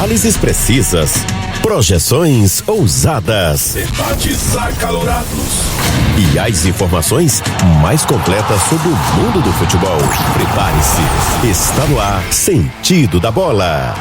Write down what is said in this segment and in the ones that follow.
Análises precisas. Projeções ousadas. Debates acalorados. E as informações mais completas sobre o mundo do futebol. Prepare-se. Está no ar Sentido da Bola.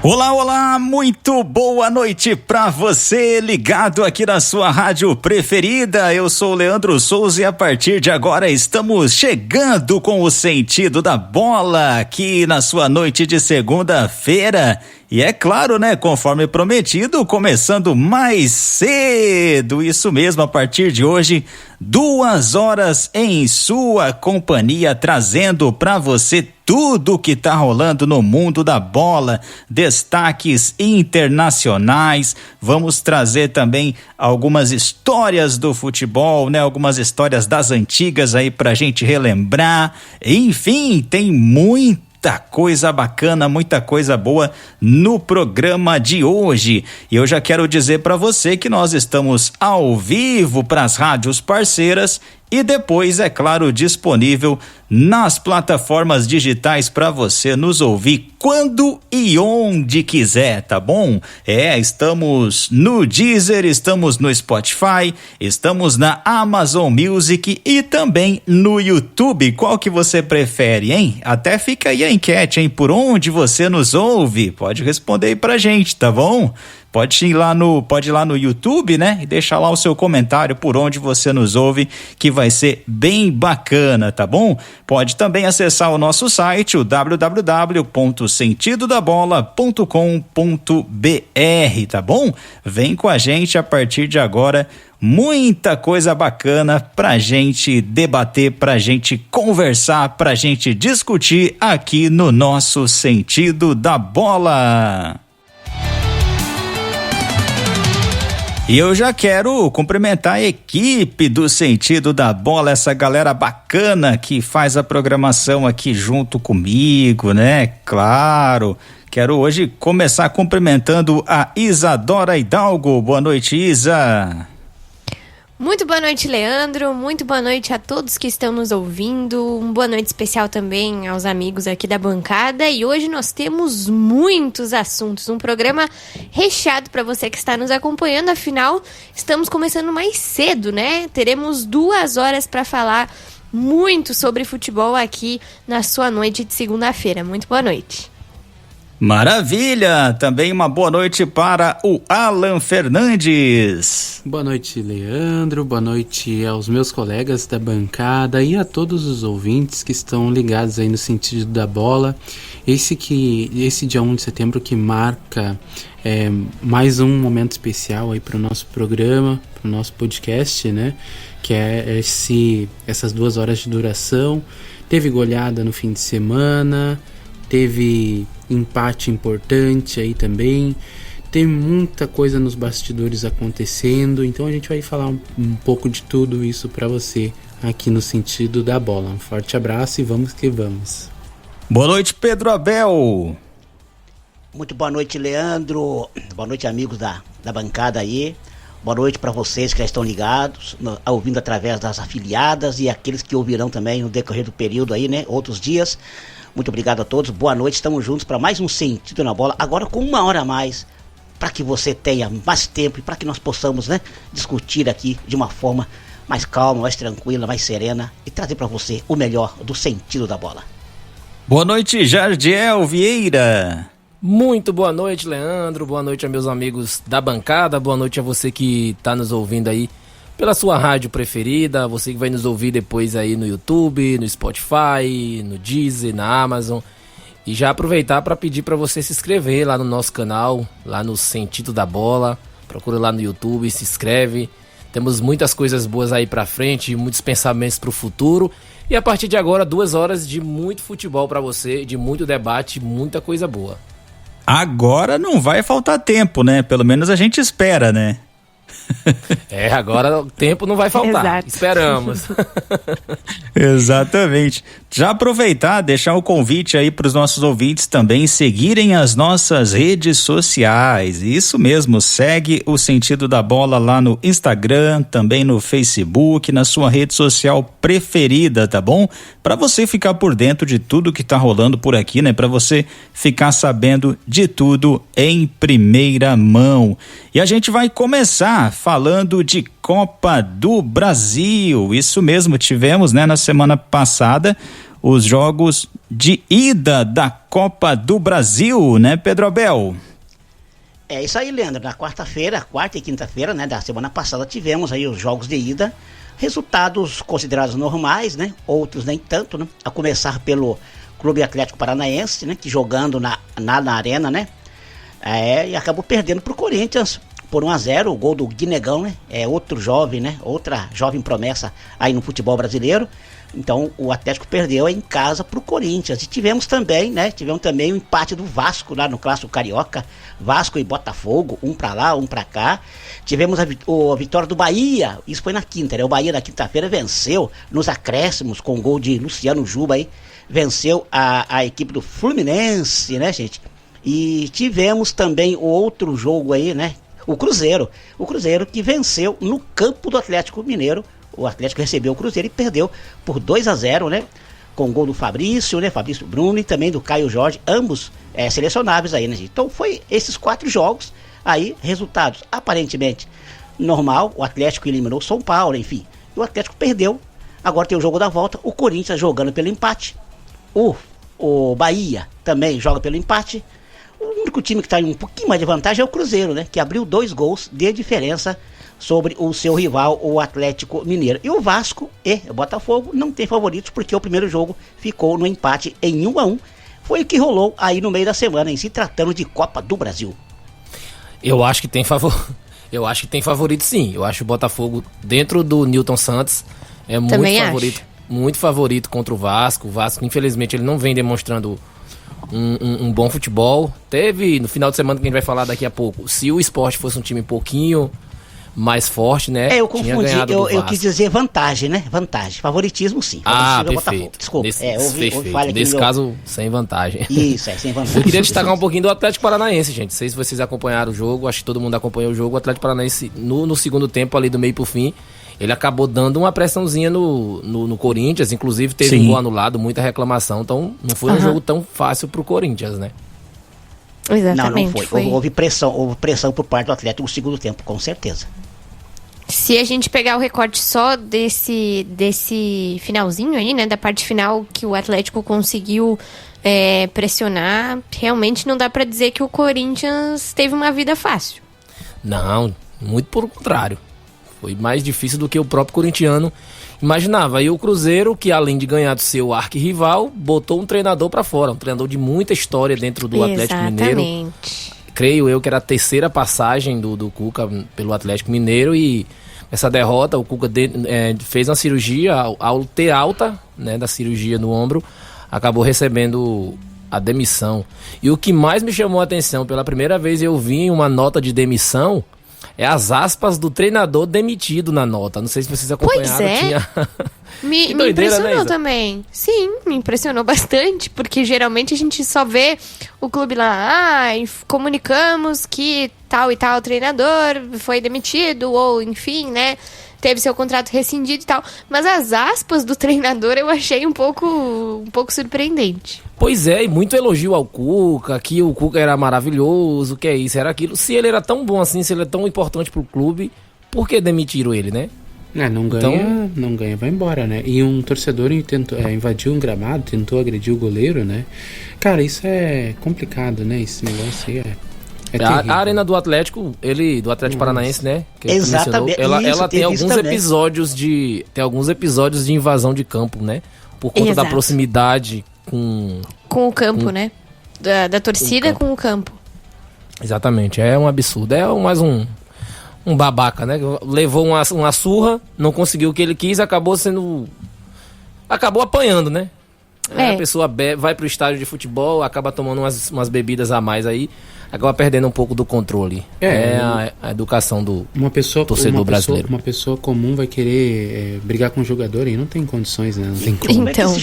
Olá, olá, muito boa noite pra você ligado aqui na sua rádio preferida. Eu sou o Leandro Souza e a partir de agora estamos chegando com o Sentido da Bola aqui na sua noite de segunda-feira. E é claro, né, conforme prometido, começando mais cedo, isso mesmo, a partir de hoje, 2 horas em sua companhia, trazendo para você tudo que tá rolando no mundo da bola, destaques internacionais, vamos trazer também algumas histórias do futebol, né, algumas histórias das antigas aí pra gente relembrar, enfim, tem muita coisa bacana, muita coisa boa no programa de hoje. E eu já quero dizer para você que nós estamos ao vivo para as rádios parceiras e depois, é claro, disponível nas plataformas digitais para você nos ouvir quando e onde quiser, tá bom? Estamos no Deezer, estamos no Spotify, estamos na Amazon Music e também no YouTube. Qual que você prefere, hein? Até fica aí a enquete, hein? Por onde você nos ouve? Pode responder aí pra gente, tá bom? Pode ir lá no YouTube, né? E deixar lá o seu comentário por onde você nos ouve, que vai ser bem bacana, tá bom? Pode também acessar o nosso site, o www.sentidodabola.com.br, tá bom? Vem com a gente a partir de agora, muita coisa bacana pra gente debater, pra gente conversar, pra gente discutir aqui no nosso Sentido da Bola. E eu já quero cumprimentar a equipe do Sentido da Bola, essa galera bacana que faz a programação aqui junto comigo, né? Claro. Quero hoje começar cumprimentando a Isadora Hidalgo. Boa noite, Isa. Muito boa noite, Leandro. Muito boa noite a todos que estão nos ouvindo. Uma boa noite especial também aos amigos aqui da bancada. E hoje nós temos muitos assuntos. Um programa recheado para você que está nos acompanhando. Afinal, estamos começando mais cedo, né? Teremos 2 horas para falar muito sobre futebol aqui na sua noite de segunda-feira. Muito boa noite. Maravilha! Também uma boa noite para o Alan Fernandes. Boa noite, Leandro. Boa noite aos meus colegas da bancada e a todos os ouvintes que estão ligados aí no Sentido da Bola. Esse dia 1 de setembro que marca mais um momento especial aí para o nosso programa, para o nosso podcast, né? Que é essas 2 horas de duração. Teve goleada no fim de semana, teve empate importante aí também, tem muita coisa nos bastidores acontecendo, então a gente vai falar um pouco de tudo isso para você aqui no Sentido da Bola. Um forte abraço e vamos que vamos. Boa noite, Pedro Abel. Muito boa noite, Leandro. Boa noite, amigos da bancada aí. Boa noite para vocês que já estão ligados, ouvindo através das afiliadas e aqueles que ouvirão também no decorrer do período aí, né? Outros dias. Muito obrigado a todos, boa noite, estamos juntos para mais um Sentido na Bola, agora com 1 hora a mais, para que você tenha mais tempo e para que nós possamos, né, discutir aqui de uma forma mais calma, mais tranquila, mais serena e trazer para você o melhor do Sentido da Bola. Boa noite, Jardiel Vieira. Muito boa noite, Leandro, boa noite a meus amigos da bancada, boa noite a você que está nos ouvindo aí pela sua rádio preferida, você que vai nos ouvir depois aí no YouTube, no Spotify, no Deezer, na Amazon. E já aproveitar para pedir para você se inscrever lá no nosso canal, lá no Sentido da Bola. Procura lá no YouTube, se inscreve. Temos muitas coisas boas aí para frente, muitos pensamentos para o futuro. E a partir de agora, 2 horas de muito futebol para você, de muito debate, muita coisa boa. Agora não vai faltar tempo, né? Pelo menos a gente espera, né? Agora o tempo não vai faltar. Exato. Esperamos. Exatamente. Já aproveitar, deixar o convite aí para os nossos ouvintes também seguirem as nossas redes sociais. Isso mesmo, segue o Sentido da Bola lá no Instagram, também no Facebook, na sua rede social preferida, tá bom? Para você ficar por dentro de tudo que tá rolando por aqui, né? Para você ficar sabendo de tudo em primeira mão. E a gente vai começar falando de Copa do Brasil. Isso mesmo, tivemos, né, na semana passada os jogos de ida da Copa do Brasil, né, Pedro Abel? É isso aí, Leandro. Na quarta e quinta-feira, né, da semana passada, tivemos aí os jogos de ida. Resultados considerados normais, né? Outros nem tanto, né? A começar pelo Clube Atlético Paranaense, né? Que jogando na arena, né? E acabou perdendo pro Corinthians por 1-0, o gol do Guinegão, né? Outro jovem, né? Outra jovem promessa aí no futebol brasileiro. Então o Atlético perdeu em casa pro Corinthians. E tivemos também o empate do Vasco lá no Clássico Carioca, Vasco e Botafogo, um pra lá, um pra cá. Tivemos a vitória do Bahia, isso foi na quinta, né? O Bahia na quinta-feira venceu nos acréscimos com o gol de Luciano Juba aí, venceu a equipe do Fluminense, né, gente? E tivemos também o outro jogo aí, né? O Cruzeiro que venceu no campo do Atlético Mineiro. O Atlético recebeu o Cruzeiro e perdeu por 2-0, né? Com o gol do Fabrício, né? Fabrício Bruno e também do Caio Jorge, ambos selecionáveis aí, né, gente? Então foi esses 4 jogos aí, resultados aparentemente normal. O Atlético eliminou o São Paulo, enfim. E o Atlético perdeu. Agora tem o jogo da volta, o Corinthians jogando pelo empate. O Bahia também joga pelo empate. O único time que está em um pouquinho mais de vantagem é o Cruzeiro, né? Que abriu 2 gols de diferença sobre o seu rival, o Atlético Mineiro. E o Vasco e o Botafogo não tem favoritos, porque o primeiro jogo ficou no empate em 1-1. Foi o que rolou aí no meio da semana, em se tratando de Copa do Brasil. Eu acho que tem favorito, sim. Eu acho o Botafogo, dentro do Nilton Santos, muito favorito contra o Vasco. O Vasco, infelizmente, ele não vem demonstrando um bom futebol. Teve no final de semana, que a gente vai falar daqui a pouco, se o Sport fosse um time um pouquinho mais forte, né? Eu confundi, eu quis dizer vantagem, né? Vantagem, favoritismo sim. Perfeito. Desculpa, houve falha aqui. Nesse caso, sem vantagem. Isso, sem vantagem. Eu queria destacar um pouquinho do Atlético Paranaense, gente. Não sei se vocês acompanharam o jogo, acho que todo mundo acompanhou o jogo. O Atlético Paranaense, no segundo tempo, ali do meio pro fim, ele acabou dando uma pressãozinha no Corinthians, inclusive teve um gol anulado, muita reclamação, então não foi um jogo tão fácil pro Corinthians, né? Exatamente. Não foi. Houve pressão por parte do Atlético no segundo tempo, com certeza. Se a gente pegar o recorte só desse finalzinho aí, né, da parte final que o Atlético conseguiu pressionar, realmente não dá pra dizer que o Corinthians teve uma vida fácil. Não, muito pelo contrário. Foi mais difícil do que o próprio corintiano imaginava. E o Cruzeiro, que além de ganhar do seu arquirrival, botou um treinador pra fora, um treinador de muita história dentro do Atlético Mineiro. Creio eu que era a terceira passagem do Cuca pelo Atlético Mineiro, e essa derrota, o Cuca fez uma cirurgia, ao ter alta, né, da cirurgia no ombro, acabou recebendo a demissão. E o que mais me chamou a atenção, pela primeira vez eu vi uma nota de demissão, é as aspas do treinador demitido na nota. Não sei se vocês acompanharam. Pois é. Tinha... Me impressionou, né, também. Sim, me impressionou bastante, porque geralmente a gente só vê o clube lá, comunicamos que tal e tal treinador foi demitido, ou enfim, né, teve seu contrato rescindido e tal. Mas as aspas do treinador eu achei um pouco surpreendente. Pois é, e muito elogio ao Cuca, que o Cuca era maravilhoso, que é isso, era aquilo. Se ele era tão bom assim, se ele é tão importante pro clube, por que demitiram ele, né? Não ganha, vai embora, né? E um torcedor invadiu um gramado, tentou agredir o goleiro, né? Cara, isso é complicado, né? Esse negócio aí a arena do Atlético, do Atlético Paranaense, né? Que exatamente. Ela tem alguns episódios de invasão de campo, né? Por conta da proximidade com o campo, né? Da torcida com o campo. Exatamente, é um absurdo. É mais um babaca, né? Levou uma surra, não conseguiu o que ele quis, acabou apanhando, né? A pessoa vai pro estádio de futebol, acaba tomando umas bebidas a mais aí, acaba perdendo um pouco do controle. A educação do torcedor brasileiro. Uma pessoa comum vai querer brigar com o jogador e não tem condições, né? Não tem como. Então,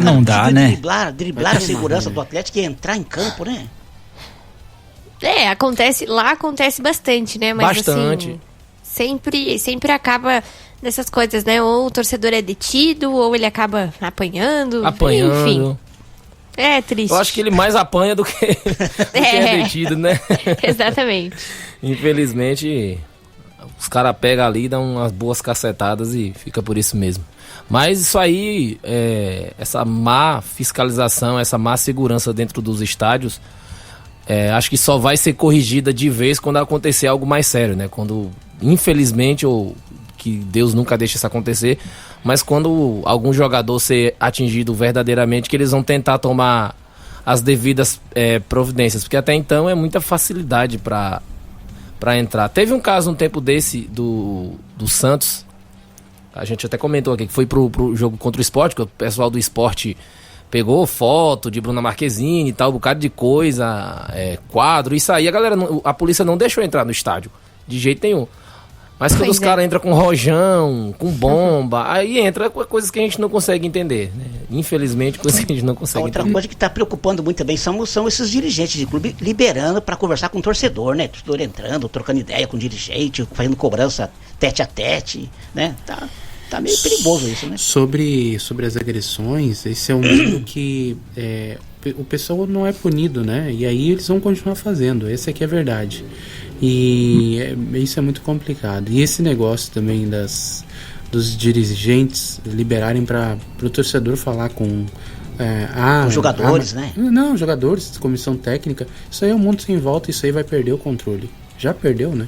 não dá, né? Driblar a segurança do Atlético e entrar em campo, né? Acontece bastante, né? Mas bastante. Assim, sempre acaba nessas coisas, né? Ou o torcedor é detido, ou ele acaba apanhando. Enfim. É triste. Eu acho que ele mais apanha do que é detido, né? Exatamente. Infelizmente, os caras pegam ali, dão umas boas cacetadas e fica por isso mesmo. Mas isso aí, essa má fiscalização, essa má segurança dentro dos estádios, acho que só vai ser corrigida de vez quando acontecer algo mais sério, né? Quando, infelizmente, ou que Deus nunca deixe isso acontecer, mas quando algum jogador ser atingido verdadeiramente, que eles vão tentar tomar as devidas providências, porque até então é muita facilidade para entrar. Teve um caso um tempo desse do Santos, a gente até comentou aqui, que foi pro jogo contra o Sport, que o pessoal do Sport pegou foto de Bruna Marquezine e tal, um bocado de coisa, quadro, isso aí a polícia não deixou entrar no estádio, de jeito nenhum. Mas quando os caras entram com rojão, com bomba, aí entra coisas que a gente não consegue entender, né? Infelizmente, coisas que a gente não consegue entender. Outra coisa que está preocupando muito também são esses dirigentes de clube liberando para conversar com o torcedor, né? O torcedor entrando, trocando ideia com o dirigente, fazendo cobrança tete a tete, né? Tá meio perigoso isso, né? Sobre as agressões, esse é um mundo que o pessoal não é punido, né? E aí eles vão continuar fazendo, essa aqui é a verdade. E isso é muito complicado. E esse negócio também dos dirigentes liberarem para o torcedor falar com os jogadores, né? Não, jogadores, comissão técnica. Isso aí é um mundo sem volta, isso aí vai perder o controle. Já perdeu, né?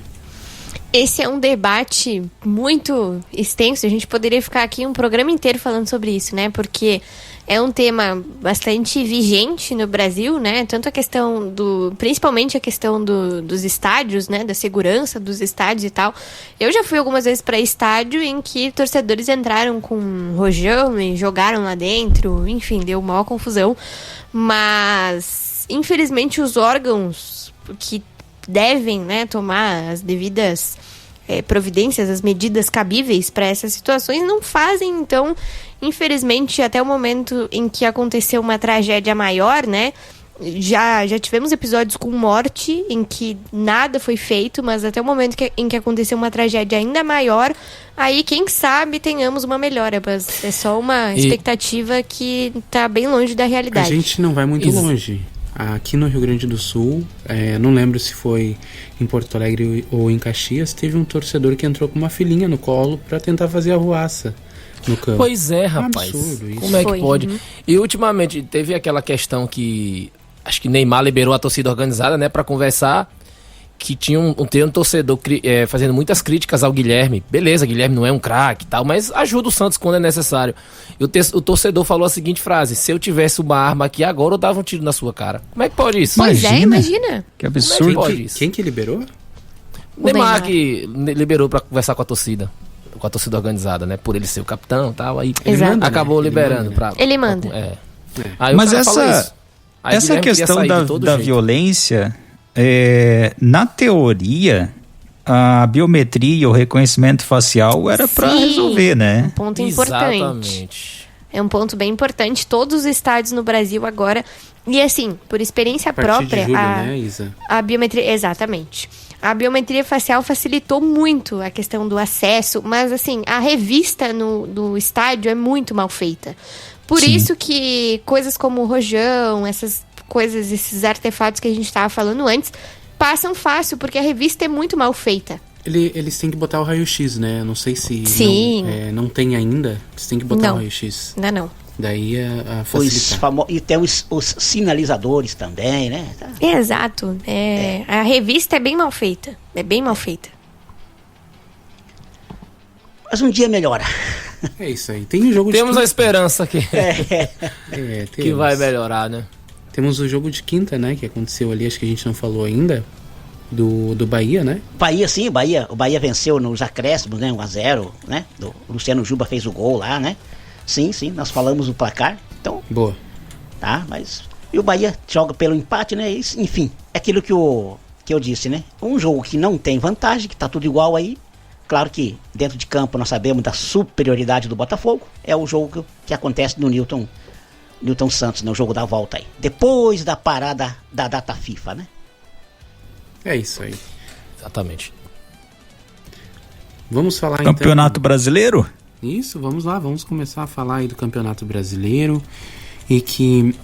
Esse é um debate muito extenso, a gente poderia ficar aqui um programa inteiro falando sobre isso, né? Porque é um tema bastante vigente no Brasil, né? Tanto a questão principalmente a questão dos estádios, né? Da segurança dos estádios e tal. Eu já fui algumas vezes para estádio em que torcedores entraram com rojão e jogaram lá dentro, enfim, deu maior confusão. Mas, infelizmente, os órgãos que devem, né, tomar as devidas providências, as medidas cabíveis para essas situações, não fazem. Então, infelizmente, até o momento em que aconteceu uma tragédia maior, né, já tivemos episódios com morte em que nada foi feito, mas até o momento em que aconteceu uma tragédia ainda maior, aí quem sabe tenhamos uma melhora, mas é só uma expectativa que está bem longe da realidade. A gente não vai muito longe. Aqui no Rio Grande do Sul, não lembro se foi em Porto Alegre ou em Caxias, teve um torcedor que entrou com uma filhinha no colo para tentar fazer arruaça no campo. Pois é, rapaz. Absurdo isso. Como é que pode? E ultimamente teve aquela questão que acho que Neymar liberou a torcida organizada, né, para conversar, que tinha um torcedor fazendo muitas críticas ao Guilherme. Beleza, Guilherme não é um craque e tal, mas ajuda o Santos quando é necessário. E o torcedor falou a seguinte frase: se eu tivesse uma arma aqui agora, eu dava um tiro na sua cara. Como é que pode isso? Pois imagina. Que absurdo. Como é que pode isso? Quem que liberou? Neymar que liberou pra conversar com a torcida organizada, né? Por ele ser o capitão e tal. Aí acabou liberando. Ele manda. Aí mas essa questão da violência, na teoria, a biometria e o reconhecimento facial era para resolver, né? Um ponto importante. Exatamente. É um ponto bem importante. Todos os estádios no Brasil agora. E assim, por experiência própria, de julho, né, Isa? A biometria. Exatamente. A biometria facial facilitou muito a questão do acesso, mas assim, a revista no estádio é muito mal feita. Por isso que coisas como o rojão, essas coisas, esses artefatos que a gente estava falando antes, passam fácil, porque a revista é muito mal feita. Eles têm que botar o raio-x, né? Não sei se não tem ainda. Eles têm que botar o raio-x. Ainda não. Daí a facilitar. E tem os sinalizadores também, né? Exato. A revista é bem mal feita. É bem mal feita. Mas um dia melhora. É isso aí. Tem um jogo Temos a esperança que que vai melhorar, né? Temos o jogo de quinta, né? Que aconteceu ali, acho que a gente não falou ainda. Do Bahia, né? O Bahia venceu nos acréscimos, né? 1-0, né? O Luciano Juba fez o gol lá, né? Sim, nós falamos o placar. Então, Boa. tá, mas... E o Bahia joga pelo empate, né? Isso, enfim, é aquilo que eu disse, né? Um jogo que não tem vantagem, que tá tudo igual aí. Claro que dentro de campo nós sabemos da superioridade do Botafogo. É o jogo que acontece no Newton Santos, no jogo da volta aí. Depois da parada da data FIFA, né? É isso aí. Exatamente. Vamos falar Campeonato Brasileiro? Isso, vamos lá, vamos começar a falar aí do Campeonato Brasileiro e que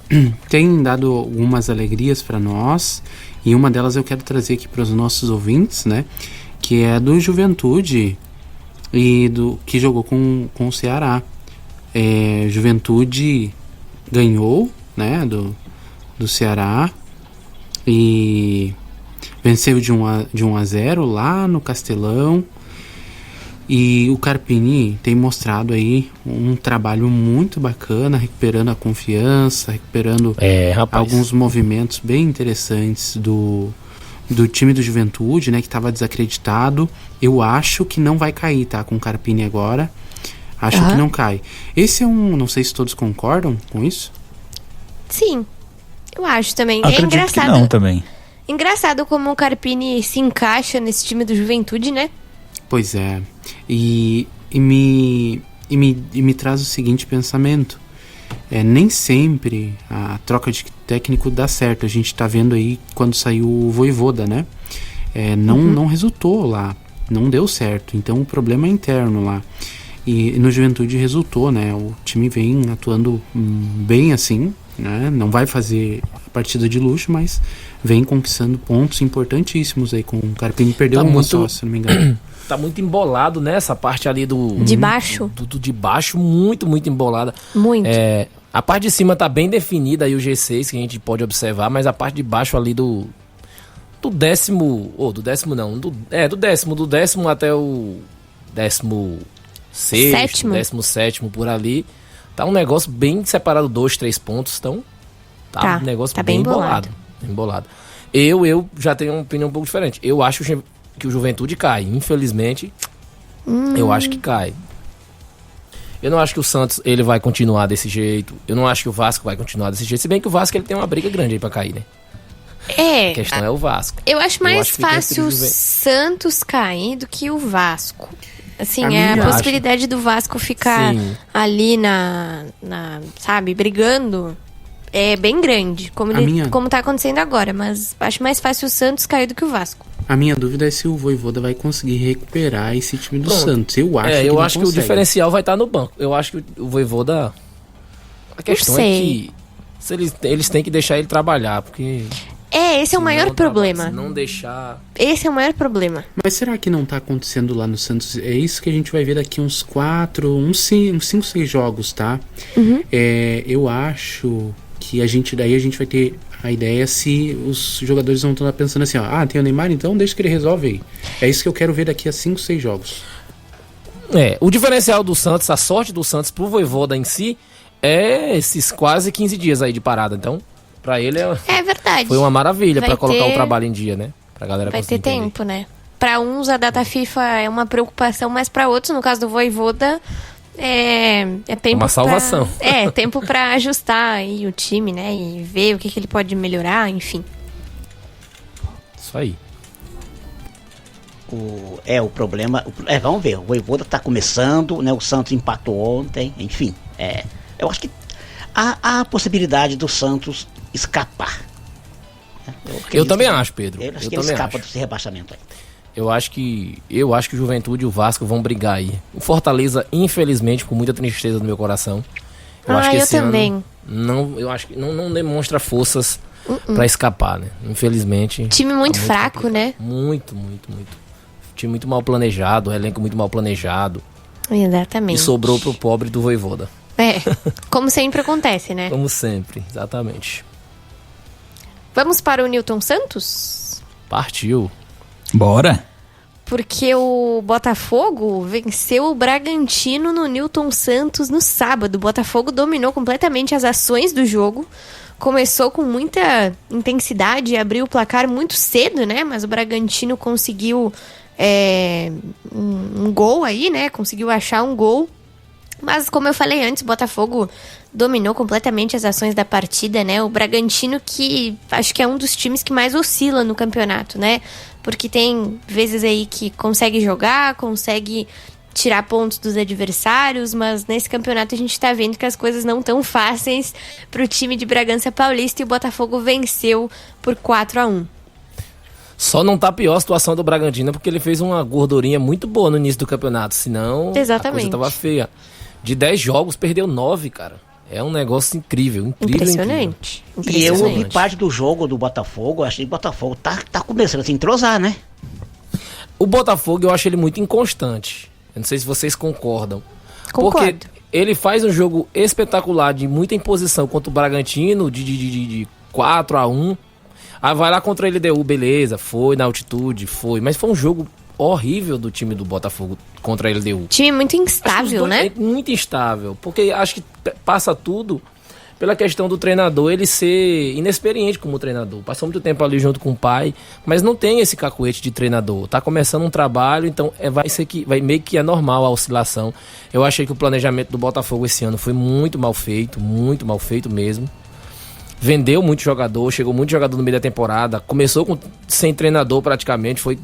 tem dado algumas alegrias para nós, e uma delas eu quero trazer aqui para os nossos ouvintes, né, que é do Juventude e do que jogou com o Ceará. Juventude ganhou, né, do Ceará e venceu de 1-0 lá no Castelão. E o Carpini tem mostrado aí um trabalho muito bacana, recuperando a confiança, recuperando alguns movimentos bem interessantes do time do Juventude, né, que estava desacreditado. Eu acho que não vai cair, tá, com o Carpini agora. Acho que não cai. Esse é não sei se todos concordam com isso. Sim, eu acho também. Acredito é engraçado. Que não, também. Engraçado como o Carpini se encaixa nesse time do Juventude, né? Pois é. E me traz o seguinte pensamento. Nem sempre a troca de técnico dá certo. A gente tá vendo aí quando saiu o Vojvoda, né? Não resultou lá. Não deu certo. Então o problema é interno lá. E no Juventude resultou, né? O time vem atuando bem assim, né? Não vai fazer a partida de luxo, mas vem conquistando pontos importantíssimos aí com o Carpini. Perdeu uma só, se não me engano. Tá muito embolado, né? Essa parte ali de baixo. Do de baixo, muito, muito embolada. Muito. A parte de cima tá bem definida aí, o G6, que a gente pode observar, mas a parte de baixo ali do décimo... do décimo não. Do décimo até o 16º, por ali. Tá um negócio bem separado, 2, 3 pontos. Então, tá um negócio bem embolado. Eu já tenho uma opinião um pouco diferente. Eu acho que o Juventude cai. Infelizmente, eu acho que cai. Eu não acho que o Santos ele vai continuar desse jeito. Eu não acho que o Vasco vai continuar desse jeito. Se bem que o Vasco ele tem uma briga grande aí pra cair, né? A questão é o Vasco. Eu acho mais fácil o Santos cair do que o Vasco. Assim, a possibilidade do Vasco ficar ali sabe, brigando é bem grande, como tá acontecendo agora, mas acho mais fácil o Santos cair do que o Vasco. A minha dúvida é se o Vojvoda vai conseguir recuperar esse time do Santos. Eu acho que o diferencial vai estar no banco. Eu acho que o Vojvoda... A questão é que eles têm que deixar ele trabalhar, porque... esse é o maior problema. Se não deixar... Esse é o maior problema. Mas será que não tá acontecendo lá no Santos? É isso que a gente vai ver daqui uns 5, 6 jogos, tá? Eu acho que a gente vai ter a ideia se os jogadores vão estar pensando assim, tem o Neymar, então deixa que ele resolve aí. É isso que eu quero ver daqui a 5, 6 jogos. O diferencial do Santos, a sorte do Santos pro Vojvoda em si, é esses quase 15 dias aí de parada. Então, pra ele é verdade. Foi uma maravilha pra colocar o trabalho em dia, né? Pra galera vai ter tempo, né? Pra uns a data FIFA é uma preocupação, mas pra outros, no caso do Vojvoda, é tempo uma salvação. Tempo pra ajustar aí o time, né? E ver o que ele pode melhorar, enfim. Isso aí. O problema... vamos ver, o Vojvoda tá começando, né? O Santos empatou ontem, enfim. Eu acho que há a possibilidade do Santos escapar. Eu também acho, Pedro. Eu acho que ele escapa desse rebaixamento aí. Eu acho que o Juventude e o Vasco vão brigar aí. O Fortaleza, infelizmente, com muita tristeza no meu coração. Eu acho que esse também. Ano eu acho que não demonstra forças pra escapar, né? Infelizmente. Time muito fraco, complicado, né? Muito, muito, muito. Time muito mal planejado, elenco muito mal planejado. Exatamente. E sobrou pro pobre do Vojvoda. Como sempre acontece, né? Como sempre, exatamente. Vamos para o Newton Santos? Partiu. Bora. Porque o Botafogo venceu o Bragantino no Newton Santos no sábado. O Botafogo dominou completamente as ações do jogo. Começou com muita intensidade e abriu o placar muito cedo, né? Mas o Bragantino conseguiu um gol aí, né? Conseguiu achar um gol. Mas, como eu falei antes, o Botafogo dominou completamente as ações da partida, né? O Bragantino, que acho que é um dos times que mais oscila no campeonato, né? Porque tem vezes aí que consegue jogar, consegue tirar pontos dos adversários, mas nesse campeonato a gente tá vendo que as coisas não tão fáceis pro time de Bragança Paulista, e o Botafogo venceu por 4-1. Só não tá pior a situação do Bragantino, porque ele fez uma gordurinha muito boa no início do campeonato, senão Exatamente. A coisa tava feia. De 10 jogos, perdeu 9, cara. É um negócio incrível. Impressionante. E eu ouvi parte do jogo do Botafogo, achei que o Botafogo tá começando a se entrosar, né? O Botafogo, eu acho ele muito inconstante. Eu não sei se vocês concordam. Concordo. Porque ele faz um jogo espetacular de muita imposição contra o Bragantino, de 4-1. Aí vai lá contra a LDU, beleza, foi na altitude, foi. Mas foi um jogo horrível do time do Botafogo contra a LDU. Time muito instável, né? Muito instável, porque acho que passa tudo pela questão do treinador, ele ser inexperiente como treinador. Passou muito tempo ali junto com o pai, mas não tem esse cacuete de treinador. Tá começando um trabalho, então vai meio que é normal a oscilação. Eu achei que o planejamento do Botafogo esse ano foi muito mal feito mesmo. Vendeu muito jogador, chegou muito jogador no meio da temporada, começou sem treinador praticamente, foi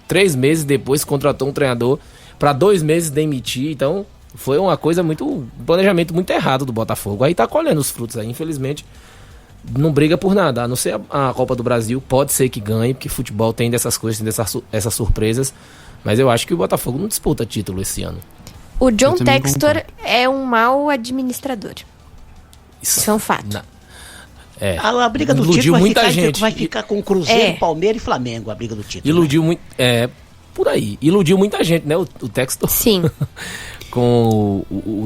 3 meses depois que contratou um treinador para 2 meses demitir, então foi uma coisa um planejamento muito errado do Botafogo. Aí tá colhendo os frutos aí, infelizmente não briga por nada, a não ser a Copa do Brasil, pode ser que ganhe, porque futebol tem dessas coisas, tem essas surpresas, mas eu acho que o Botafogo não disputa título esse ano. O John Textor é um mau administrador. Isso é um fato. A briga do título vai ficar com Cruzeiro, Palmeiras e Flamengo, a briga do título. Iludiu muito, por aí. Iludiu muita gente, né, o Textor. Sim. Com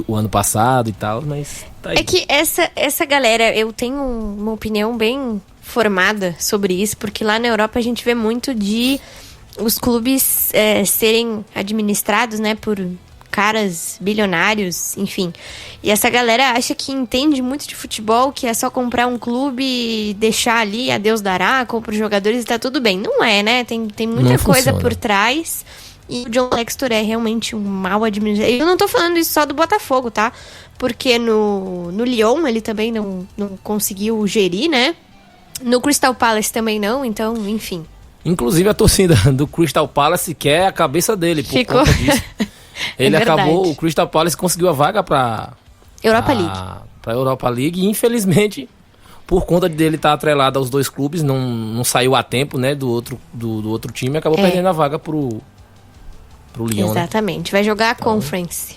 o ano passado e tal, mas tá aí. É que essa galera, eu tenho uma opinião bem formada sobre isso, porque lá na Europa a gente vê muito de os clubes serem administrados, né, por caras bilionários, enfim. E essa galera acha que entende muito de futebol, que é só comprar um clube e deixar ali, a Deus dará, compra os jogadores e tá tudo bem. Não é, né? Tem muita coisa por trás. E o John Textor é realmente um mau administrador. Eu não tô falando isso só do Botafogo, tá? Porque no Lyon ele também não conseguiu gerir, né? No Crystal Palace também não, então, enfim. Inclusive a torcida do Crystal Palace quer a cabeça dele por conta disso. Ele acabou, o Crystal Palace conseguiu a vaga pra Europa League e infelizmente, por conta dele estar atrelado aos 2 clubes, não saiu a tempo, né, do outro time, acabou perdendo a vaga pro Lyon. Exatamente, né? Vai jogar a Conference.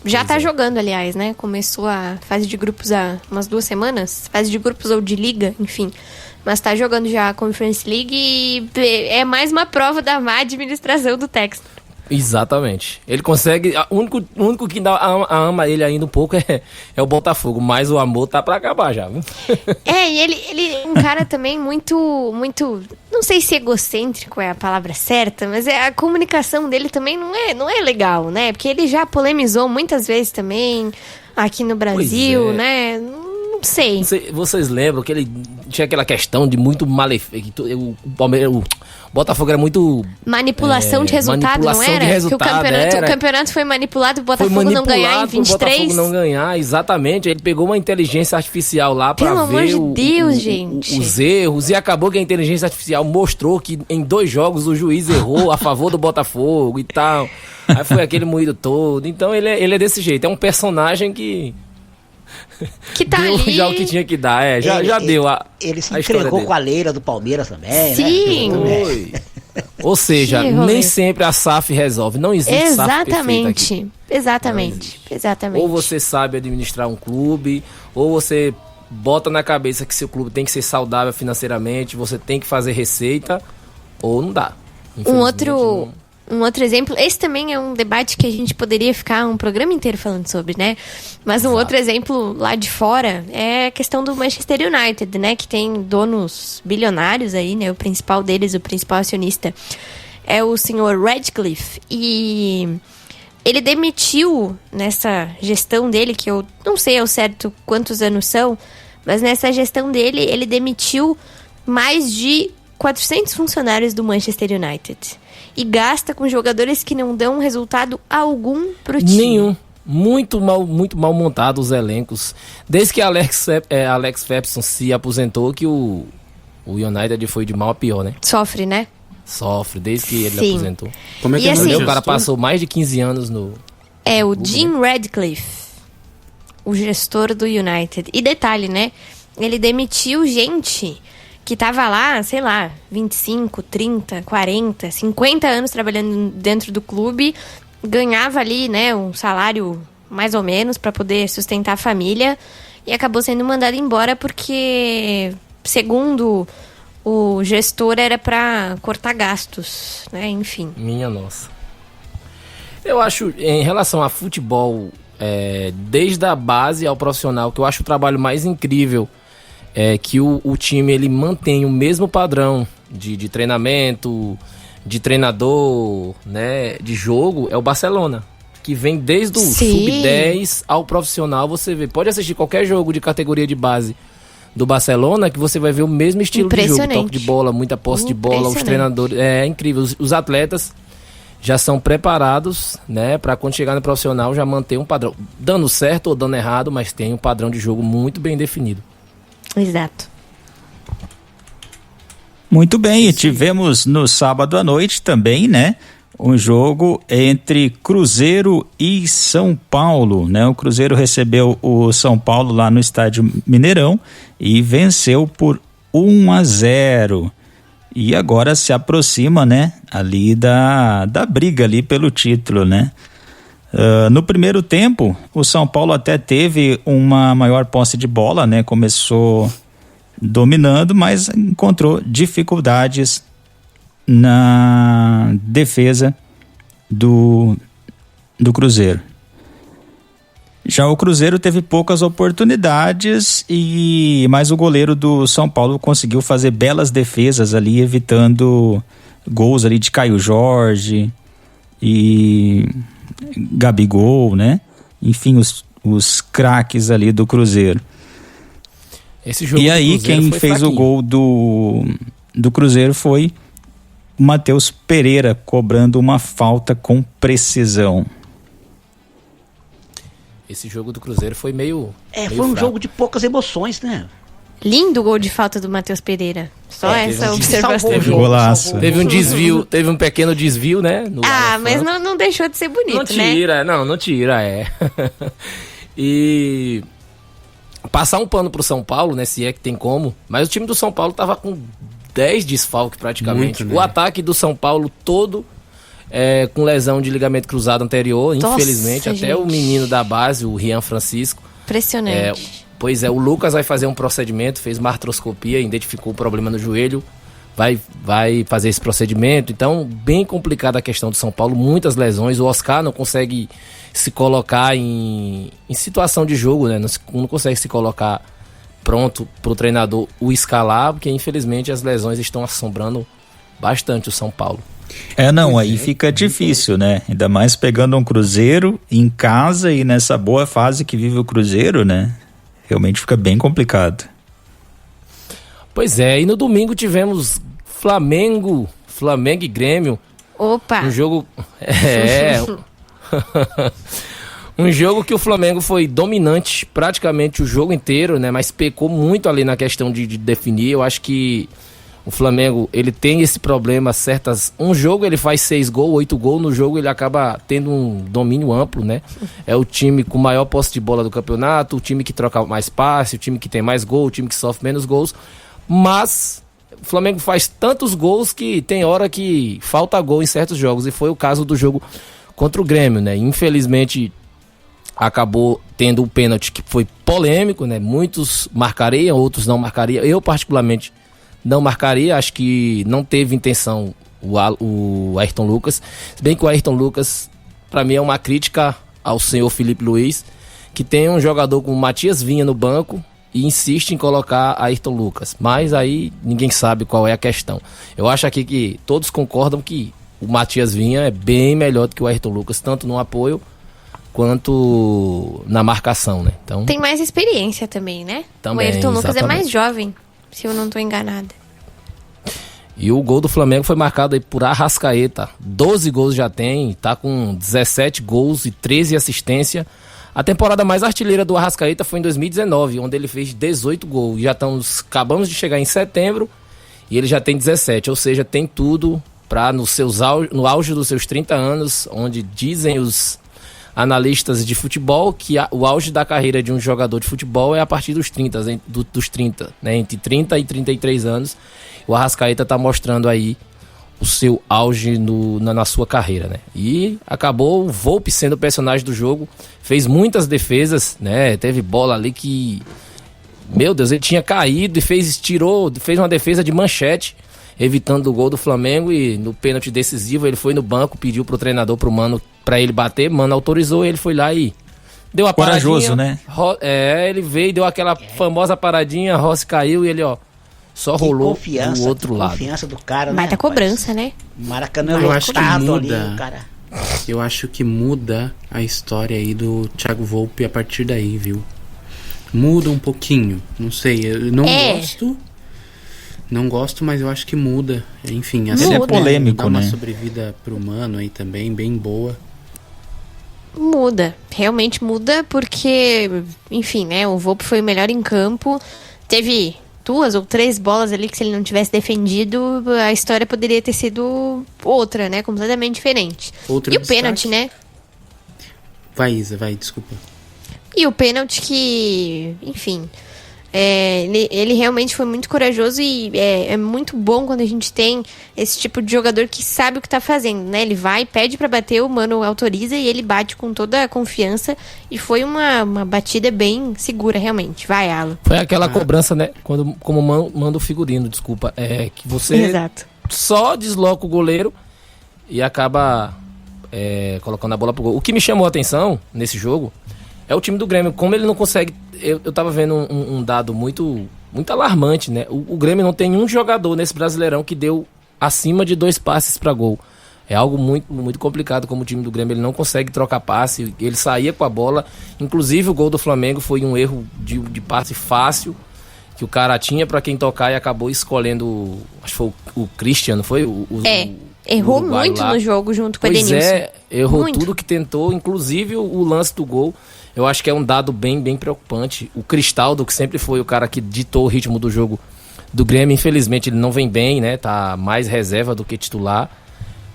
Já tá jogando, aliás, né? Começou a fase de grupos há umas 2 semanas. Fase de grupos ou de liga, enfim. Mas tá jogando já a Conference League e é mais uma prova da má administração do Textor. Exatamente. Ele consegue. O único que ama ele ainda um pouco é o Botafogo, mas o amor tá pra acabar já, viu? E ele é um cara também muito. Não sei se egocêntrico é a palavra certa, mas a comunicação dele também não é legal, né? Porque ele já polemizou muitas vezes também aqui no Brasil, né? Não sei. Vocês lembram que ele tinha aquela questão de muito malefeito. O Botafogo era muito... Manipulação de resultado, não era? Que o campeonato foi manipulado, o Botafogo não ganhar em 23. O Botafogo não ganhar, exatamente. Ele pegou uma inteligência artificial lá pra Pelo ver amor de Deus, gente. Os erros. E acabou que a inteligência artificial mostrou que em 2 jogos o juiz errou a favor do Botafogo e tal. Aí foi aquele moído todo. Então ele é desse jeito. É um personagem que tá deu ali. Já o que tinha que dar, já deu a Ele se entregou com a Leila do Palmeiras também, Sim. né? Sim. Ou seja, nem sempre a SAF resolve. Não existe SAF perfeita aqui. Exatamente. Ou você sabe administrar um clube, ou você bota na cabeça que seu clube tem que ser saudável financeiramente, você tem que fazer receita, ou não dá. Um outro exemplo, esse também é um debate que a gente poderia ficar um programa inteiro falando sobre, né? Mas outro exemplo lá de fora é a questão do Manchester United, né? Que tem donos bilionários aí, né? O principal deles, o principal acionista é o senhor Radcliffe. E ele demitiu nessa gestão dele, que eu não sei ao certo quantos anos são, mas nessa gestão dele, ele demitiu mais de 400 funcionários do Manchester United. E gasta com jogadores que não dão resultado algum pro time. Muito mal montados os elencos. Desde que Alex Ferguson se aposentou, que o United foi de mal a pior, né? Sofre, né? Sofre, desde que ele Sim. aposentou. Como é que E é o nome assim, do O cara gestor? passou mais de 15 anos no... É o Jim Radcliffe, o gestor do United. E detalhe, né? Ele demitiu gente que tava lá, sei lá, 25, 30, 40, 50 anos trabalhando dentro do clube, ganhava ali, né, um salário mais ou menos para poder sustentar a família e acabou sendo mandado embora porque, segundo o gestor, era para cortar gastos, né? Enfim. Minha nossa. Eu acho, em relação a futebol, desde a base ao profissional, que eu acho o trabalho mais incrível é que o time ele mantém o mesmo padrão de treinamento, de treinador, né, de jogo, é o Barcelona. Que vem desde o Sim. sub-10 ao profissional, você vê. Pode assistir qualquer jogo de categoria de base do Barcelona, que você vai ver o mesmo estilo de jogo. Impressionante. Toque de bola, muita posse de bola, os Impressionante. treinadores. É incrível. Os atletas já são preparados, né, para quando chegar no profissional já manter um padrão. Dando certo ou dando errado, mas tem um padrão de jogo muito bem definido. Exato. Muito bem, e tivemos no sábado à noite também, né, um jogo entre Cruzeiro e São Paulo, né? O Cruzeiro recebeu o São Paulo lá no estádio Mineirão e venceu por 1-0. E agora se aproxima, né, ali da briga ali pelo título, né? No primeiro tempo, o São Paulo até teve uma maior posse de bola, né? Começou dominando, mas encontrou dificuldades na defesa do Cruzeiro. Já o Cruzeiro teve poucas oportunidades, mas o goleiro do São Paulo conseguiu fazer belas defesas ali, evitando gols ali de Caio Jorge e Gabigol, né? Enfim, os craques ali do Cruzeiro. Esse jogo E do aí Cruzeiro quem foi fez fraquinho. o gol do Cruzeiro foi o Matheus Pereira, cobrando uma falta com precisão. Esse jogo do Cruzeiro foi meio Foi um fraco. jogo de poucas emoções, né? Lindo gol de falta do Matheus Pereira. Só essa observação. Salvou o jogo, Golaço. salvou. Teve um desvio, teve um pequeno desvio, né? no Ah, Ala mas Franca. não deixou de ser bonito, Não tira, né? não tira, E passar um pano pro São Paulo, né, se é que tem como, mas o time do São Paulo tava com 10 desfalques praticamente. Muito, né? O ataque do São Paulo todo com lesão de ligamento cruzado anterior, Nossa, infelizmente, até gente. o menino da base, o Rian Francisco. Impressionante. Pois é, o Lucas vai fazer um procedimento, fez uma artroscopia, identificou o problema no joelho, vai fazer esse procedimento. Então, bem complicada a questão do São Paulo, muitas lesões. O Oscar não consegue se colocar em situação de jogo, né? Não consegue se colocar pronto pro treinador o escalar, porque infelizmente as lesões estão assombrando bastante o São Paulo. Aí fica difícil, né? Ainda mais pegando um Cruzeiro em casa e nessa boa fase que vive o Cruzeiro, né? Realmente fica bem complicado. Pois é, e no domingo tivemos Flamengo e Grêmio. Opa! Um jogo. Um jogo que o Flamengo foi dominante praticamente o jogo inteiro, né? Mas pecou muito ali na questão de definir. Eu acho que o Flamengo, ele tem esse problema, um jogo ele faz 6 gols, 8 gols, no jogo ele acaba tendo um domínio amplo, né? É o time com maior posse de bola do campeonato, o time que troca mais passe, o time que tem mais gol, o time que sofre menos gols. Mas o Flamengo faz tantos gols que tem hora que falta gol em certos jogos, e foi o caso do jogo contra o Grêmio, né? Infelizmente acabou tendo o pênalti que foi polêmico, né? Muitos marcariam, outros não marcariam. Eu particularmente não marcaria, acho que não teve intenção o Ayrton Lucas. Se bem que o Ayrton Lucas, para mim, é uma crítica ao senhor Felipe Luiz, que tem um jogador como o Matias Vinha no banco e insiste em colocar Ayrton Lucas. Mas aí ninguém sabe qual é a questão. Eu acho aqui que todos concordam que o Matias Vinha é bem melhor do que o Ayrton Lucas, tanto no apoio quanto na marcação, né? Então, Tem mais experiência também, né? Também, o Ayrton Lucas é exatamente. mais jovem, se eu não tô enganada. E o gol do Flamengo foi marcado aí por Arrascaeta. 12 gols já tem, tá com 17 gols e 13 assistências. A temporada mais artilheira do Arrascaeta foi em 2019, onde ele fez 18 gols. Já acabamos de chegar em setembro e ele já tem 17, ou seja, tem tudo para no auge dos seus 30 anos, onde dizem os analistas de futebol que o auge da carreira de um jogador de futebol é a partir dos 30, né, entre 30 e 33 anos. O Arrascaeta tá mostrando aí o seu auge na sua carreira, né? E acabou o Volpi sendo o personagem do jogo, fez muitas defesas, né? Teve bola ali que, meu Deus, ele tinha caído e fez uma defesa de manchete, evitando o gol do Flamengo. E no pênalti decisivo ele foi no banco, pediu pro treinador, pro Mano, pra ele bater. Mano autorizou, ele foi lá e deu uma corajoso, paradinha, né? Ele veio, deu aquela famosa paradinha, Rossi caiu e ele, só rolou do outro lado. Confiança do cara, né? Baita cobrança, né? Maracanã eu acho que muda. Ali, cara. Eu acho que muda a história aí do Thiago Volpi a partir daí, viu? Muda um pouquinho. Não sei, eu não gosto, mas eu acho que muda. Enfim, ele é polêmico, dá uma né? sobrevida pro Mano aí também, bem boa. Muda, realmente muda, porque, enfim, né? O Volpi foi o melhor em campo. Teve 2 ou 3 bolas ali que, se ele não tivesse defendido, a história poderia ter sido outra, né? Completamente diferente. E o pênalti, né? Vai, Isa, desculpa. E o pênalti que, enfim, ele realmente foi muito corajoso. E é muito bom quando a gente tem esse tipo de jogador que sabe o que tá fazendo, né? Ele vai, pede pra bater, o Mano autoriza e ele bate com toda a confiança. E foi uma batida bem segura, realmente. Vai, Alan. Foi aquela cobrança, né? Como manda o figurino, desculpa. Que você Exato. Só desloca o goleiro e acaba colocando a bola pro gol. O que me chamou a atenção nesse jogo é o time do Grêmio. Como ele não consegue... Eu tava vendo um dado muito, muito alarmante, né? O Grêmio não tem um jogador nesse Brasileirão que deu acima de 2 passes para gol. É algo muito, muito complicado. Como o time do Grêmio, ele não consegue trocar passe, ele saía com a bola. Inclusive o gol do Flamengo foi um erro de passe fácil, que o cara tinha para quem tocar e acabou escolhendo, acho que foi o Christian, não foi? Errou muito lá no jogo junto com o Edenilson. Errou muito. Tudo que tentou, inclusive o lance do gol. Eu acho que é um dado bem, bem preocupante. O Cristaldo, que sempre foi o cara que ditou o ritmo do jogo do Grêmio, infelizmente ele não vem bem, né? Tá mais reserva do que titular,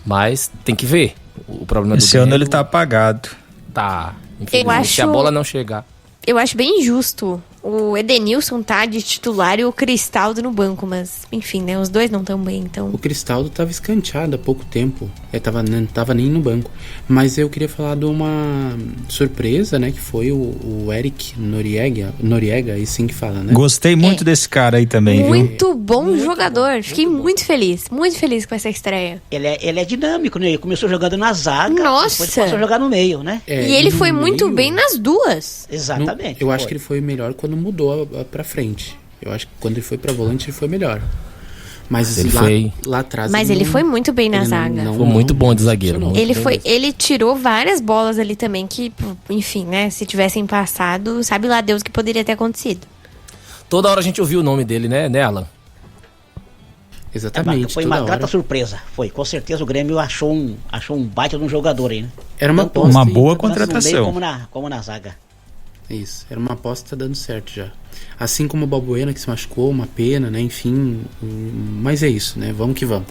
mas tem que ver. O problema do Esse Grêmio, ano ele tá apagado. Tá, infelizmente, se a bola não chegar. Eu acho bem injusto o Edenilson tá de titular e o Cristaldo no banco, mas enfim, né? Os dois não estão bem, então... O Cristaldo tava escanteado há pouco tempo, não tava nem no banco. Mas eu queria falar de uma surpresa, né? Que foi o Eric Noriega, assim que fala, né? Gostei muito desse cara aí também, muito bom jogador. Fiquei muito feliz com essa estreia. Ele é dinâmico, né? Ele começou jogando na zaga, Nossa! depois passou a jogar no meio, né? E ele foi muito bem nas duas. Exatamente. Eu acho que ele foi melhor quando mudou pra frente. Eu acho que quando ele foi pra volante ele foi melhor. Mas ele lá atrás... Mas ele foi muito bem na zaga. Foi muito bom de zagueiro. Ele tirou várias bolas ali também que, enfim, né? Se tivessem passado, sabe lá Deus o que poderia ter acontecido. Toda hora a gente ouviu o nome dele, né, Alan? Exatamente. Foi uma grata surpresa. Foi, com certeza o Grêmio achou um baita de um jogador aí, né? Era uma boa contratação. Como na zaga. Isso, era uma aposta que tá dando certo já. Assim como o Balbuena, que se machucou, uma pena, né? Enfim, mas é isso, né? Vamos que vamos.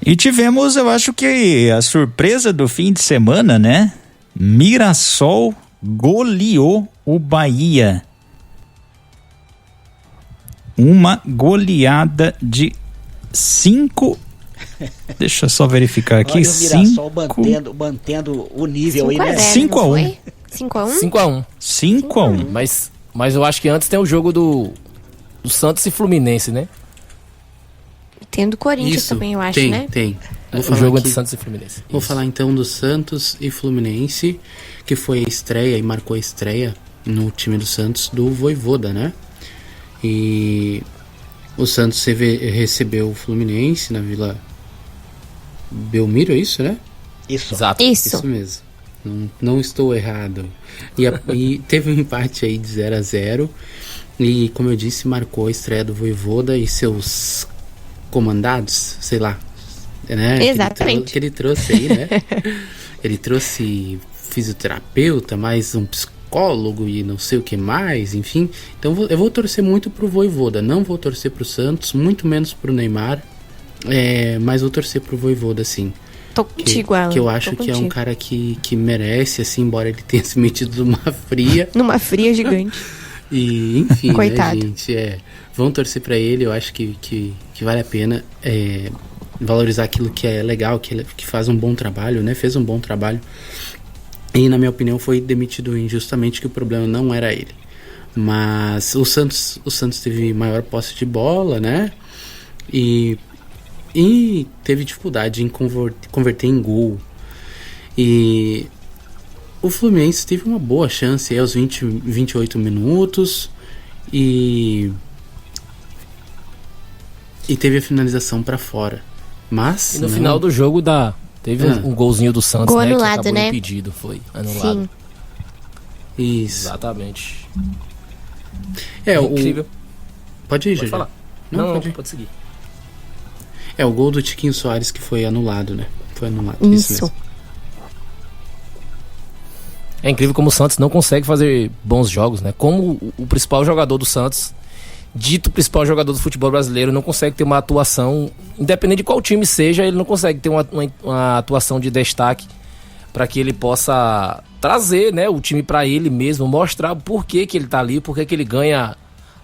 E tivemos, eu acho que a surpresa do fim de semana, né? Mirassol goleou o Bahia. Uma goleada de 5... Deixa eu só verificar aqui. Olha o Mirassol mantendo o nível aí, né? 5-1. 5-1? 5-1. Mas eu acho que antes tem o jogo do Santos e Fluminense, né? Tem do Corinthians Isso, né? Tem. O jogo entre Santos e Fluminense. Vou falar então do Santos e Fluminense, que foi a estreia e marcou a estreia no time do Santos do Vojvoda, né? E o Santos recebeu o Fluminense na Vila Belmiro, é isso, né? Isso. Exato. Isso mesmo. Não estou errado. E teve um empate aí de 0-0. E, como eu disse, marcou a estreia do Vojvoda e seus comandados, sei lá, né? Exatamente. Que ele trouxe aí, né? Ele trouxe fisioterapeuta, mais um psicólogo e não sei o que mais, enfim. Então eu vou torcer muito pro Vojvoda, não vou torcer pro Santos, muito menos pro Neymar, mas vou torcer pro Vojvoda, sim. Tô contigo, Alan. Que eu acho que é um cara que merece, assim, embora ele tenha se metido numa fria gigante. E, enfim, coitado. Né, gente, vamos torcer pra ele. Eu acho que vale a pena valorizar aquilo que é legal, que faz um bom trabalho, né? Fez um bom trabalho. E, na minha opinião, foi demitido injustamente, que o problema não era ele. Mas o Santos teve maior posse de bola, né? E teve dificuldade em converter em gol. E o Fluminense teve uma boa chance aí aos 28 minutos e teve a finalização para fora. Mas e no final do jogo teve um golzinho do Santos, gol né, anulado, que acabou né? impedido, foi anulado. Sim. Isso. Exatamente. Incrível. Pode ir, Pode falar. Não, pode seguir. O gol do Tiquinho Soares que foi anulado, né? Foi anulado. Isso mesmo. É incrível como o Santos não consegue fazer bons jogos, né? Como o principal jogador do Santos, dito principal jogador do futebol brasileiro, não consegue ter uma atuação, independente de qual time seja, ele não consegue ter uma atuação de destaque para que ele possa trazer, né, o time para ele mesmo, mostrar o porquê que ele tá ali, porquê que ele ganha,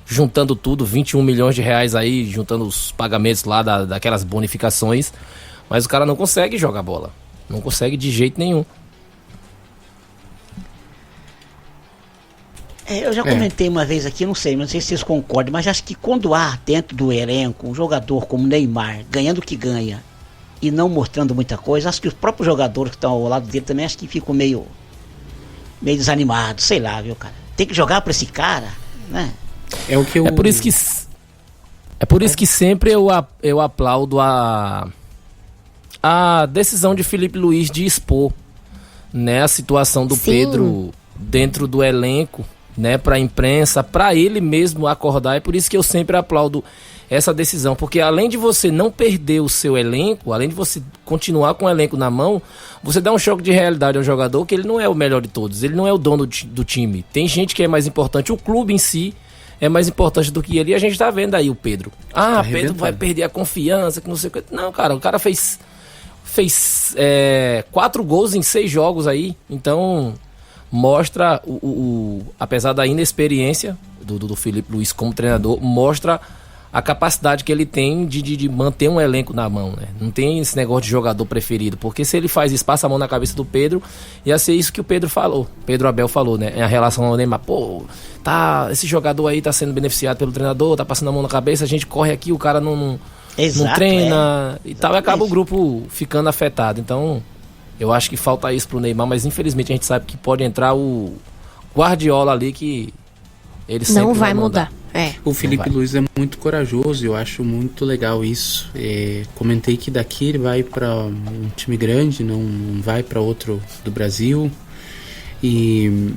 juntando tudo, 21 milhões de reais aí, juntando os pagamentos lá daquelas bonificações, mas o cara não consegue jogar bola, não consegue de jeito nenhum. Eu já comentei uma vez aqui, não sei se vocês concordam, mas acho que quando há dentro do elenco um jogador como Neymar, ganhando o que ganha e não mostrando muita coisa, acho que os próprios jogadores que estão ao lado dele também acho que ficam meio desanimados, sei lá, viu, cara? Tem que jogar pra esse cara, né? É por isso que sempre eu aplaudo a decisão de Felipe Luiz de expor, né, a situação do Pedro dentro do elenco, né, para a imprensa, para ele mesmo acordar. É por isso que eu sempre aplaudo essa decisão, porque além de você não perder o seu elenco, além de você continuar com o elenco na mão, você dá um choque de realidade ao jogador que ele não é o melhor de todos, ele não é o dono do time. Tem gente que é mais importante, o clube em si é mais importante do que ele, e a gente tá vendo aí o Pedro. Pedro vai perder a confiança, que não sei o que. Não, cara, o cara fez 4 gols em 6 jogos aí, então mostra, apesar da inexperiência do Felipe Luiz como treinador, mostra a capacidade que ele tem de manter um elenco na mão, né? Não tem esse negócio de jogador preferido, porque se ele faz isso, passa a mão na cabeça do Pedro, ia ser isso que o Pedro Abel falou, né? Em relação ao Neymar, esse jogador aí tá sendo beneficiado pelo treinador, tá passando a mão na cabeça, a gente corre aqui, o cara não treina e tal, e acaba o grupo ficando afetado. Então, eu acho que falta isso pro Neymar, mas infelizmente a gente sabe que pode entrar o Guardiola ali, que ele sempre não vai mudar. O Felipe Luiz é muito corajoso, eu acho muito legal isso. Comentei que daqui ele vai para um time grande, não vai para outro do Brasil. E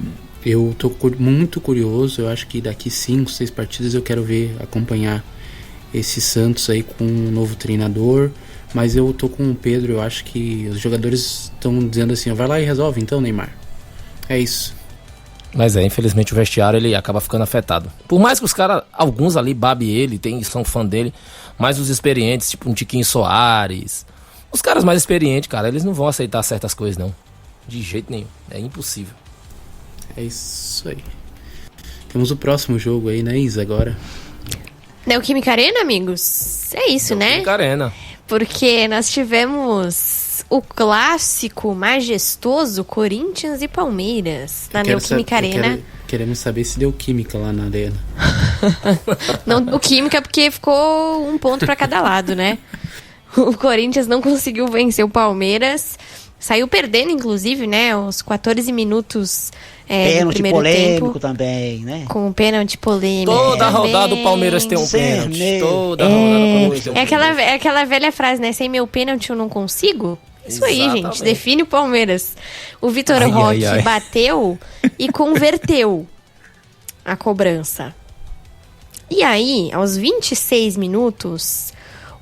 eu tô muito curioso, eu acho que daqui 5, 6 partidas eu quero acompanhar esse Santos aí com um novo treinador. Mas eu tô com o Pedro, eu acho que os jogadores estão dizendo assim, vai lá e resolve então, Neymar. É isso. Mas infelizmente o vestiário ele acaba ficando afetado. Por mais que os caras, alguns ali babem ele, são fã dele, mas os experientes, tipo um Tiquinho Soares, os caras mais experientes, cara, eles não vão aceitar certas coisas não. De jeito nenhum, é impossível. É isso aí. Temos o próximo jogo aí, né, Isa, agora? Neoquímica Arena, amigos? É isso, né? Neoquímica Arena. Porque nós tivemos o clássico majestoso Corinthians e Palmeiras na Neoquímica Arena. Queremos saber se deu química lá na arena. Não deu química porque ficou um ponto para cada lado, né? O Corinthians não conseguiu vencer o Palmeiras. Saiu perdendo, inclusive, né? Aos 14 minutos do primeiro polêmico tempo. Também, né? Com pênalti polêmico. Toda rodada o Palmeiras tem um pênalti. Toda rodada o Palmeiras tem um pênalti. É aquela velha frase, né? Sem meu pênalti eu não consigo. Isso Exatamente. aí, gente. Define o Palmeiras. O Vitor Roque bateu e converteu a cobrança. E aí, aos 26 minutos,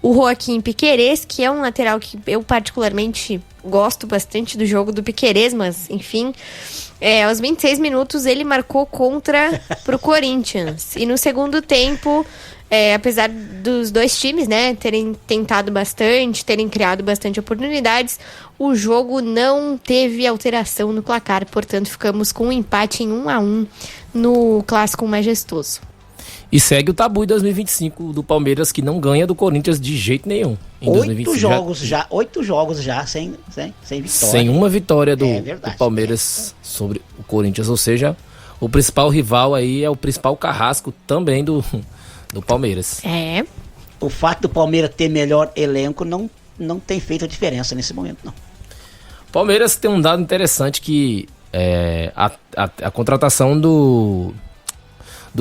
o Joaquim Piquerez, que é um lateral que eu particularmente gosto bastante do jogo do Piquerez, mas enfim, aos 26 minutos ele marcou contra pro Corinthians. E no segundo tempo, apesar dos dois times, né, terem tentado bastante, terem criado bastante oportunidades, o jogo não teve alteração no placar, portanto ficamos com um empate em 1-1 no Clássico Majestoso. E segue o tabu de 2025 do Palmeiras, que não ganha do Corinthians de jeito nenhum. Em 2025, 8 jogos já sem vitória. Sem uma vitória do Palmeiras sobre o Corinthians. Ou seja, o principal rival aí é o principal carrasco também do Palmeiras. O fato do Palmeiras ter melhor elenco não tem feito a diferença nesse momento, não. Palmeiras tem um dado interessante que a contratação do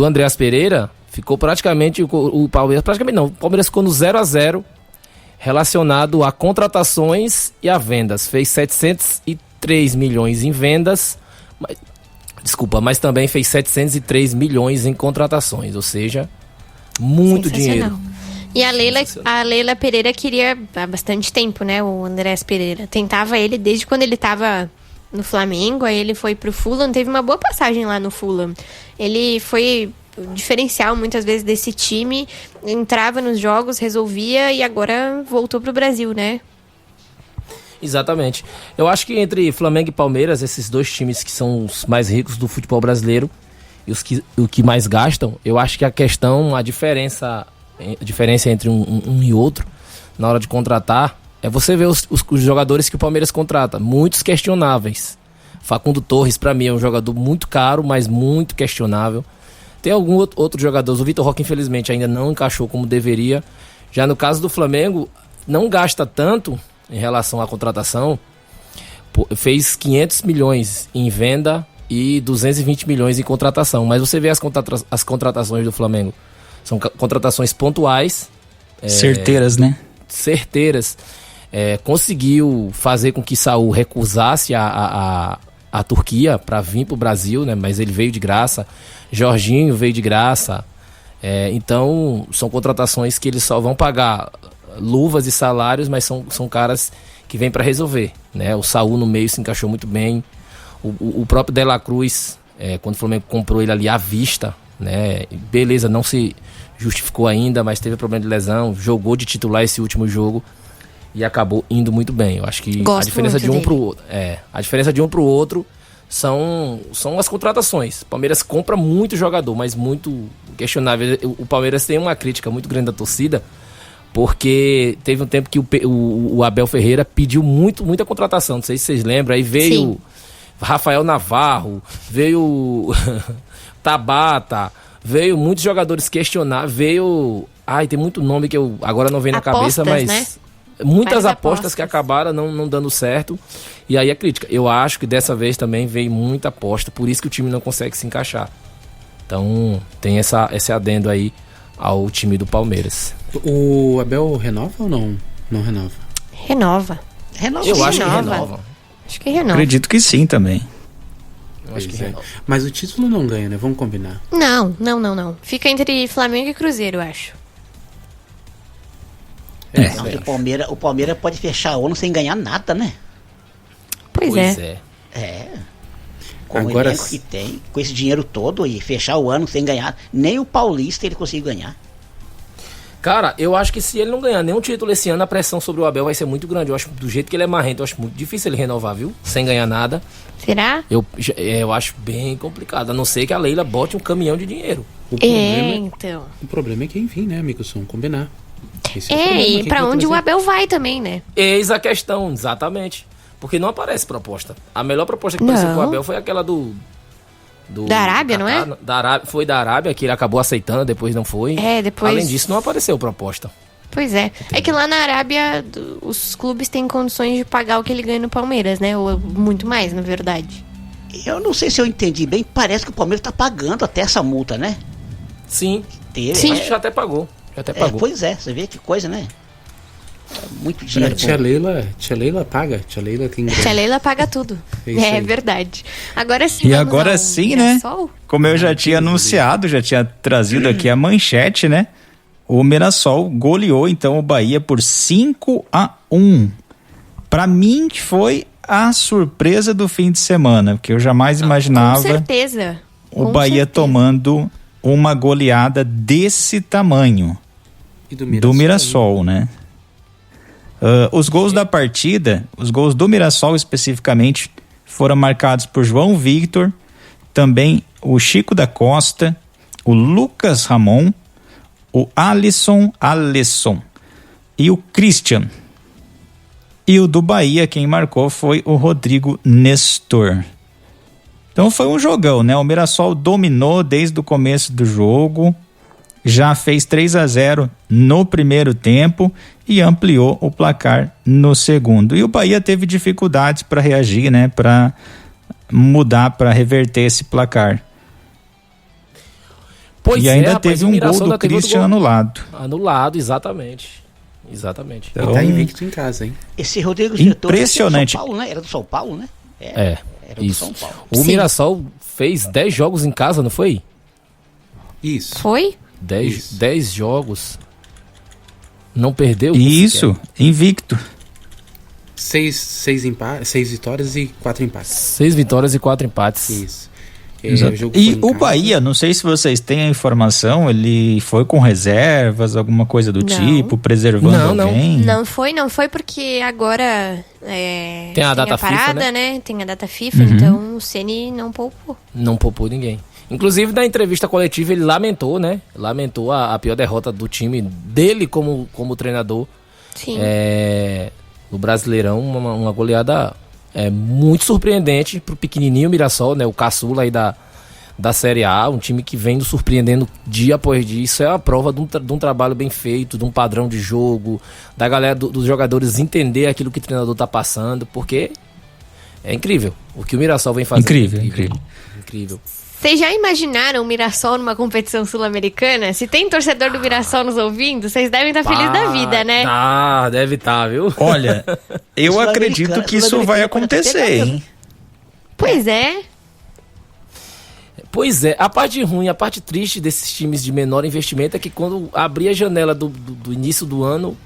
Andreas Pereira ficou praticamente o Palmeiras, praticamente não, o Palmeiras ficou no 0-0 relacionado a contratações e a vendas. Fez 703 milhões em vendas, mas também fez 703 milhões em contratações, ou seja, muito dinheiro. E a Leila Pereira queria há bastante tempo, né, o Andrés Pereira. Tentava ele desde quando ele estava no Flamengo, aí ele foi pro Fulham, teve uma boa passagem lá no Fulham. Ele foi o diferencial muitas vezes desse time, entrava nos jogos, resolvia e agora voltou pro Brasil, né? Exatamente. Eu acho que entre Flamengo e Palmeiras, esses dois times que são os mais ricos do futebol brasileiro e o que mais gastam, eu acho que a diferença entre um e outro na hora de contratar é você ver os jogadores que o Palmeiras contrata, muitos questionáveis. Facundo Torres, pra mim, é um jogador muito caro, mas muito questionável. Tem algum outro jogador, o Vitor Roque, infelizmente, ainda não encaixou como deveria. Já no caso do Flamengo, não gasta tanto em relação à contratação. Fez 500 milhões em venda e 220 milhões em contratação. Mas você vê as contratações do Flamengo. São contratações pontuais. Certeiras, né? Certeiras. Conseguiu fazer com que Saúl recusasse a Turquia para vir para o Brasil, né? Mas ele veio de graça. Jorginho veio de graça. Então, são contratações que eles só vão pagar luvas e salários, mas são caras que vêm para resolver, né? O Saúl no meio se encaixou muito bem. O próprio De La Cruz, quando o Flamengo comprou ele ali à vista, né? Beleza, não se justificou ainda, mas teve problema de lesão, jogou de titular esse último jogo e acabou indo muito bem. Eu acho que a diferença de um pro outro são as contratações. O Palmeiras compra muito jogador, mas muito questionável. O Palmeiras tem uma crítica muito grande da torcida, porque teve um tempo que o Abel Ferreira pediu muita contratação. Não sei se vocês lembram. Aí veio Rafael Navarro, veio Tabata, veio muitos jogadores questionar, tem muito nome que eu agora não vem na cabeça, mas né? Muitas apostas que acabaram não dando certo. E aí a crítica, eu acho que dessa vez também veio muita aposta, por isso que o time não consegue se encaixar. Então tem esse adendo aí ao time do Palmeiras. O Abel renova ou não? Não renova? Renova. Eu acho que renova. Acho que renova. Acredito que sim também. Mas o título não ganha, né? Vamos combinar. Não. Fica entre Flamengo e Cruzeiro, eu acho. O Palmeiras pode fechar o ano sem ganhar nada, né? Pois é. Com o elenco que tem, com esse dinheiro todo, e fechar o ano sem ganhar, nem o Paulista ele conseguiu ganhar. Cara, eu acho que se ele não ganhar nenhum título esse ano, a pressão sobre o Abel vai ser muito grande. Eu acho, do jeito que ele é marrento, eu acho muito difícil ele renovar, viu? Sem ganhar nada. Será? Eu acho bem complicado, a não ser que a Leila bote um caminhão de dinheiro. O problema é quem vir, né, Mickelson? Combinar. E pra onde o Abel vai também, né? Eis a questão, exatamente. Porque não aparece proposta. A melhor proposta que apareceu pro Abel foi aquela da Arábia, não é? Foi da Arábia, que ele acabou aceitando, depois não foi. Depois... Além disso, não apareceu proposta. Pois é. Entendi. É que lá na Arábia, os clubes têm condições de pagar o que ele ganha no Palmeiras, né? Ou muito mais, na verdade. Eu não sei se eu entendi bem, parece que o Palmeiras tá pagando até essa multa, né? Sim. Acho que já até pagou. Pois é, você vê que coisa, né? Muito A dinheiro. tia Leila paga. Tia Leila tem grana. Tia Leila paga tudo. É isso aí. Verdade. Agora sim. E vamos agora ao sim, né? Mirassol? Como eu já tinha anunciado, já tinha trazido aqui a manchete, né? O Mirassol goleou então o Bahia por 5-1. Pra mim foi a surpresa do fim de semana, porque eu jamais imaginava Com certeza. o Com Bahia certeza. tomando uma goleada desse tamanho E do do Mirassol, né? Os gols da partida, os gols do Mirassol especificamente, foram marcados por João Victor, também o Chico da Costa, o Lucas Ramon, o Alisson e o Christian. E o do Bahia, quem marcou foi o Rodrigo Nestor. Então foi um jogão, né? O Mirassol dominou desde o começo do jogo, já fez 3-0 no primeiro tempo e ampliou o placar no segundo. E o Bahia teve dificuldades para reagir, né? Para mudar, para reverter esse placar. Pois e ainda rapaz, teve o um Mirassol gol do ainda teve outro Christian gol. anulado. Anulado, exatamente. Exatamente. E Então, tá invicto em casa, hein? Esse Rodrigo Impressionante. São Paulo, né? Era do São Paulo, né? É, Era do isso. São Paulo. O Sim. Mirassol fez 10 jogos em casa, não foi? Isso. Foi? 10 jogos. Não perdeu? Isso, invicto. 6 vitórias e 4 empates. 6 vitórias e 4 empates. Isso. Exato. O jogo foi E em o casa. Bahia, não sei se vocês têm a informação, ele foi com reservas, alguma coisa do Não. tipo, preservando Não. alguém? Não foi porque agora Tem a data parada, FIFA, né? Tem a data FIFA, então o Ceni não poupou. Não poupou ninguém. Inclusive, na entrevista coletiva, ele lamentou, né? Lamentou a pior derrota do time dele como treinador. Sim. No Brasileirão, uma goleada muito surpreendente pro pequenininho Mirassol, né? O caçula aí da Série A, um time que vem nos surpreendendo dia após dia. Isso é a prova de um trabalho bem feito, de um padrão de jogo, da galera, dos jogadores entender aquilo que o treinador tá passando, porque é incrível. O que o Mirassol vem fazendo incrível. Vocês já imaginaram o Mirassol numa competição sul-americana? Se tem torcedor do Mirassol nos ouvindo, vocês devem estar felizes da vida, né? Ah, deve estar, viu? Olha, eu acredito que isso vai acontecer, hein? Pois é. Pois é, a parte ruim, a parte triste desses times de menor investimento é que quando abrir a janela do início do ano,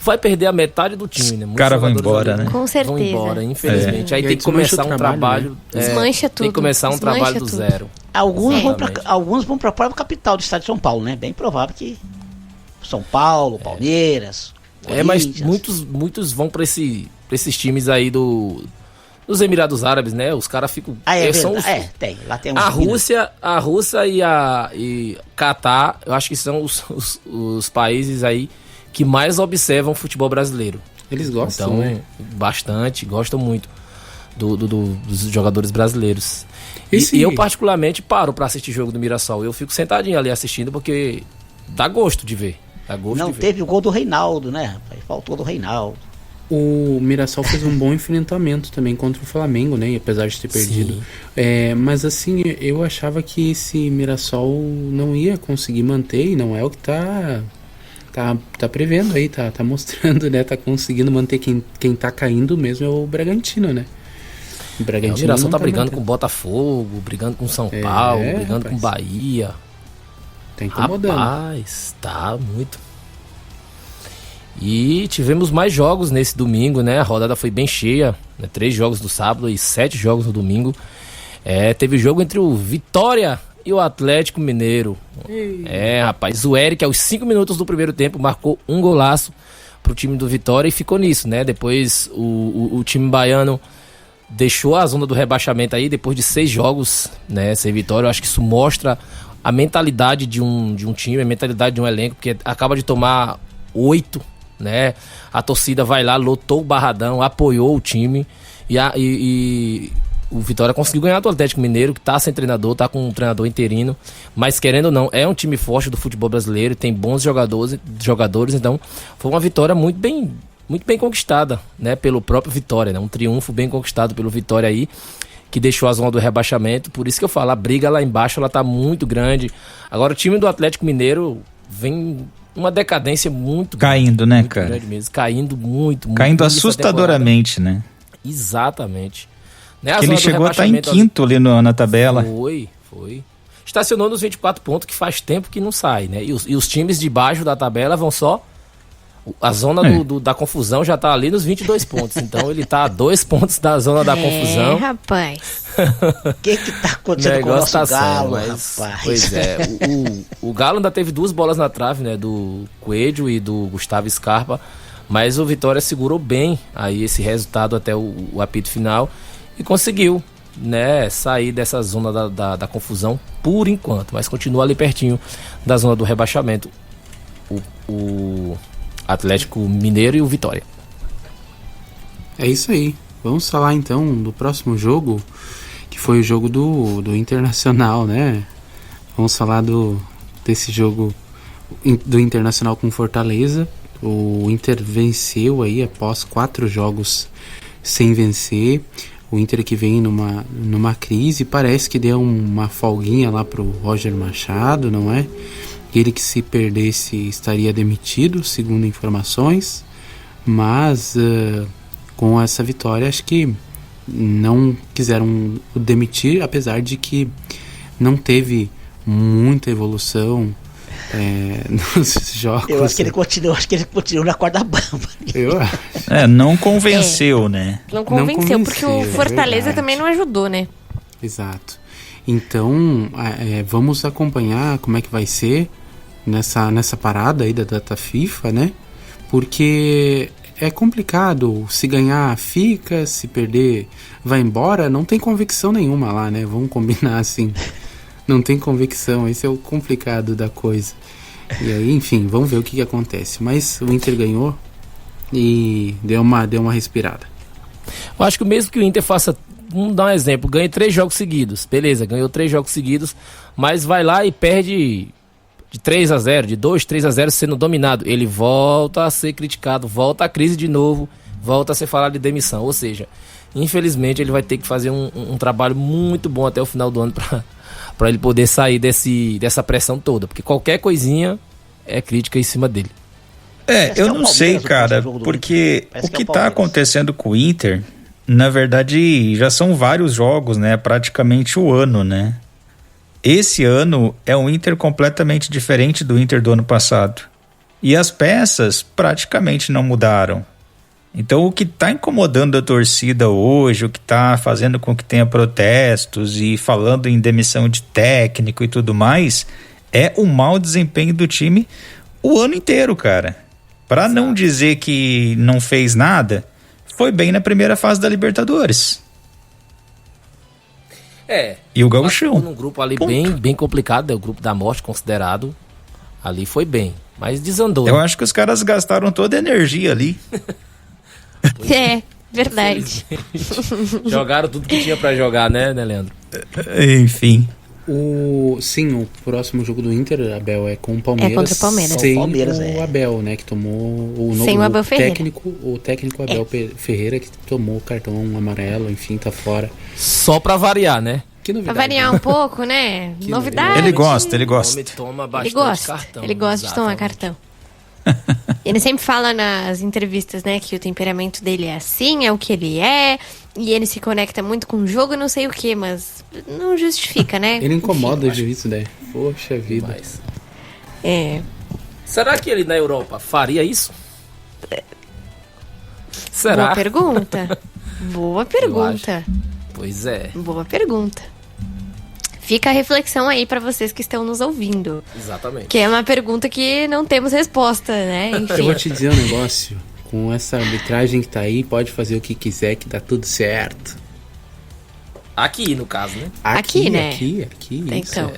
vai perder a metade do time, né? O cara vai jogadores embora, ali né? Com certeza. Vão embora, infelizmente. Aí E tem aí que começar desmancha um o trabalho. Desmancha tudo. Tem que começar um Desmancha trabalho do tudo. zero. Alguns vão para a própria capital do estado de São Paulo, né? Bem provável que São Paulo, Palmeiras, Mas Corinthians. muitos vão para esses times aí dos Emirados Árabes, né? Os caras ficam. São os- tem. Lá tem A uns Rússia e Catar, eu acho que são os países aí que mais observam o futebol brasileiro. Eles gostam, Então, né? bastante, gostam muito dos jogadores brasileiros. Esse- E eu, particularmente, paro pra assistir jogo do Mirassol. Eu fico sentadinho ali assistindo porque dá gosto de ver. Dá gosto Não de ver. teve o gol do Reinaldo, né? rapaz? Faltou do Reinaldo. O Mirassol fez um bom enfrentamento também contra o Flamengo, né? Apesar de ter perdido. Mas assim, eu achava que esse Mirassol não ia conseguir manter, e não é o que tá prevendo aí, tá mostrando, né? Tá conseguindo manter. Quem tá caindo mesmo é o Bragantino, né? O O Bragantino Mirassol não tá brigando com mantendo. o Botafogo, brigando com São Paulo, brigando com rapaz. Bahia. Tá incomodando. Rapaz, tá muito. E tivemos mais jogos nesse domingo, né? A rodada foi bem cheia, né? 3 jogos no sábado e 7 jogos no domingo. Teve jogo entre o Vitória e o Atlético Mineiro. Rapaz, o Eric, aos 5 minutos do primeiro tempo, marcou um golaço pro time do Vitória e ficou nisso, né? Depois o time baiano deixou a zona do rebaixamento aí, depois de 6 jogos, né? Sem vitória. Eu acho que isso mostra a mentalidade de um time, a mentalidade de um elenco, porque acaba de tomar 8, né? A torcida vai lá, lotou o Barradão, apoiou o time e o Vitória conseguiu ganhar do Atlético Mineiro, que tá sem treinador, tá com um treinador interino, mas querendo ou não, é um time forte do futebol brasileiro, tem bons jogadores, então foi uma vitória muito bem conquistada, né? Pelo próprio Vitória, né? Um triunfo bem conquistado pelo Vitória aí, que deixou a zona do rebaixamento. Por isso que eu falo, a briga lá embaixo ela tá muito grande. Agora o time do Atlético Mineiro vem uma decadência muito Caindo, né, muito cara? grande mesmo, caindo muito. Caindo início da assustadoramente, né? temporada. Exatamente. Né, a Que ele zona do chegou a estar em rebaixamento quinto ali na tabela. Foi. Estacionou nos 24 pontos, que faz tempo que não sai, né? E os times de baixo da tabela vão só... A zona da confusão já tá ali nos 22 pontos. Então ele tá a 2 pontos da zona da confusão. Rapaz. O que tá acontecendo com o nosso Galo, rapaz? Pois é. O Galo ainda teve 2 bolas na trave, né? Do Coelho e do Gustavo Scarpa. Mas o Vitória segurou bem aí esse resultado até o apito final. E conseguiu, né, sair dessa zona da confusão por enquanto. Mas continua ali pertinho da zona do rebaixamento. O Atlético Mineiro e o Vitória. É isso aí. Vamos falar então do próximo jogo, que foi o jogo do Internacional, né? Vamos falar desse jogo do Internacional com Fortaleza. O Inter venceu aí após 4 jogos sem vencer. O Inter que vem numa crise, parece que deu uma folguinha lá pro Roger Machado, não é? Ele que se perdesse estaria demitido, segundo informações, mas com essa vitória acho que não quiseram o demitir, apesar de que não teve muita evolução nos jogos. Eu acho que ele continua na corda bamba. Eu acho. Não convenceu, né? Não convenceu, porque o é Fortaleza verdade. também não ajudou, né? Exato. Então, vamos acompanhar como é que vai ser nessa parada aí da data FIFA, né? Porque é complicado. Se ganhar, fica. Se perder, vai embora. Não tem convicção nenhuma lá, né? Vamos combinar assim. Não tem convicção. Esse é o complicado da coisa. E aí, enfim, vamos ver o que acontece. Mas o Inter ganhou e deu uma respirada. Eu acho que mesmo que o Inter faça, vamos dar um exemplo, ganhe 3 jogos seguidos, beleza, ganhou 3 jogos seguidos, mas vai lá e perde de 3-0, de 2-3-0 sendo dominado, ele volta a ser criticado, volta a crise de novo, volta a ser falado de demissão, ou seja, infelizmente ele vai ter que fazer um trabalho muito bom até o final do ano para ele poder sair dessa pressão toda, porque qualquer coisinha é crítica em cima dele. Eu não sei, cara, porque o que tá acontecendo com o Inter, na verdade, já são vários jogos, né? Praticamente o ano, né? Esse ano é um Inter completamente diferente do Inter do ano passado. E as peças praticamente não mudaram. Então, o que tá incomodando a torcida hoje, o que tá fazendo com que tenha protestos e falando em demissão de técnico e tudo mais, é o mau desempenho do time o ano inteiro, cara. Pra não dizer que não fez nada, foi bem na primeira fase da Libertadores. E o Gauchão. Num grupo ali bem complicado, é o grupo da morte considerado. Ali foi bem, mas desandou. Eu acho que os caras gastaram toda a energia ali. Verdade. Jogaram tudo que tinha pra jogar, né, Leandro? Enfim. O próximo jogo do Inter, Abel, é com o Palmeiras. É contra o Palmeiras. Sem Palmeiras, o Abel, né, que tomou Sem o Abel Ferreira. O técnico Abel Ferreira, que tomou o cartão amarelo, enfim, tá fora. Só pra variar, né? Que novidade. Pra variar um pouco, né? Novidade. Ele gosta. O homem toma bastante cartão. Ele gosta de tomar cartão. Ele sempre fala nas entrevistas, né, que o temperamento dele é assim, é o que ele é, e ele se conecta muito com o jogo, não sei o que, mas não justifica, né? Ele incomoda o juiz, né? Poxa vida. Mas... É. Será que ele na Europa faria isso? Será? Boa pergunta. Boa pergunta. Pois é. Boa pergunta. Fica a reflexão aí pra vocês que estão nos ouvindo. Exatamente. Que é uma pergunta que não temos resposta, né? Eu Enfim. vou te dizer um negócio. Com essa arbitragem que tá aí, pode fazer o que quiser, que dá tudo certo. Aqui, no caso, né? Aqui, né? Aqui, Então. isso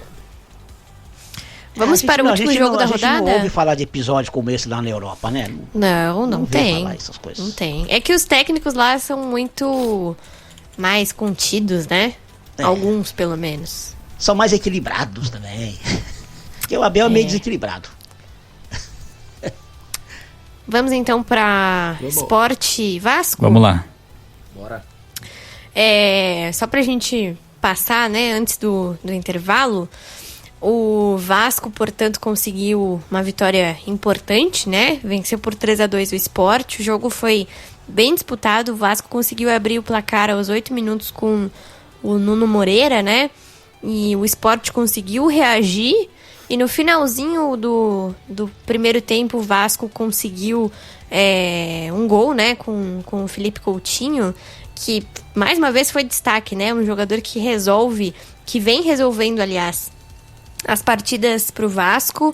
Vamos para o último jogo da A gente não rodada? ouve falar de episódio como esse lá na Europa, né? Não vê tem. falar essas coisas. Não tem. É que os técnicos lá são muito mais contidos, né? Alguns, pelo menos. São mais equilibrados também. Porque o Abel é meio desequilibrado. Vamos então para Sport Vasco? Vamos lá. Bora. Só pra gente passar, né, antes do intervalo, O Vasco, portanto, conseguiu uma vitória importante, né? Venceu por 3-2 o Sport. O jogo foi bem disputado. O Vasco conseguiu abrir o placar aos 8 minutos com o Nuno Moreira, né? E o Sport conseguiu reagir. E no finalzinho do primeiro tempo, o Vasco conseguiu um gol, né? Com o Felipe Coutinho, que mais uma vez foi destaque, né? Um jogador que vem resolvendo, aliás, as partidas pro Vasco.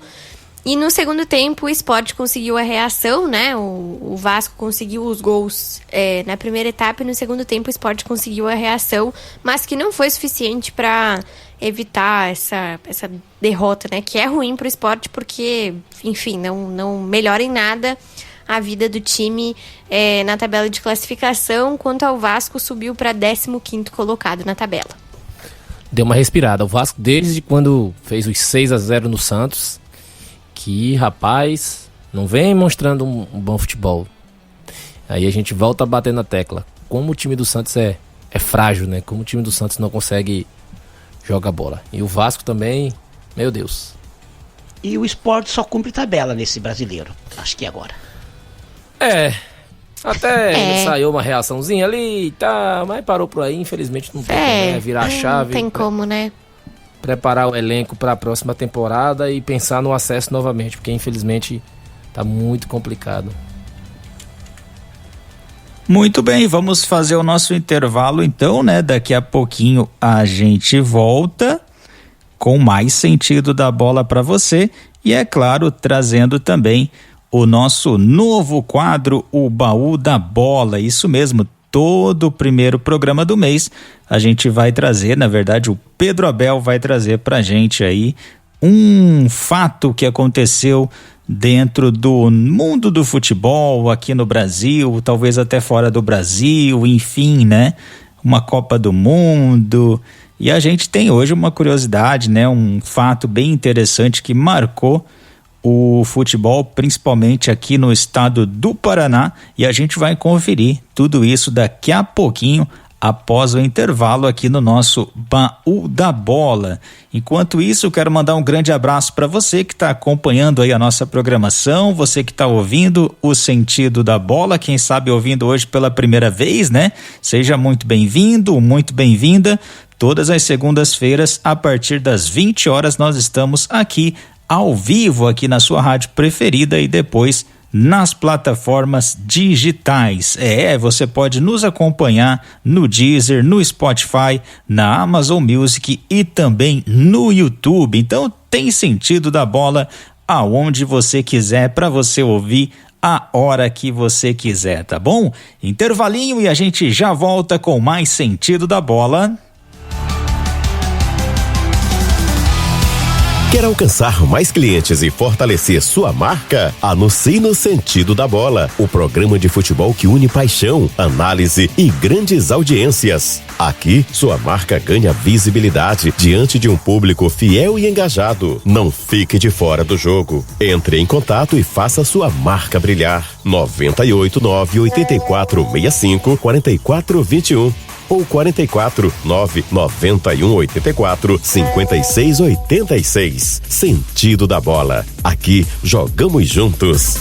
E no segundo tempo o Sport conseguiu a reação, né? O Vasco conseguiu os gols na primeira etapa, e no segundo tempo o Sport conseguiu a reação, mas que não foi suficiente para evitar essa derrota, né? Que é ruim pro Sport porque, enfim, não melhora em nada a vida do time na tabela de classificação. Quanto ao Vasco, subiu para 15º colocado na tabela. Deu uma respirada. O Vasco, desde quando fez os 6-0 no Santos, que, rapaz, não vem mostrando um bom futebol. Aí a gente volta a bater na tecla. Como o time do Santos é frágil, né? Como o time do Santos não consegue jogar bola. E o Vasco também, meu Deus. E o Sport só cumpre tabela nesse brasileiro, acho que agora. Até saiu uma reaçãozinha ali, tá, mas parou por aí, infelizmente não tem como, né? Virar a chave. Não tem como, né? Preparar o elenco para a próxima temporada e pensar no acesso novamente, porque infelizmente tá muito complicado. Muito bem, vamos fazer o nosso intervalo então, né? Daqui a pouquinho a gente volta com mais sentido da bola para você e, é claro, trazendo também o nosso novo quadro, o Baú da Bola. Isso mesmo, todo o primeiro programa do mês a gente vai trazer, na verdade o Pedro Abel vai trazer pra gente aí um fato que aconteceu dentro do mundo do futebol aqui no Brasil, talvez até fora do Brasil, enfim, né? Uma Copa do Mundo. E a gente tem hoje uma curiosidade, né? Um fato bem interessante que marcou o futebol, principalmente aqui no estado do Paraná, e a gente vai conferir tudo isso daqui a pouquinho, após o intervalo aqui no nosso Baú da Bola. Enquanto isso, eu quero mandar um grande abraço para você que está acompanhando aí a nossa programação, você que está ouvindo o Sentido da Bola, quem sabe ouvindo hoje pela primeira vez, né? Seja muito bem-vindo, muito bem-vinda. Todas as segundas-feiras, a partir das 20 horas, nós estamos aqui ao vivo aqui na sua rádio preferida e depois nas plataformas digitais. Você pode nos acompanhar no Deezer, no Spotify, na Amazon Music e também no YouTube. Então tem Sentido da Bola aonde você quiser, para você ouvir a hora que você quiser, tá bom? Intervalinho e a gente já volta com mais Sentido da Bola. Quer alcançar mais clientes e fortalecer sua marca? Anuncie no Sentido da Bola, o programa de futebol que une paixão, análise e grandes audiências. Aqui, sua marca ganha visibilidade diante de um público fiel e engajado. Não fique de fora do jogo. Entre em contato e faça sua marca brilhar. 989-8465-4421 ou 449-9184-5686. Sentido da Bola. Aqui jogamos juntos.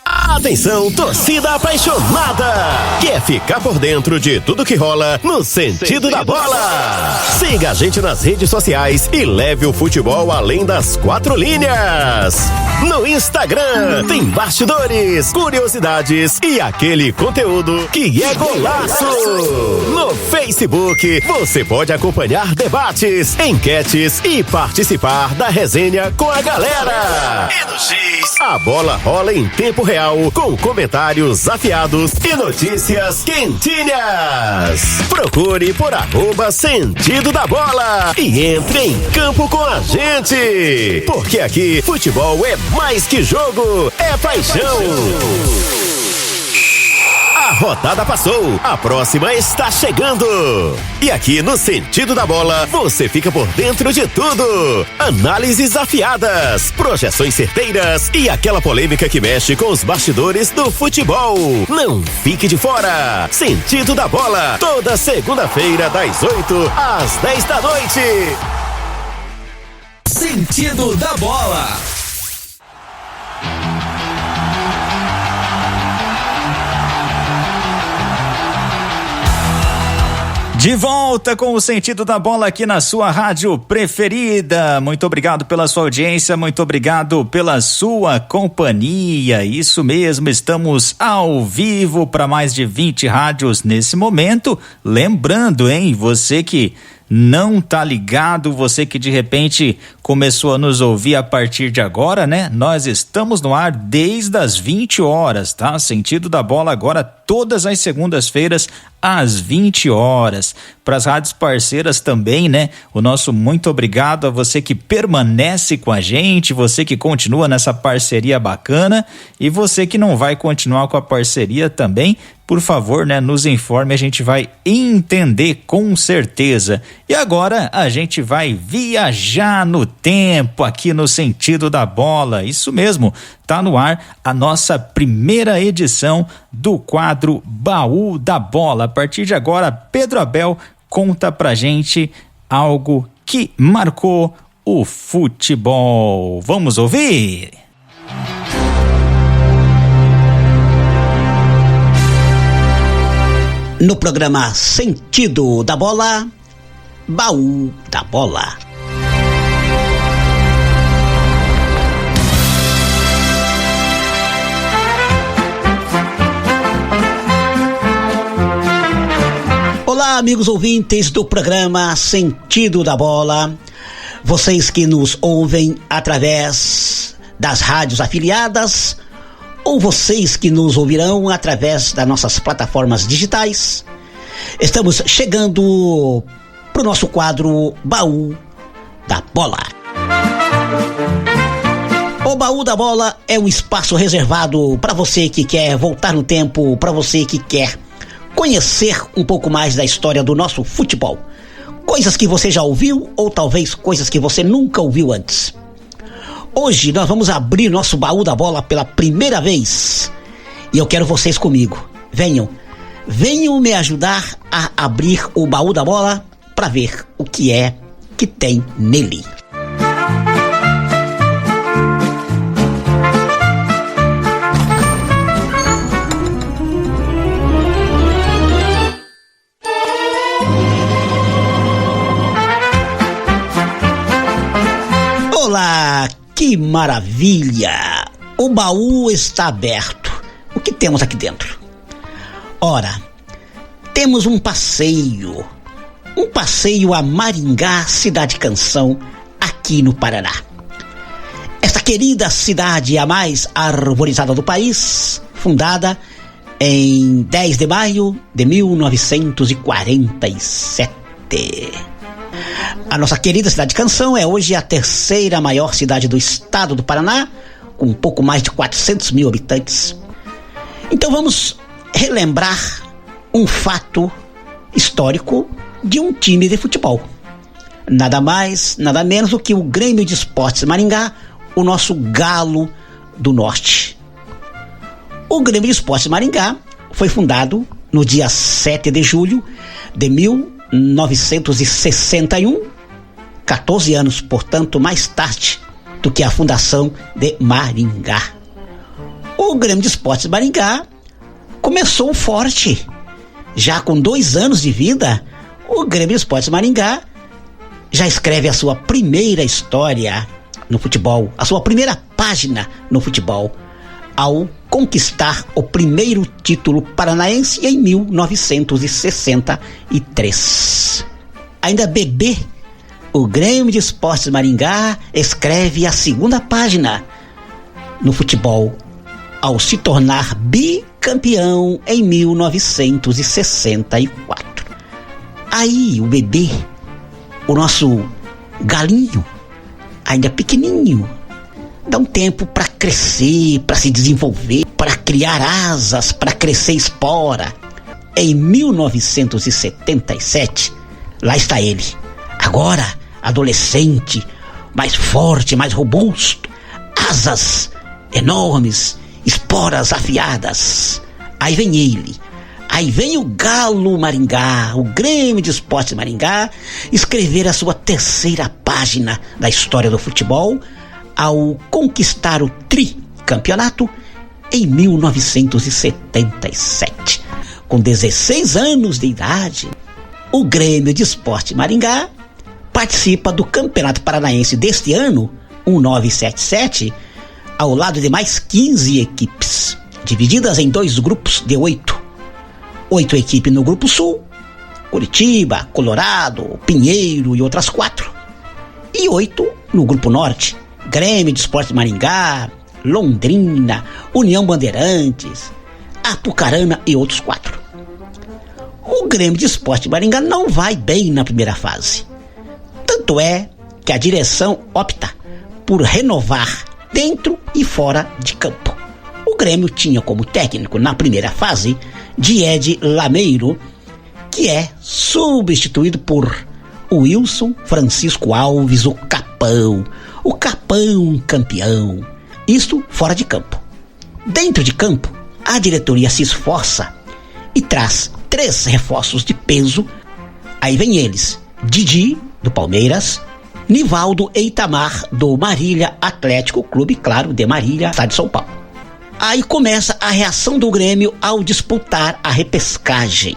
Atenção, torcida apaixonada! Quer ficar por dentro de tudo que rola no Sentido da Bola? Siga a gente nas redes sociais e leve o futebol além das 4 linhas. No Instagram tem bastidores, curiosidades e aquele conteúdo que é golaço. No Facebook você pode acompanhar debates, enquetes e participar da resenha com a galera. E no X, a bola rola em tempo real com comentários afiados e notícias quentinhas. Procure por @Sentido da Bola e entre em campo com a gente, porque aqui futebol é mais que jogo, é paixão. A rodada passou, a próxima está chegando. E aqui no Sentido da Bola, você fica por dentro de tudo. Análises afiadas, projeções certeiras e aquela polêmica que mexe com os bastidores do futebol. Não fique de fora. Sentido da Bola, toda segunda-feira das 8 às 10 da noite. Sentido da bola. De volta com o Sentido da Bola aqui na sua rádio preferida. Muito obrigado pela sua audiência, muito obrigado pela sua companhia. Isso mesmo, estamos ao vivo para mais de 20 rádios nesse momento. Lembrando, hein, você que não tá ligado, você que de repente começou a nos ouvir a partir de agora, né? Nós estamos no ar desde as 20 horas, tá? Sentido da Bola agora todas as segundas-feiras às 20 horas. Para as rádios parceiras também, né? O nosso muito obrigado a você que permanece com a gente, você que continua nessa parceria bacana e você que não vai continuar com a parceria também, por favor, né? Nos informe, a gente vai entender com certeza. E agora a gente vai viajar no tempo aqui no Sentido da Bola. Isso mesmo, tá no ar a nossa primeira edição do quadro Baú da Bola. A partir de agora, Pedro Abel conta pra gente algo que marcou o futebol. Vamos ouvir? No programa Sentido da Bola, Baú da Bola. Olá, amigos ouvintes do programa Sentido da Bola. Vocês que nos ouvem através das rádios afiliadas, ou vocês que nos ouvirão através das nossas plataformas digitais, estamos chegando para o nosso quadro Baú da Bola. O Baú da Bola é um espaço reservado para você que quer voltar no tempo, para você que quer conhecer um pouco mais da história do nosso futebol. Coisas que você já ouviu ou talvez coisas que você nunca ouviu antes. Hoje nós vamos abrir nosso Baú da Bola pela primeira vez. E eu quero vocês comigo. Venham me ajudar a abrir o Baú da Bola para ver o que é que tem nele. Olá! Que maravilha! O baú está aberto. O que temos aqui dentro? Ora, temos um passeio a Maringá, cidade canção, aqui no Paraná. Esta querida cidade é a mais arborizada do país, fundada em 10 de maio de 1947. A nossa querida cidade canção é hoje a terceira maior cidade do estado do Paraná, com um pouco mais de 400 mil habitantes. Então vamos relembrar um fato histórico de um time de futebol. Nada mais, nada menos do que o Grêmio de Esportes Maringá, o nosso galo do norte. O Grêmio de Esportes Maringá foi fundado no dia 7 de julho de 1961, 14 anos, portanto, mais tarde do que a fundação de Maringá. O Grêmio de Esportes Maringá começou forte. Já com 2 anos de vida, o Grêmio de Esportes Maringá já escreve a sua primeira história no futebol, a sua primeira página no futebol, ao conquistar o primeiro título paranaense em 1963. Ainda bebê, o Grêmio de Esportes Maringá escreve a segunda página no futebol, ao se tornar bicampeão em 1964. Aí o bebê, o nosso galinho, ainda pequenininho, dá um tempo para crescer, para se desenvolver, para criar asas, para crescer espora. Em 1977, lá está ele, agora adolescente, mais forte, mais robusto, asas enormes, esporas afiadas. Aí vem ele, Aí vem o Galo Maringá, o Grêmio de Esportes Maringá, escrever a sua terceira página da história do futebol ao conquistar o tricampeonato em 1977. Com 16 anos de idade, o Grêmio de Esportes Maringá participa do Campeonato Paranaense deste ano, 1977, ao lado de mais 15 equipes, divididas em 2 grupos de 8. 8 equipes no Grupo Sul, Curitiba, Colorado, Pinheiro e outras 4. E 8 no Grupo Norte, Grêmio de Esportes Maringá, Londrina, União Bandeirantes, Apucarana e outros 4. O Grêmio de Esportes Maringá não vai bem na primeira fase. Tanto é que a direção opta por renovar dentro e fora de campo. O Grêmio tinha como técnico na primeira fase Diede Lameiro, que é substituído por Wilson Francisco Alves, o Capão campeão. Isto fora de campo. Dentro de campo, a diretoria se esforça e traz 3 reforços de peso. Aí vem eles: Didi, do Palmeiras, Nivaldo e Itamar, do Marília Atlético Clube, claro, de Marília, estado de São Paulo. Aí começa a reação do Grêmio ao disputar a repescagem.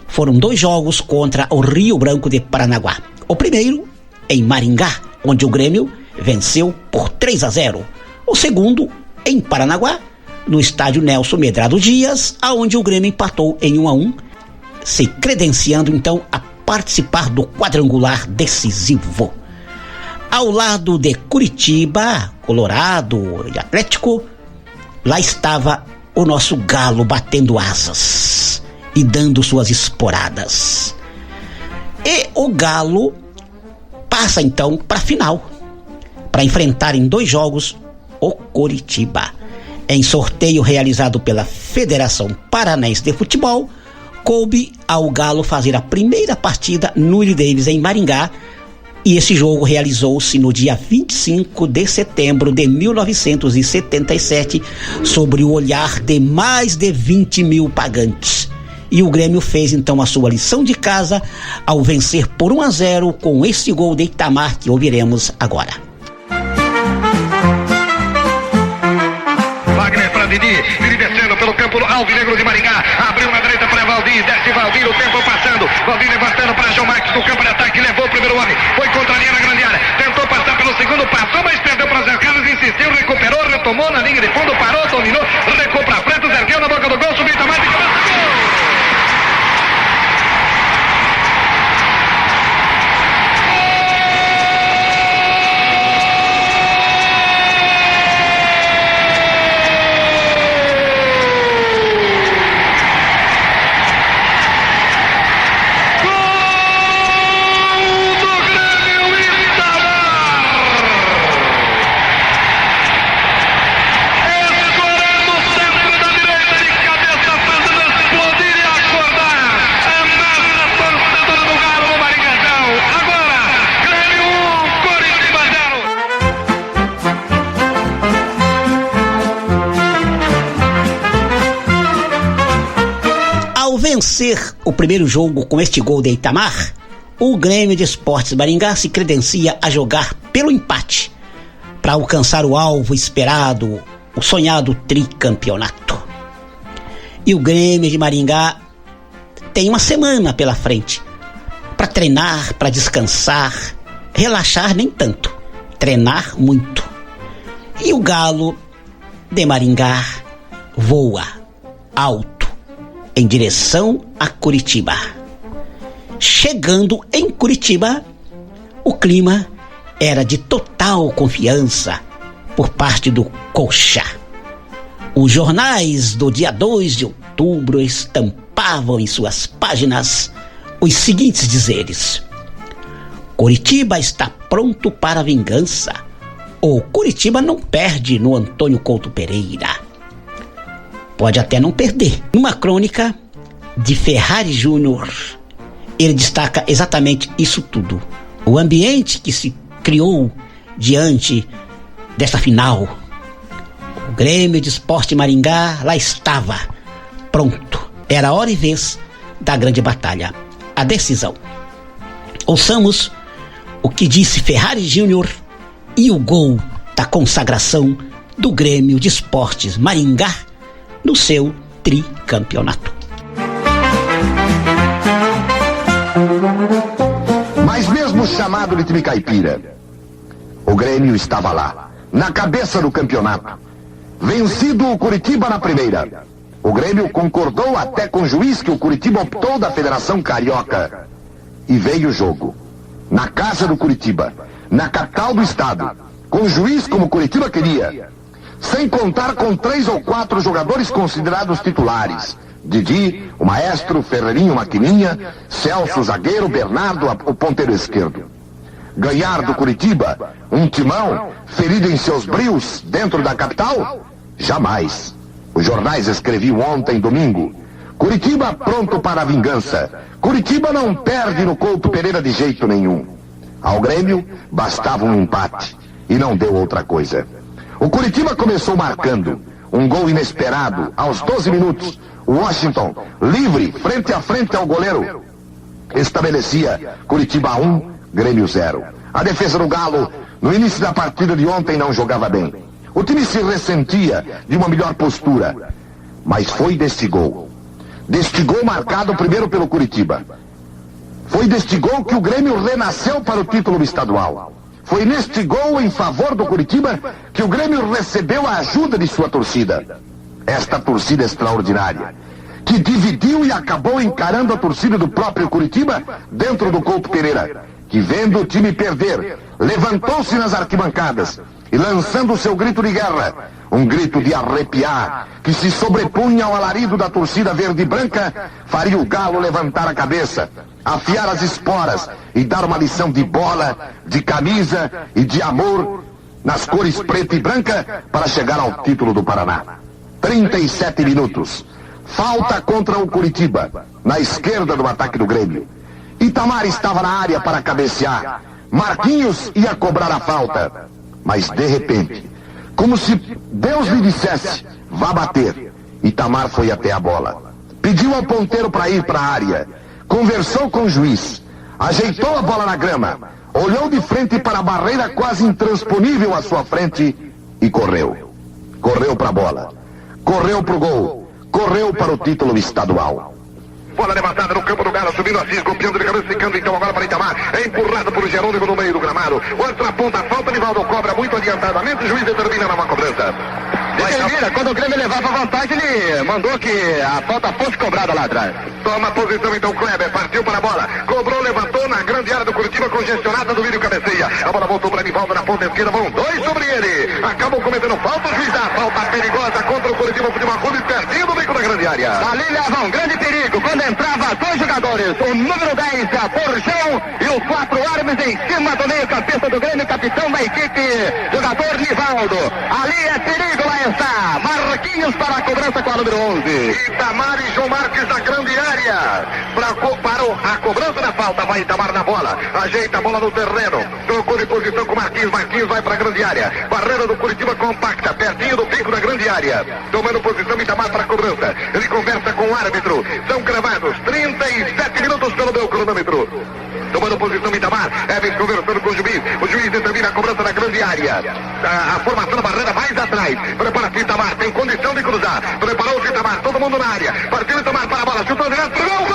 Foram 2 jogos contra o Rio Branco de Paranaguá. O primeiro em Maringá, onde o Grêmio venceu por 3-0. O segundo em Paranaguá, no estádio Nelson Medrado Dias, aonde o Grêmio empatou em 1-1, se credenciando então a participar do quadrangular decisivo. Ao lado de Curitiba, Colorado e Atlético, lá estava o nosso Galo batendo asas e dando suas esporadas. E o Galo passa então para a final, para enfrentar em 2 jogos o Coritiba. Em sorteio realizado pela Federação Paranaense de Futebol, coube ao Galo fazer a primeira partida no Willie Davis em Maringá, e esse jogo realizou-se no dia 25 de setembro de 1977, sobre o olhar de mais de 20 mil pagantes. E o Grêmio fez então a sua lição de casa ao vencer por 1-0 com esse gol de Itamar que ouviremos agora. Wagner para Didi descendo pelo campo alvinegro de Maringá, abriu na direita para Valdir, desce Valdir, o tempo passando, Valdir levantando para João Marques no campo de ataque, levou o primeiro homem, foi contra a linha na grande área, tentou passar pelo segundo, passou, mas perdeu para Zé Carlos, insistiu, recuperou, retomou na linha de fundo, parou, dominou, recuou para frente, ergueu na boca do gol, subiu Itamar de cabeça, gol! Vencer o primeiro jogo com este gol de Itamar, o Grêmio de Esportes Maringá se credencia a jogar pelo empate para alcançar o alvo esperado, o sonhado tricampeonato. E o Grêmio de Maringá tem uma semana pela frente para treinar, para descansar, relaxar nem tanto, treinar muito. E o Galo de Maringá voa alto em direção a Curitiba. Chegando em Curitiba, o clima era de total confiança por parte do Coxa. Os jornais do dia 2 de outubro estampavam em suas páginas os seguintes dizeres: Curitiba está pronto para a vingança. O Curitiba não perde no Antônio Couto Pereira. Pode até não perder. Numa crônica de Ferrari Júnior, ele destaca exatamente isso tudo. O ambiente que se criou diante desta final. O Grêmio de Esporte Maringá lá estava, pronto, Era a hora e vez da grande batalha, a decisão. Ouçamos o que disse Ferrari Júnior e o gol da consagração do Grêmio de Esportes Maringá no seu tricampeonato. Mas mesmo chamado de time caipira, o Grêmio estava lá, na cabeça do campeonato. Vencido o Curitiba na primeira, o Grêmio concordou até com o juiz que o Curitiba optou da Federação Carioca. E veio o jogo, na casa do Curitiba, na capital do estado, com o juiz como o Curitiba queria, sem contar com 3 ou 4 jogadores considerados titulares. Didi, o maestro, Ferreirinho, Maquininha, Celso, zagueiro, Bernardo, o ponteiro esquerdo. Ganhar do Curitiba, um timão, ferido em seus brios, dentro da capital? Jamais. Os jornais escreviam ontem, domingo, Curitiba pronto para a vingança. Curitiba não perde no Couto Pereira de jeito nenhum. Ao Grêmio, bastava um empate, e não deu outra coisa. O Curitiba começou marcando um gol inesperado, aos 12 minutos, o Washington, livre, frente a frente ao goleiro, estabelecia Curitiba 1, Grêmio 0. A defesa do Galo, no início da partida de ontem, não jogava bem. O time se ressentia de uma melhor postura. Mas foi deste gol marcado primeiro pelo Curitiba. Foi deste gol que o Grêmio renasceu para o título estadual. Foi neste gol em favor do Curitiba que o Grêmio recebeu a ajuda de sua torcida. Esta torcida extraordinária, que dividiu e acabou encarando a torcida do próprio Curitiba dentro do Couto Pereira, que vendo o time perder, levantou-se nas arquibancadas e lançando o seu grito de guerra, um grito de arrepiar, que se sobrepunha ao alarido da torcida verde e branca, faria o Galo levantar a cabeça, afiar as esporas e dar uma lição de bola, de camisa e de amor nas cores preta e branca para chegar ao título do Paraná. 37 minutos. Falta contra o Curitiba, na esquerda do ataque do Grêmio. Itamar estava na área para cabecear. Marquinhos ia cobrar a falta. Mas de repente, como se Deus lhe dissesse, vá bater, Itamar foi até a bola. Pediu ao ponteiro para ir para a área. Conversou com o juiz. Ajeitou a bola na grama. Olhou de frente para a barreira quase intransponível à sua frente e correu. Correu para a bola. Correu para o gol. Correu para o título estadual. Bola levantada no campo do Galo, subindo assim, golpeando de cabeça, ficando então agora para Itamar. É empurrado por Jerônimo no meio do gramado. Outra ponta, falta, Nivaldo cobra muito adiantadamente, o juiz determina numa cobrança. Determina, quando o Grêmio levava vantagem, ele mandou que a falta fosse cobrada lá atrás. Toma posição então Kleber, partiu para a bola, cobrou, levantou na grande área do Curitiba, congestionada, do vídeo cabeceia. A bola voltou para Nivaldo na ponta esquerda, vão 2 sobre ele. Acabam cometendo falta, o juiz dá falta perigosa contra o Curitiba Futebol Clube, perdido o bico da grande área. Ali leva um grande perigo, quando entrava 2 jogadores, o número 10, Porchão, e o 4 Armes em cima do meio, cabeça do Grêmio, capitão da equipe, jogador Nivaldo. Ali é perigo, lá está Marquinhos para a cobrança com a número 11. Itamar e João Marques na grande área. Para a cobrança da falta, vai Itamar na bola. Ajeita a bola no terreno. Trocou de posição com Marquinhos. Marquinhos vai para a grande área. Barreira do Curitiba compacta, pertinho do pico da grande área. Tomando posição Itamar para a cobrança. Ele conversa com o árbitro. São cravados 37 minutos pelo meu cronômetro. Tomando posição Itamar. Evans conversando com o juiz. O juiz determina a cobrança da grande área. A formação da barreira mais atrás. Prepara-se Itamar. Tem condição de cruzar. Preparou-se Itamar. Todo mundo na área. Partiu Itamar para a bola. Chutou direto. Gol!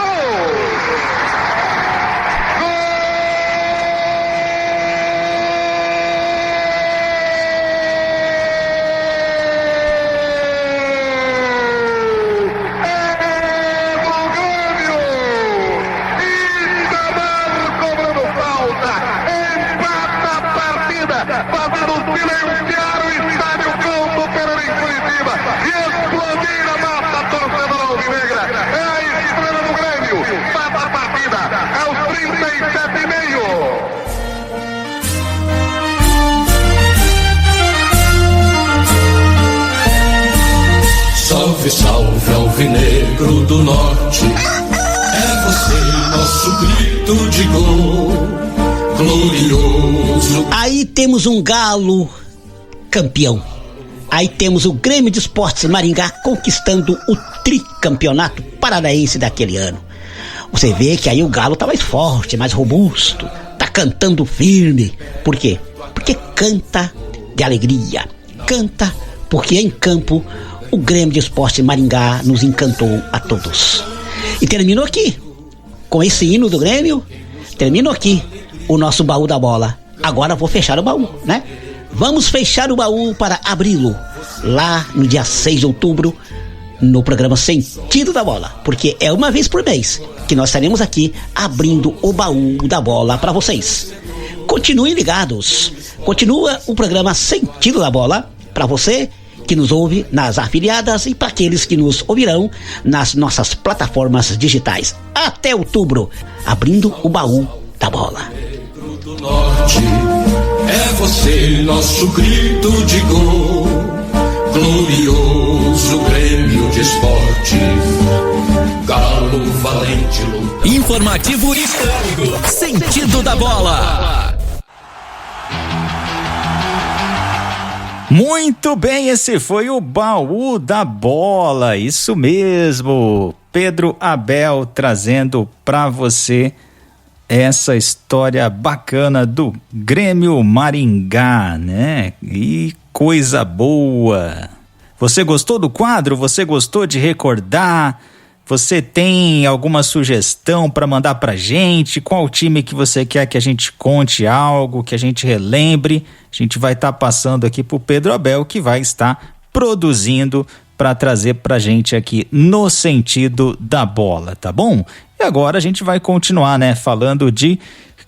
Salve, salve, alvinegro do norte, é você nosso grito de gol, glorioso. Aí temos um Galo campeão. Aí temos o Grêmio de Esportes Maringá conquistando o tricampeonato paranaense daquele ano. Você vê que aí o Galo tá mais forte, mais robusto, tá cantando firme. Por quê? Porque canta de alegria, canta porque em campo o Grêmio de Esportes Maringá nos encantou a todos. E terminou aqui, com esse hino do Grêmio, terminou aqui o nosso baú da bola. Agora vou fechar o baú, né? Vamos fechar o baú para abri-lo lá no dia 6 de outubro, no programa Sentido da Bola, porque é uma vez por mês que nós estaremos aqui abrindo o baú da bola para vocês. Continuem ligados, continua o programa Sentido da Bola para você que nos ouve nas afiliadas e para aqueles que nos ouvirão nas nossas plataformas digitais. Até outubro, abrindo o baú da bola. Do norte, é você nosso grito de gol, glorioso Grêmio de Esporte, Galo valente luta. Informativo Hispânico, Sentido da Bola. Muito bem, esse foi o baú da bola, isso mesmo. Pedro Abel trazendo para você essa história bacana do Grêmio Maringá, né? E coisa boa. Você gostou do quadro? Você gostou de recordar? Você tem alguma sugestão para mandar pra gente? Qual time que você quer que a gente conte algo, que a gente relembre? A gente vai estar passando aqui pro Pedro Abel, que vai estar produzindo para trazer pra gente aqui no Sentido da Bola, tá bom? E agora a gente vai continuar, né? Falando de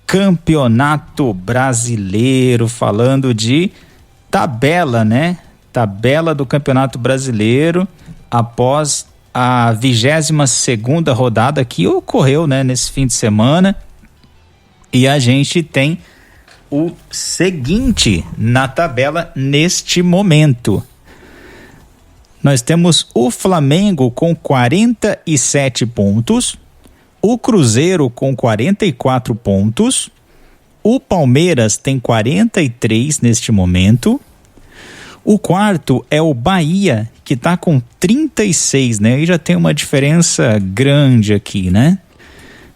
Campeonato Brasileiro, falando de tabela, né? Tabela do Campeonato Brasileiro após a 22ª rodada que ocorreu, né, nesse fim de semana. E a gente tem o seguinte na tabela neste momento. Nós temos o Flamengo com 47 pontos, o Cruzeiro com 44 pontos, o Palmeiras tem 43 neste momento. O quarto é o Bahia, que está com 36, né? E já tem uma diferença grande aqui, né?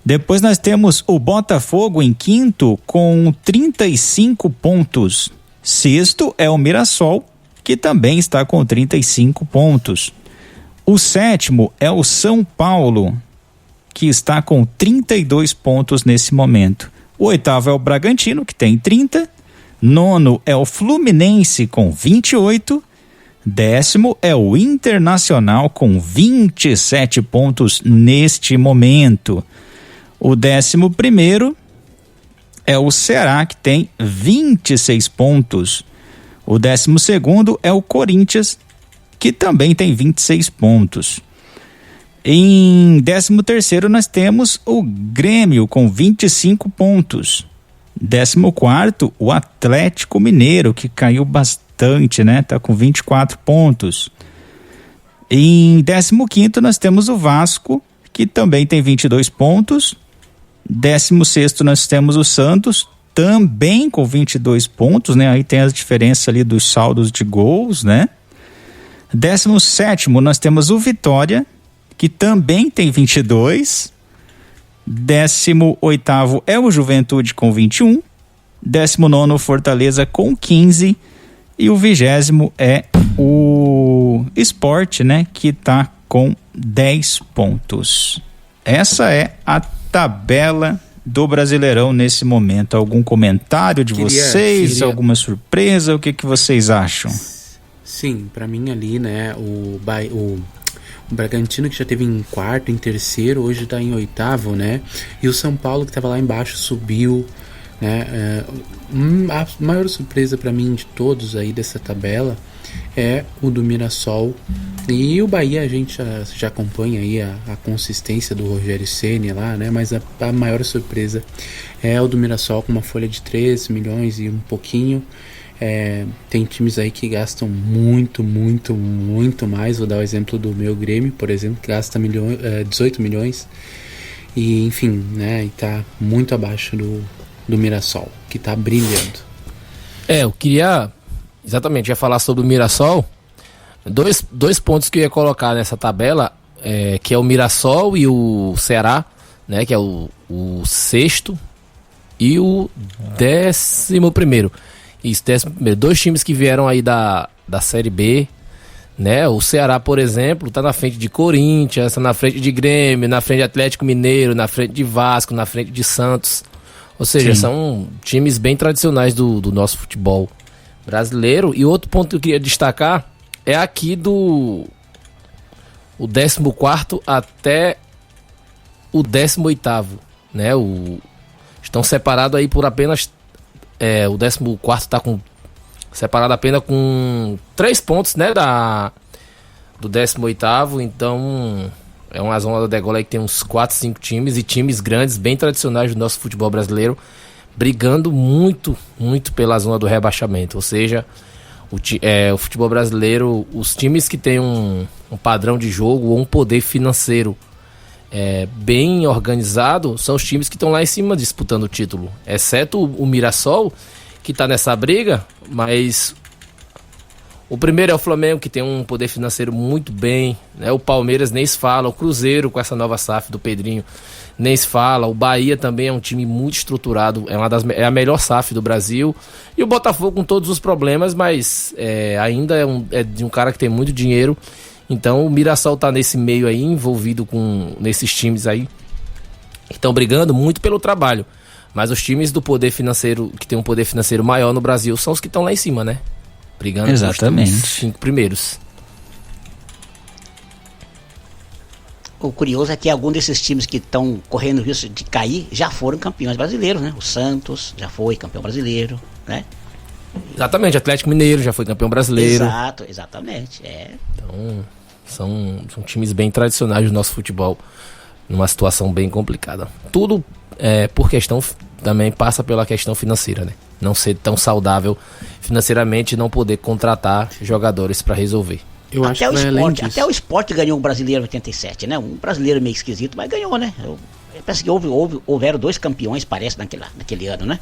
Depois nós temos o Botafogo em quinto com 35 pontos. Sexto é o Mirassol, que também está com 35 pontos. O sétimo é o São Paulo, que está com 32 pontos nesse momento. O oitavo é o Bragantino, que tem 30. Nono é o Fluminense com 28. Décimo é o Internacional com 27 pontos neste momento. O 11º é o Ceará, que tem 26 pontos. O 12º é o Corinthians, que também tem 26 pontos. Em 13º nós temos o Grêmio com 25 pontos. 14º, o Atlético Mineiro, que caiu bastante, né? Tá com 24 pontos. Em 15º nós temos o Vasco, que também tem 22 pontos. 16º nós temos o Santos, também com 22 pontos, né? Aí tem a diferença ali dos saldos de gols, né? 17º nós temos o Vitória, que também tem 22. 18º é o Juventude com 21, 19º Fortaleza com 15 e o 20º é o Sport, né, que tá com 10 pontos. Essa é a tabela do Brasileirão nesse momento. Algum comentário de vocês? Alguma surpresa? O que vocês acham? Sim, para mim ali, né, o Bragantino, que já teve em quarto, em terceiro, hoje está em oitavo, né? E o São Paulo, que estava lá embaixo, subiu, né? A maior surpresa para mim de todos aí dessa tabela é o do Mirassol. E o Bahia, a gente já acompanha aí a consistência do Rogério Ceni lá, né? Mas a maior surpresa é o do Mirassol, com uma folha de 3 milhões e um pouquinho. Tem times aí que gastam muito mais. Vou dar o exemplo do meu Grêmio, por exemplo, que gasta 18 milhões e enfim, né, e tá muito abaixo do Mirassol, que tá brilhando. Eu queria exatamente ia falar sobre o Mirassol, Dois pontos que eu ia colocar nessa tabela, que é o Mirassol e o Ceará, né? Que é o sexto e o 11º. Isso, 11º. 2 times que vieram aí da Série B, né? O Ceará, por exemplo, tá na frente de Corinthians, tá na frente de Grêmio, na frente de Atlético Mineiro, na frente de Vasco, na frente de Santos. Ou seja, são times bem tradicionais do nosso futebol brasileiro. E outro ponto que eu queria destacar é aqui o 14º até o 18º, né? Estão separados aí por apenas... o 14º está separado apenas com 3 pontos, né? Do 18º, então é uma zona da degola aí que tem uns 4, 5 times e times grandes, bem tradicionais do nosso futebol brasileiro, brigando muito, muito pela zona do rebaixamento. Ou seja, o futebol brasileiro, os times que têm um padrão de jogo ou um poder financeiro bem organizado, são os times que estão lá em cima disputando o título, exceto o Mirassol, que está nessa briga, mas o primeiro é o Flamengo, que tem um poder financeiro muito bem, né? O Palmeiras nem se fala, o Cruzeiro com essa nova SAF do Pedrinho nem se fala, o Bahia também é um time muito estruturado, é a melhor SAF do Brasil, e o Botafogo com todos os problemas, mas ainda é de um cara que tem muito dinheiro. Então o Mirassol tá nesse meio aí, envolvido nesses times aí, que estão brigando muito pelo trabalho. Mas os times do poder financeiro, que tem um poder financeiro maior no Brasil, são os que estão lá em cima, né? Brigando Exatamente. Os 5 primeiros. O curioso é que alguns desses times que estão correndo risco de cair já foram campeões brasileiros, né? O Santos já foi campeão brasileiro, né? Exatamente, Atlético Mineiro já foi campeão brasileiro. Exato, exatamente. Então, são times bem tradicionais do nosso futebol, numa situação bem complicada. Tudo por questão, também passa pela questão financeira, né? Não ser tão saudável financeiramente e não poder contratar jogadores para resolver. Eu acho que até o Sport ganhou um brasileiro em 87, né? Um brasileiro meio esquisito, mas ganhou, né? Eu penso que houveram 2 campeões, parece, naquele ano, né?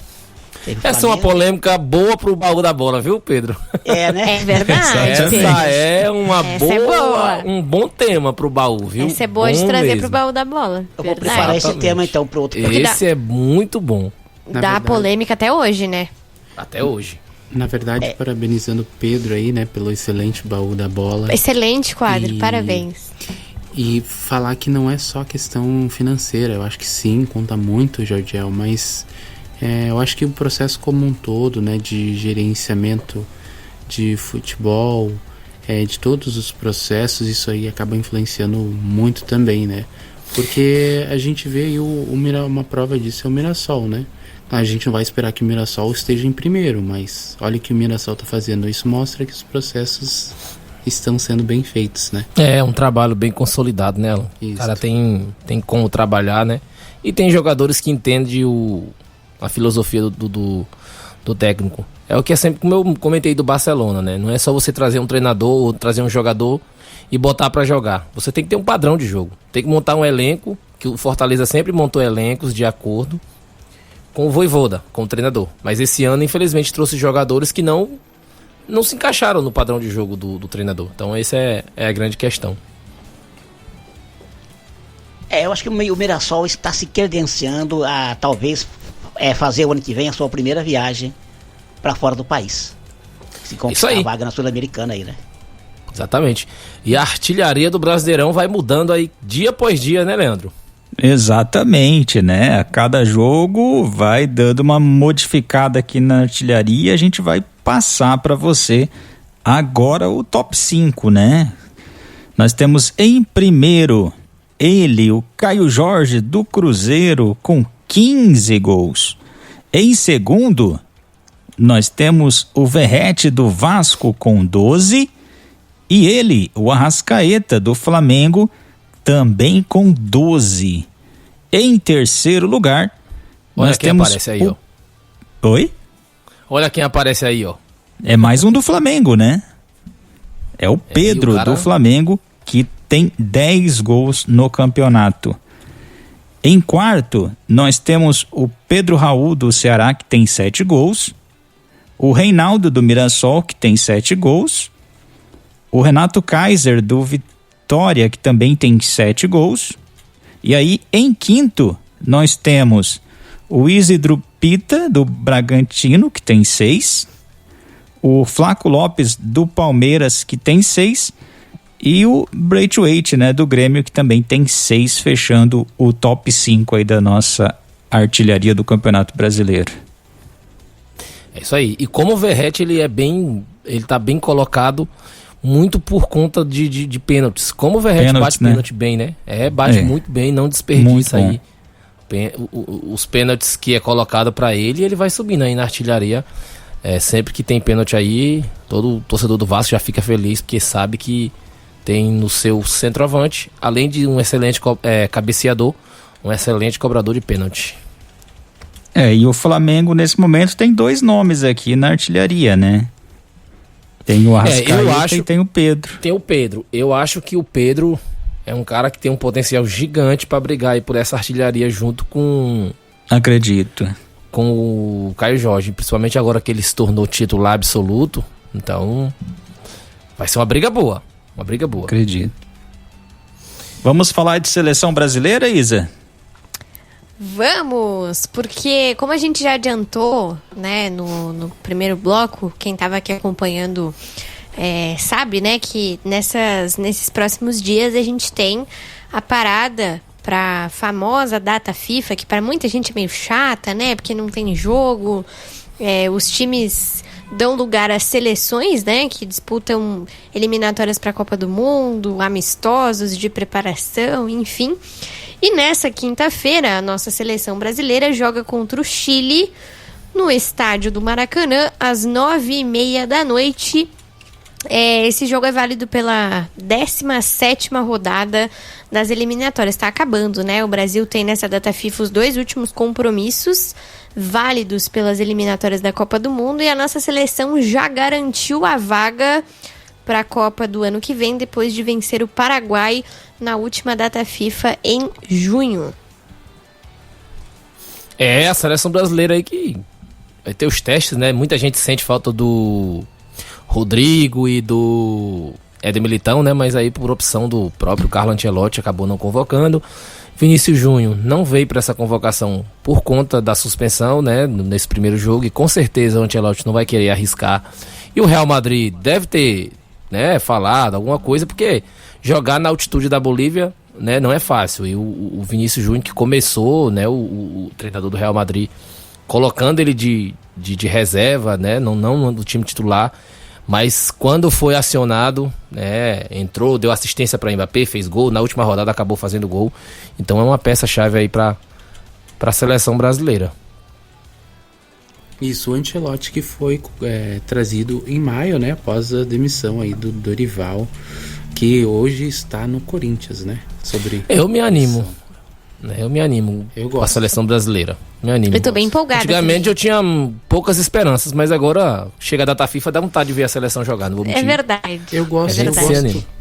Essa é uma polêmica boa pro baú da bola, viu, Pedro? Né? É verdade. Essa é um bom tema pro baú, viu? Essa é boa de trazer pro baú da bola. Eu vou preparar esse tema então pro outro. Esse é muito bom. Dá polêmica até hoje, né? Até hoje. Na verdade, parabenizando o Pedro aí, né, pelo excelente baú da bola. Excelente quadro, parabéns. E falar que não é só questão financeira, eu acho que sim, conta muito, Jordiel, mas eu acho que o processo como um todo, né, de gerenciamento de futebol, de todos os processos, isso aí acaba influenciando muito também, né? Porque a gente vê aí uma prova disso é o Mirassol, né? A gente não vai esperar que o Mirassol esteja em primeiro, mas olha o que o Mirassol está fazendo. Isso mostra que os processos estão sendo bem feitos, né? É um trabalho bem consolidado, né, Alan? O cara tem como trabalhar, né? E tem jogadores que entendem a filosofia do técnico. É o que é sempre, como eu comentei do Barcelona, né? Não é só você trazer um treinador ou trazer um jogador e botar pra jogar. Você tem que ter um padrão de jogo. Tem que montar um elenco, que o Fortaleza sempre montou elencos de acordo com o Vojvoda, com o treinador. Mas esse ano, infelizmente, trouxe jogadores que não se encaixaram no padrão de jogo do treinador. Então essa é a grande questão. Eu acho que o Mirassol está se credenciando a talvez fazer o ano que vem a sua primeira viagem para fora do país. Se conquistar a vaga na Sul-Americana aí, né? Exatamente. E a artilharia do Brasileirão vai mudando aí dia após dia, né, Leandro? Exatamente, né? A cada jogo vai dando uma modificada aqui na artilharia. A gente vai passar para você agora o top 5, né? Nós temos em primeiro ele, o Caio Jorge do Cruzeiro, com 15 gols. Em segundo, nós temos o Verrete do Vasco com 12 e ele, o Arrascaeta do Flamengo, também com 12. Em terceiro lugar, olha nós quem temos aparece aí, ó. Oi? Olha quem aparece aí, ó. É mais um do Flamengo, né? É o Pedro do Flamengo, que tem 10 gols no campeonato. Em quarto, nós temos o Pedro Raul do Ceará, que tem 7 gols. O Reinaldo do Mirassol, que tem 7 gols. o Renato Kaiser do Vitória, que também tem 7 gols. E aí, em quinto, nós temos o Isidro Pita do Bragantino, que tem 6. O Flaco Lopes do Palmeiras, que tem 6. E o Braithwaite, né, do Grêmio, que também tem 6, fechando o top 5 aí da nossa artilharia do Campeonato Brasileiro. É isso aí. E como o Verratti, ele tá bem colocado muito por conta de pênaltis. Como o Verratti bate pênalti bem, né? Bate muito bem, não desperdiça aí. Os pênaltis que é colocado pra ele vai subindo aí na artilharia. Sempre que tem pênalti aí, todo torcedor do Vasco já fica feliz, porque sabe que tem no seu centroavante, além de um excelente cabeceador, um excelente cobrador de pênalti. E o Flamengo nesse momento tem 2 nomes aqui na artilharia, né? Tem o Arrascaeta e tem o Pedro. Tem o Pedro. Eu acho que o Pedro é um cara que tem um potencial gigante pra brigar aí por essa artilharia junto com... Acredito. Com o Caio Jorge, principalmente agora que ele se tornou titular absoluto. Então, vai ser uma briga boa. Uma briga boa. Acredito. Vamos falar de seleção brasileira, Isa? Vamos, porque como a gente já adiantou, né, no primeiro bloco, quem estava aqui acompanhando sabe, né, que nesses próximos dias a gente tem a parada para a famosa data FIFA, que para muita gente é meio chata, né, porque não tem jogo, os times dão lugar às seleções, né, que disputam eliminatórias para a Copa do Mundo, amistosos de preparação, enfim. E nessa quinta-feira, a nossa seleção brasileira joga contra o Chile no estádio do Maracanã, às 9h30 da noite. Esse jogo é válido pela 17ª rodada das eliminatórias. Está acabando, né? O Brasil tem nessa data FIFA os 2 últimos compromissos válidos pelas eliminatórias da Copa do Mundo, e a nossa seleção já garantiu a vaga para a Copa do ano que vem, depois de vencer o Paraguai na última data FIFA em junho. A seleção brasileira aí que vai ter os testes, né? Muita gente sente falta do Rodrigo e do Éder Militão, né? Mas aí por opção do próprio Carlo Ancelotti acabou não convocando. Vinícius Júnior não veio para essa convocação por conta da suspensão, né? Nesse primeiro jogo, e com certeza o Ancelotti não vai querer arriscar. E o Real Madrid deve ter, né, falado alguma coisa, porque jogar na altitude da Bolívia, né, não é fácil. E o Vinícius Júnior, que começou, né, o treinador do Real Madrid, colocando ele de reserva, né, não no time titular, mas quando foi acionado, né, entrou, deu assistência para Mbappé, fez gol, na última rodada acabou fazendo gol. Então é uma peça-chave aí para a seleção brasileira. Isso, o Ancelotti que foi trazido em maio, né, após a demissão aí do Dorival, que hoje está no Corinthians, né? Eu me animo com a seleção brasileira. Me animo. Eu tô bem empolgada. Antigamente também. eu tinha poucas esperanças, mas agora chega a data FIFA, dá vontade de ver a seleção jogar. Não vou mentir. É verdade.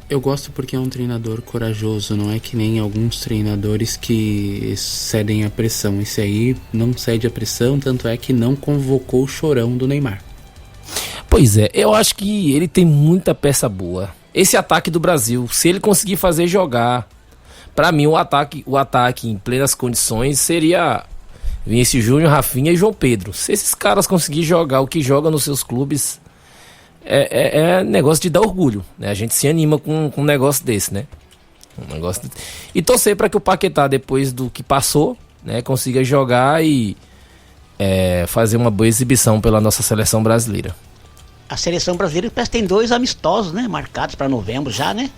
Eu gosto porque é um treinador corajoso, não é que nem alguns treinadores que cedem a pressão. Esse aí não cede a pressão, tanto é que não convocou o chorão do Neymar. Pois é, eu acho que ele tem muita peça boa. Esse ataque do Brasil, se ele conseguir fazer jogar, pra mim o ataque em plenas condições seria Vinícius Júnior, Rafinha e João Pedro. Se esses caras conseguirem jogar o que jogam nos seus clubes, é negócio de dar orgulho, né? A gente se anima com um negócio desse, né? E torcer para que o Paquetá, depois do que passou, né, consiga jogar e fazer uma boa exibição pela nossa seleção brasileira. A seleção brasileira parece que tem 2 amistosos, né? Marcados para novembro já, né?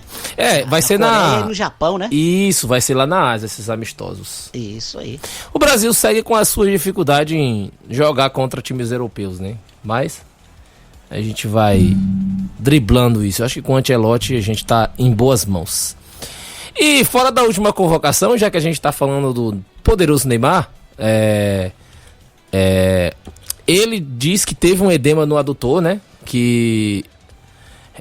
Vai ser Coreia e no Japão, né? Isso, vai ser lá na Ásia, esses amistosos. Isso aí. O Brasil segue com a sua dificuldade em jogar contra times europeus, né? Mas a gente vai driblando isso. Eu acho que com o Ancelotti a gente tá em boas mãos. E fora da última convocação, já que a gente tá falando do poderoso Neymar, ele diz que teve um edema no adutor, né? Que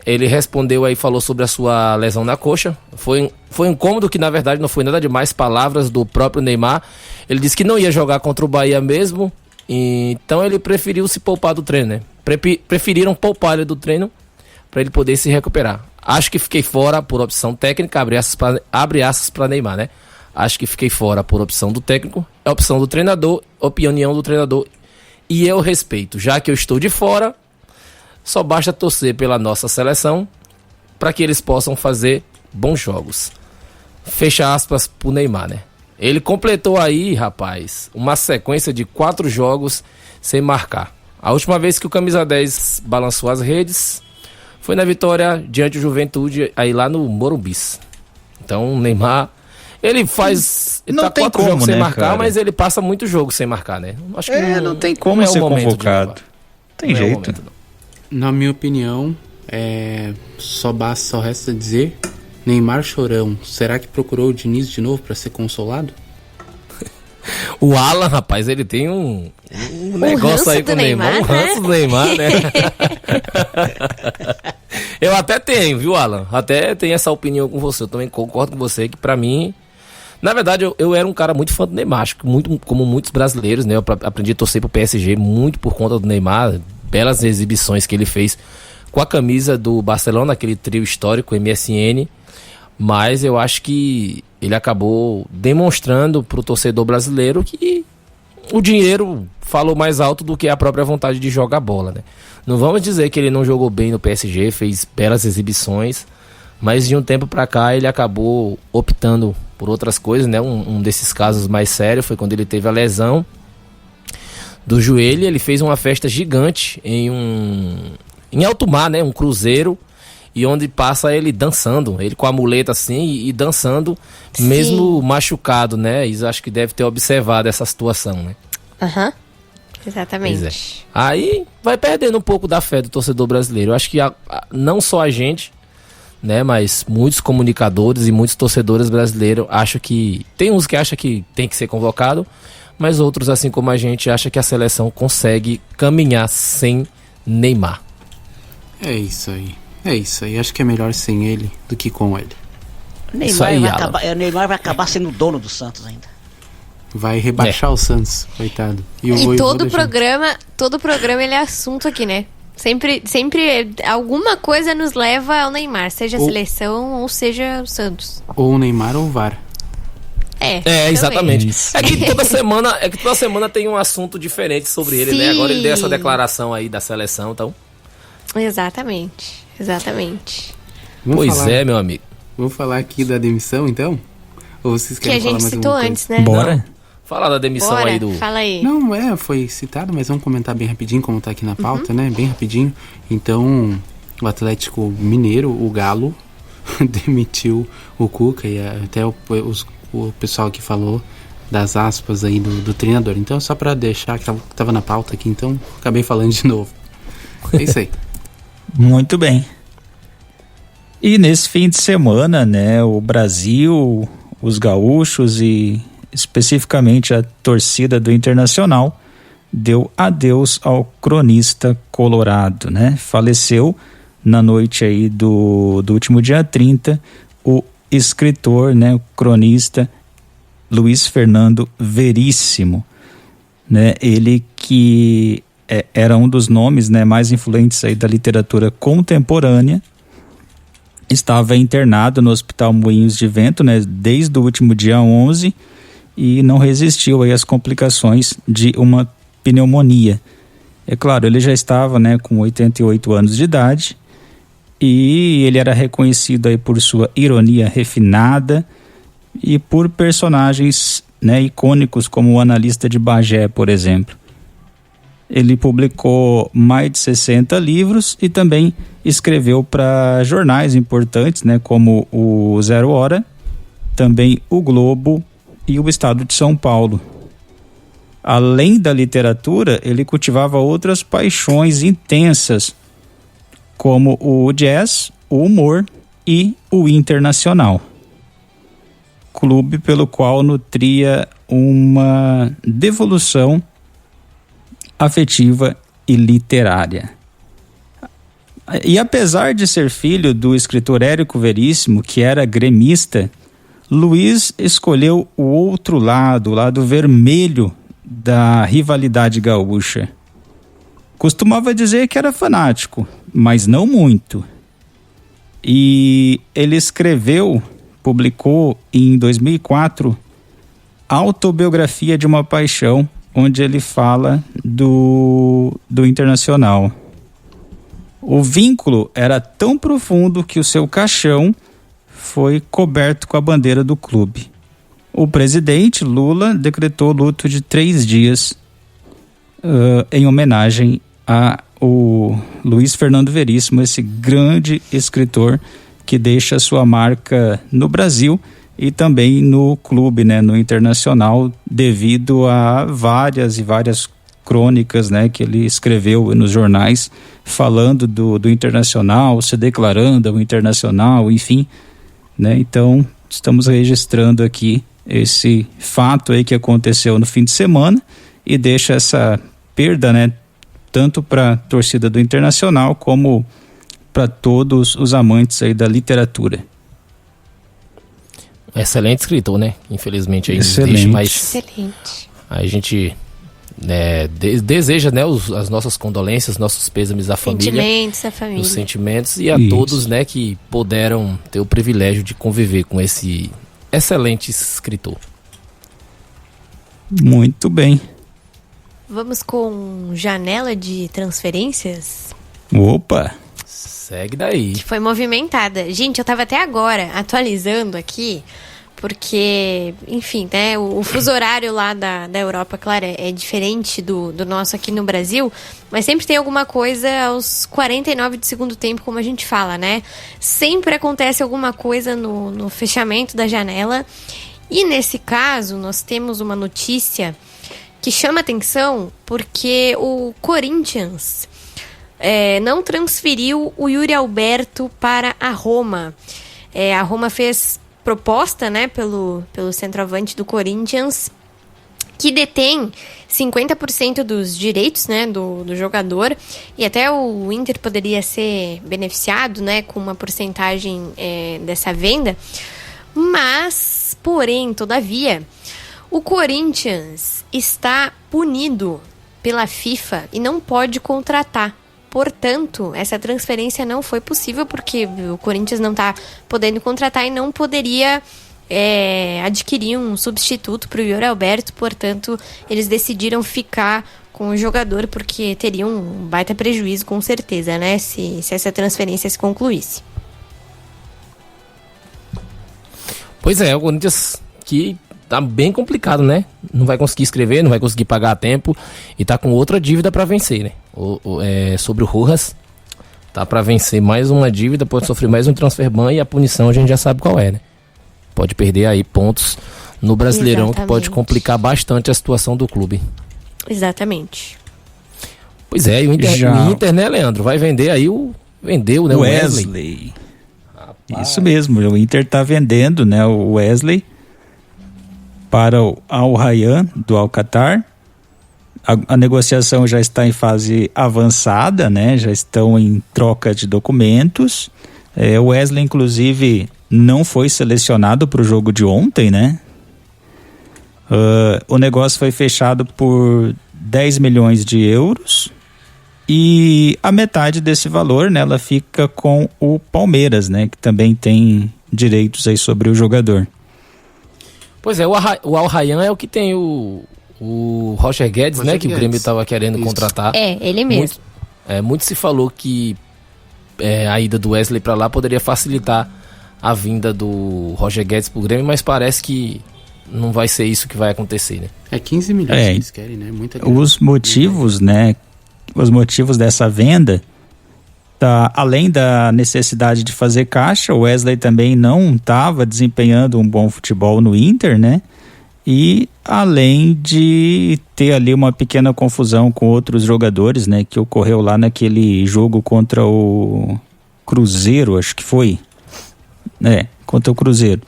ele respondeu aí, falou sobre a sua lesão na coxa. Foi um incômodo que na verdade não foi nada demais, palavras do próprio Neymar. Ele disse que não ia jogar contra o Bahia mesmo, então ele preferiu se poupar do treino, né? Preferiram poupar ele do treino para ele poder se recuperar. Acho que fiquei fora por opção técnica, abre aspas para Neymar, né? Acho que fiquei fora por opção do técnico, é opção do treinador, opinião do treinador, e eu respeito. Já que eu estou de fora, só basta torcer pela nossa seleção para que eles possam fazer bons jogos. Fecha aspas pro Neymar, né? Ele completou aí, rapaz, uma sequência de 4 jogos sem marcar. A última vez que o camisa 10 balançou as redes foi na vitória diante do Juventude, aí lá no Morumbi. Então o Neymar, ele faz... Ele tá 4 jogos sem marcar, cara, mas ele passa muito jogo sem marcar, né? Acho que não tem como ser convocado. Tem jeito. Na minha opinião, só resta dizer... Neymar chorão, será que procurou o Diniz de novo para ser consolado? O Alan, rapaz, ele tem um negócio aí com o Neymar, um ranço do Neymar, né? Eu até tenho, viu, Alan? Até tenho essa opinião com você. Eu também concordo com você que, pra mim, na verdade, eu era um cara muito fã do Neymar. Acho que muito, como muitos brasileiros, né? Eu aprendi a torcer pro PSG muito por conta do Neymar. Belas exibições que ele fez com a camisa do Barcelona, aquele trio histórico, MSN. Mas eu acho que ele acabou demonstrando pro torcedor brasileiro que o dinheiro falou mais alto do que a própria vontade de jogar bola, né? Não vamos dizer que ele não jogou bem no PSG, fez belas exibições, mas de um tempo pra cá ele acabou optando por outras coisas, né? Um desses casos mais sérios foi quando ele teve a lesão do joelho. Ele fez uma festa gigante em alto mar, né? Um cruzeiro, e onde passa ele dançando, ele com a muleta assim e dançando, sim, mesmo machucado, né? Isso acho que deve ter observado essa situação, né? Exatamente. Aí vai perdendo um pouco da fé do torcedor brasileiro. Eu acho que não só a gente, né? Mas muitos comunicadores e muitos torcedores brasileiros acham que... Tem uns que acham que tem que ser convocado, mas outros, assim como a gente, acham que a seleção consegue caminhar sem Neymar. É isso aí. Acho que é melhor sem ele do que com ele. O Neymar vai acabar sendo dono do Santos ainda. Vai rebaixar o Santos, coitado. E todo programa ele é assunto aqui, né? Sempre alguma coisa nos leva ao Neymar, seja a seleção ou seja o Santos. Ou o Neymar ou o VAR. Exatamente. É que toda semana tem um assunto diferente sobre ele, né? Agora ele deu essa declaração aí da seleção, então... Exatamente. Meu amigo. Vamos falar aqui da demissão, então? Ou vocês querem falar mais alguma coisa? Que a gente citou antes, né? Bora. Não. Fala da demissão aí do... Fala aí. Não, foi citado, mas vamos comentar bem rapidinho, como tá aqui na pauta, né? Bem rapidinho. Então, o Atlético Mineiro, o Galo, demitiu o Cuca, e até o pessoal que falou das aspas aí do treinador. Então, só pra deixar que tava na pauta aqui, então acabei falando de novo. É isso aí. Muito bem. E nesse fim de semana, né, o Brasil, os gaúchos e especificamente a torcida do Internacional deu adeus ao cronista colorado, né? Faleceu na noite aí do último dia 30 o escritor, né, o cronista Luiz Fernando Veríssimo, né? Ele que era um dos nomes, né, mais influentes aí da literatura contemporânea. Estava internado no Hospital Moinhos de Vento, né, desde o último dia 11 e não resistiu aí às complicações de uma pneumonia. É claro, ele já estava, né, com 88 anos de idade e ele era reconhecido aí por sua ironia refinada e por personagens, né, icônicos como o analista de Bagé, por exemplo. Ele publicou mais de 60 livros e também escreveu para jornais importantes, né, como o Zero Hora, também o Globo e o Estado de São Paulo. Além da literatura, ele cultivava outras paixões intensas, como o jazz, o humor e o internacional. Clube pelo qual nutria uma devolução afetiva e literária. E apesar de ser filho do escritor Érico Veríssimo, que era gremista, Luiz escolheu o outro lado, o lado vermelho da rivalidade gaúcha. Costumava dizer que era fanático, mas não muito. E ele publicou em 2004, Autobiografia de uma Paixão, onde ele fala do Internacional. O vínculo era tão profundo que o seu caixão foi coberto com a bandeira do clube. O presidente Lula decretou luto de 3 dias em homenagem ao Luiz Fernando Veríssimo, esse grande escritor que deixa sua marca no Brasil e também no clube, né, no Internacional, devido a várias crônicas, né, que ele escreveu nos jornais falando do Internacional, se declarando o Internacional, enfim, né? Então estamos registrando aqui esse fato aí que aconteceu no fim de semana e deixa essa perda, né, tanto para a torcida do Internacional como para todos os amantes aí da literatura. Excelente escritor, né? Infelizmente aí Excelente. Deixa, mas Excelente. a gente deseja, né, as nossas condolências, nossos pêsames à família. Sentimentos à família. Os sentimentos e a Isso. todos, né, que puderam ter o privilégio de conviver com esse excelente escritor. Muito bem. Vamos com janela de transferências? Opa! Segue daí. Que foi movimentada. Gente, eu tava até agora atualizando aqui, porque, enfim, né, o fuso horário lá da Europa, claro, é diferente do nosso aqui no Brasil, mas sempre tem alguma coisa aos 49 de segundo tempo, como a gente fala, né? Sempre acontece alguma coisa no fechamento da janela. E nesse caso, nós temos uma notícia que chama atenção porque o Corinthians não transferiu o Yuri Alberto para a Roma. A Roma fez proposta, né, pelo centroavante do Corinthians, que detém 50% dos direitos, né, do jogador, e até o Inter poderia ser beneficiado, né, com uma porcentagem dessa venda. Mas, porém, todavia, o Corinthians está punido pela FIFA e não pode contratar. Portanto, essa transferência não foi possível porque o Corinthians não está podendo contratar e não poderia adquirir um substituto para o Yuri Alberto. Portanto, eles decidiram ficar com o jogador porque teria um baita prejuízo, com certeza, né? Se essa transferência se concluísse. Pois é, o Corinthians que tá bem complicado, né? Não vai conseguir escrever, não vai conseguir pagar a tempo e tá com outra dívida para vencer, né? Sobre o Rojas, tá para vencer mais uma dívida, pode sofrer mais um transfer ban e a punição a gente já sabe qual é, né? Pode perder aí pontos no Brasileirão. Exatamente. Que pode complicar bastante a situação do clube. Exatamente. Pois é, e o Inter, né, Leandro? Vai vender aí vendeu, né, o Wesley. Isso mesmo, o Inter tá vendendo, né, o Wesley para o Al Rayyan do Al Qatar. A negociação já está em fase avançada, né? Já estão em troca de documentos. O Wesley, inclusive, não foi selecionado para o jogo de ontem, né? O negócio foi fechado por 10 milhões de euros e a metade desse valor, né, ela fica com o Palmeiras, né? Que também tem direitos aí sobre o jogador. Pois é, o Al Rayyan é o que tem o Roger Guedes, né? Que o Grêmio estava querendo contratar. Ele mesmo. Muito se falou que a ida do Wesley para lá poderia facilitar a vinda do Roger Guedes pro Grêmio, mas parece que não vai ser isso que vai acontecer, né? 15 milhões que eles querem, né? Muita grana. Os motivos, né? Os motivos dessa venda, além da necessidade de fazer caixa, o Wesley também não estava desempenhando um bom futebol no Inter, né? E além de ter ali uma pequena confusão com outros jogadores, né? Que ocorreu lá naquele jogo contra o Cruzeiro, acho que foi. Contra o Cruzeiro.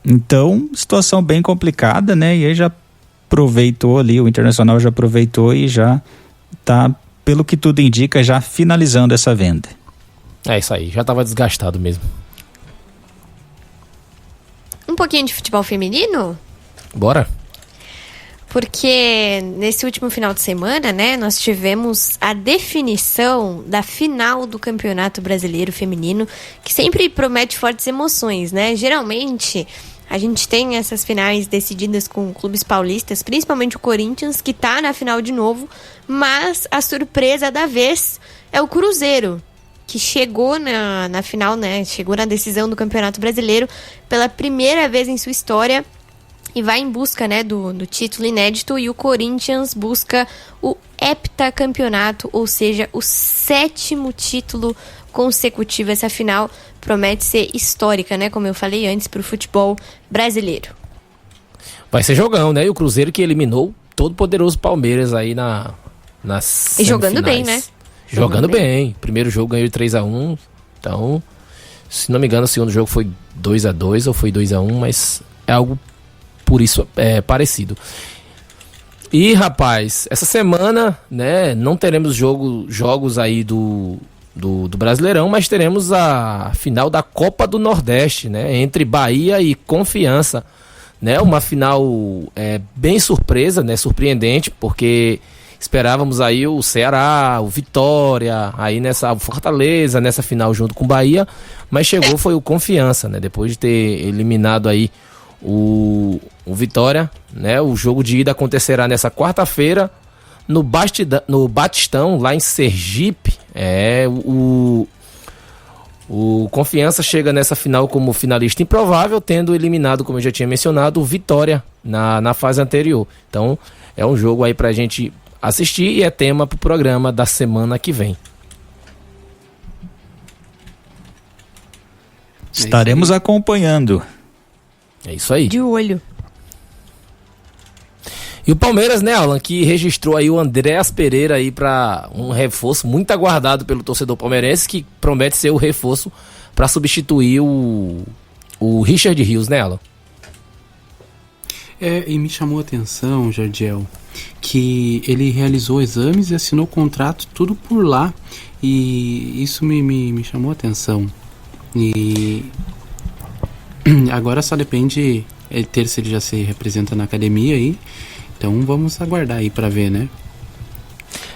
Então, situação bem complicada, né? E aí já aproveitou ali, o Internacional já aproveitou e já tá, pelo que tudo indica, já finalizando essa venda. É isso aí, já estava desgastado mesmo. Um pouquinho de futebol feminino? Bora. porque nesse último final de semana, né, nós tivemos a definição da final do Campeonato Brasileiro Feminino, que sempre promete fortes emoções, né? Geralmente a gente tem essas finais decididas com clubes paulistas, principalmente o Corinthians, que tá na final de novo, mas a surpresa da vez é o Cruzeiro, que chegou na final, né? Chegou na decisão do Campeonato Brasileiro pela primeira vez em sua história e vai em busca, né, do título inédito, e o Corinthians busca o heptacampeonato, ou seja, o 7º título consecutivo. Essa final promete ser histórica, né, como eu falei antes, para o futebol brasileiro. Vai ser jogão, né? E o Cruzeiro que eliminou todo poderoso Palmeiras aí nas E jogando bem, né? Jogando bem. Primeiro jogo ganhou de 3-1. Então, se não me engano, o segundo jogo foi 2-2 ou foi 2-1, mas é algo por isso parecido. E, rapaz, essa semana, né, não teremos jogos aí do Brasileirão, mas teremos a final da Copa do Nordeste, né, entre Bahia e Confiança, né, uma final bem surpresa, né, surpreendente, porque esperávamos aí o Ceará, o Vitória, aí o Fortaleza nessa final junto com o Bahia, mas foi o Confiança, né, depois de ter eliminado aí o Vitória, né? O jogo de ida acontecerá nessa quarta-feira no Batistão, lá em Sergipe. O Confiança chega nessa final como finalista improvável, tendo eliminado, como eu já tinha mencionado, o Vitória na fase anterior. Então é um jogo aí pra gente assistir e é tema pro programa da semana que vem. Estaremos acompanhando. É isso aí. De olho. E o Palmeiras, né, Alan, que registrou aí o Andréas Pereira aí para um reforço muito aguardado pelo torcedor palmeirense, que promete ser o reforço para substituir o Richard Rios, né, Alan? E me chamou a atenção, Jardiel, que ele realizou exames e assinou o contrato tudo por lá, e isso me chamou a atenção. E agora só depende se ele já se representa na academia aí. Então vamos aguardar aí pra ver, né?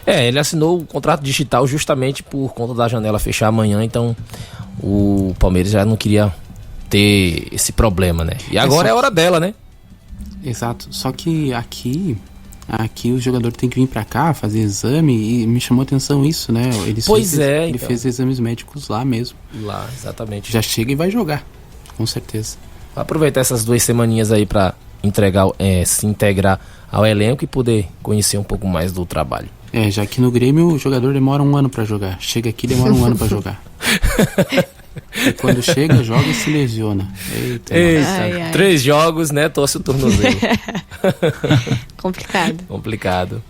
Ele assinou o contrato digital justamente por conta da janela fechar amanhã. Então o Palmeiras já não queria ter esse problema, né? E agora é a hora dela, né? Exato. Só que aqui o jogador tem que vir pra cá fazer exame, e me chamou a atenção isso, né? Ele fez exames médicos lá mesmo. Lá, exatamente. Já chega e vai jogar. Com certeza. Vou aproveitar essas 2 semaninhas aí pra se integrar ao elenco e poder conhecer um pouco mais do trabalho. Já que no Grêmio o jogador demora 1 ano pra jogar. Chega aqui, demora 1 ano pra jogar. E quando chega, joga e se lesiona. Eita. Ai. 3 jogos, né? Torce o tornozelo. Complicado.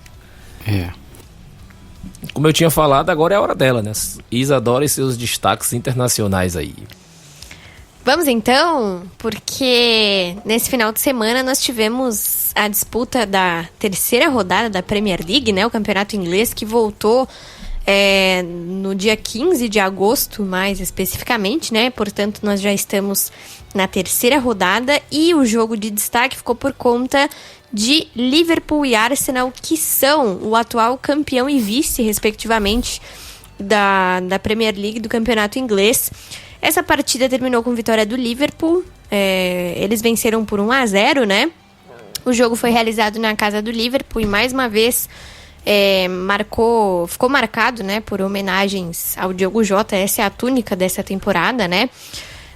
Como eu tinha falado, agora é a hora dela, né? Isadora e seus destaques internacionais aí. Vamos então, porque nesse final de semana nós tivemos a disputa da 3ª rodada da Premier League, né? O campeonato inglês, que voltou no dia 15 de agosto, mais especificamente, né? Portanto, nós já estamos na 3ª rodada, e o jogo de destaque ficou por conta de Liverpool e Arsenal, que são o atual campeão e vice, respectivamente, da Premier League, do campeonato inglês. Essa partida terminou com vitória do Liverpool. Eles venceram por 1-0, né? O jogo foi realizado na casa do Liverpool e, mais uma vez, ficou marcado, né, por homenagens ao Diogo Jota. Essa é a túnica dessa temporada, né?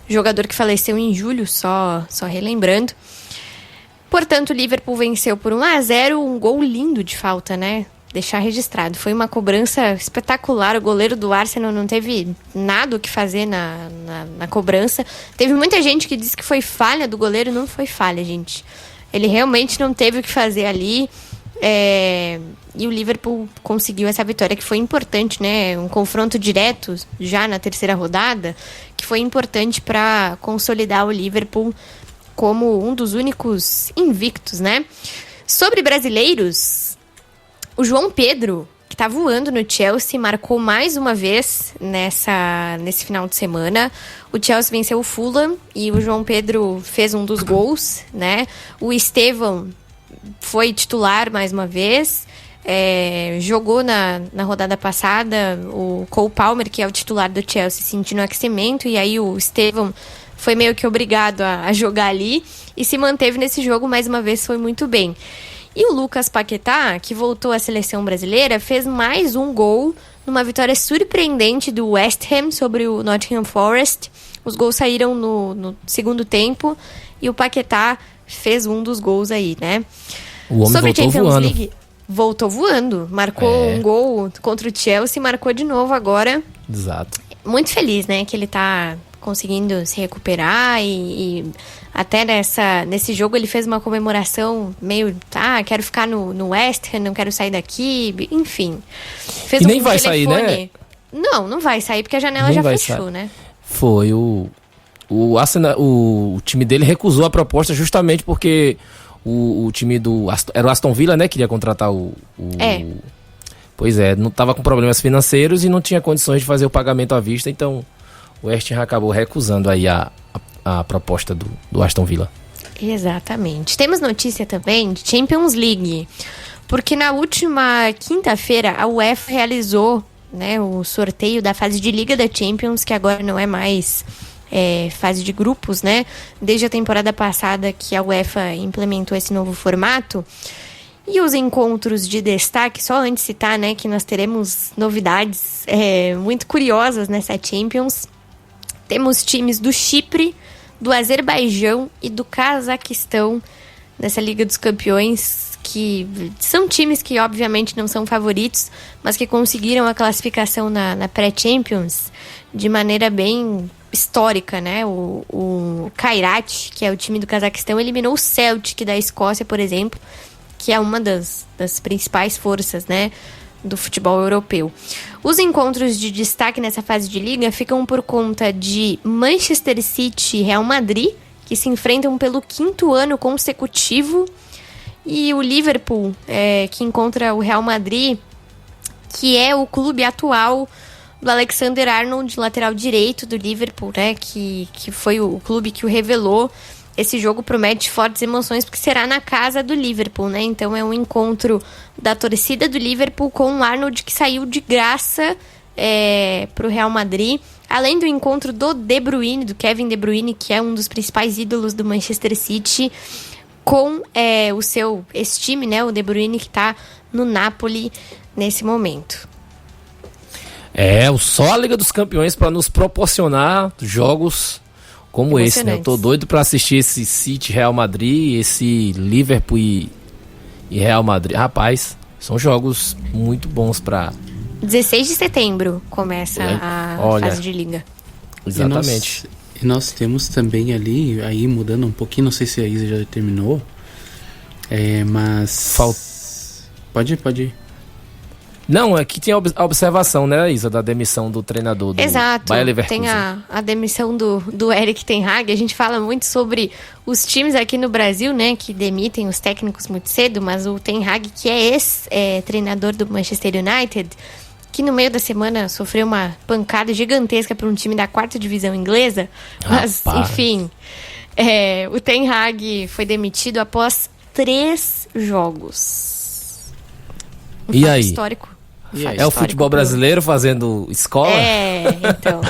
Jogador que faleceu em julho, só relembrando. Portanto, o Liverpool venceu por 1-0, um gol lindo de falta, né? Deixar registrado. Foi uma cobrança espetacular. O goleiro do Arsenal não teve nada o que fazer na cobrança. Teve muita gente que disse que foi falha do goleiro. Não foi falha, gente. Ele realmente não teve o que fazer ali. E o Liverpool conseguiu essa vitória, que foi importante, né? Um confronto direto já na 3ª rodada, que foi importante para consolidar o Liverpool como um dos únicos invictos, né? Sobre brasileiros, o João Pedro, que tá voando no Chelsea, marcou mais uma vez nesse final de semana. O Chelsea venceu o Fulham e o João Pedro fez um dos gols, né? O Estevão foi titular mais uma vez. Jogou na rodada passada. O Cole Palmer, que é o titular do Chelsea, sentiu no aquecimento, e aí o Estevão foi meio que obrigado a jogar ali e se manteve nesse jogo mais uma vez, foi muito bem. E o Lucas Paquetá, que voltou à seleção brasileira, fez mais um gol numa vitória surpreendente do West Ham sobre o Nottingham Forest. Os gols saíram no segundo tempo e o Paquetá fez um dos gols aí, né? O homem sobre voltou a Champions voando. League, voltou voando. Marcou um gol contra o Chelsea, marcou de novo agora. Exato. Muito feliz, né, que ele tá conseguindo se recuperar e até nesse jogo ele fez uma comemoração meio, quero ficar no West Ham, não quero sair daqui, enfim. Fez E nem vai sair, né? Não vai sair porque a janela já fechou, né? Foi o time dele recusou a proposta justamente porque o time era o Aston Villa, né? Queria contratar Pois é, não estava com problemas financeiros e não tinha condições de fazer o pagamento à vista, então o West Ham acabou recusando aí a proposta do Aston Villa. Exatamente. Temos notícia também de Champions League, porque na última quinta-feira a UEFA realizou, né, o sorteio da fase de Liga da Champions, que agora não é mais fase de grupos, né? Desde a temporada passada que a UEFA implementou esse novo formato. E os encontros de destaque, só antes de citar, né, que nós teremos novidades muito curiosas nessa Champions. Temos times do Chipre, do Azerbaijão e do Cazaquistão nessa Liga dos Campeões, que são times que obviamente não são favoritos, mas que conseguiram a classificação na pré-Champions de maneira bem histórica, né? O Kairat, que é o time do Cazaquistão, eliminou o Celtic da Escócia, por exemplo, que é uma das principais forças, né, do futebol europeu. Os encontros de destaque nessa fase de liga ficam por conta de Manchester City e Real Madrid, que se enfrentam pelo 5º ano consecutivo, e o Liverpool, que encontra o Real Madrid, que é o clube atual do Alexander-Arnold, lateral direito do Liverpool, né, que foi o clube que o revelou. Esse jogo promete fortes emoções porque será na casa do Liverpool, né? Então é um encontro da torcida do Liverpool com o Arnold, que saiu de graça para o Real Madrid. Além do encontro do De Bruyne, do Kevin De Bruyne, que é um dos principais ídolos do Manchester City, com o seu ex-time, né? O De Bruyne, que está no Napoli nesse momento. Só a Liga dos Campeões para nos proporcionar jogos como esse, né? Eu tô doido pra assistir esse City, Real Madrid, esse Liverpool e Real Madrid. Rapaz, são jogos muito bons pra... 16 de setembro começa a fase de liga. Exatamente. E nós temos também ali, aí mudando um pouquinho, não sei se a Isa já terminou, mas... Pode ir. Não, aqui tem a observação, né, Isa, da demissão do treinador do Bayer Leverkusen. Tem a demissão do Erik ten Hag. A gente fala muito sobre os times aqui no Brasil, né, que demitem os técnicos muito cedo, mas o ten Hag, que é ex-treinador do Manchester United, que no meio da semana sofreu uma pancada gigantesca para um time da 4ª divisão inglesa. Mas, enfim, o ten Hag foi demitido após 3 jogos. E aí? Histórico. É o futebol brasileiro fazendo escola? Então.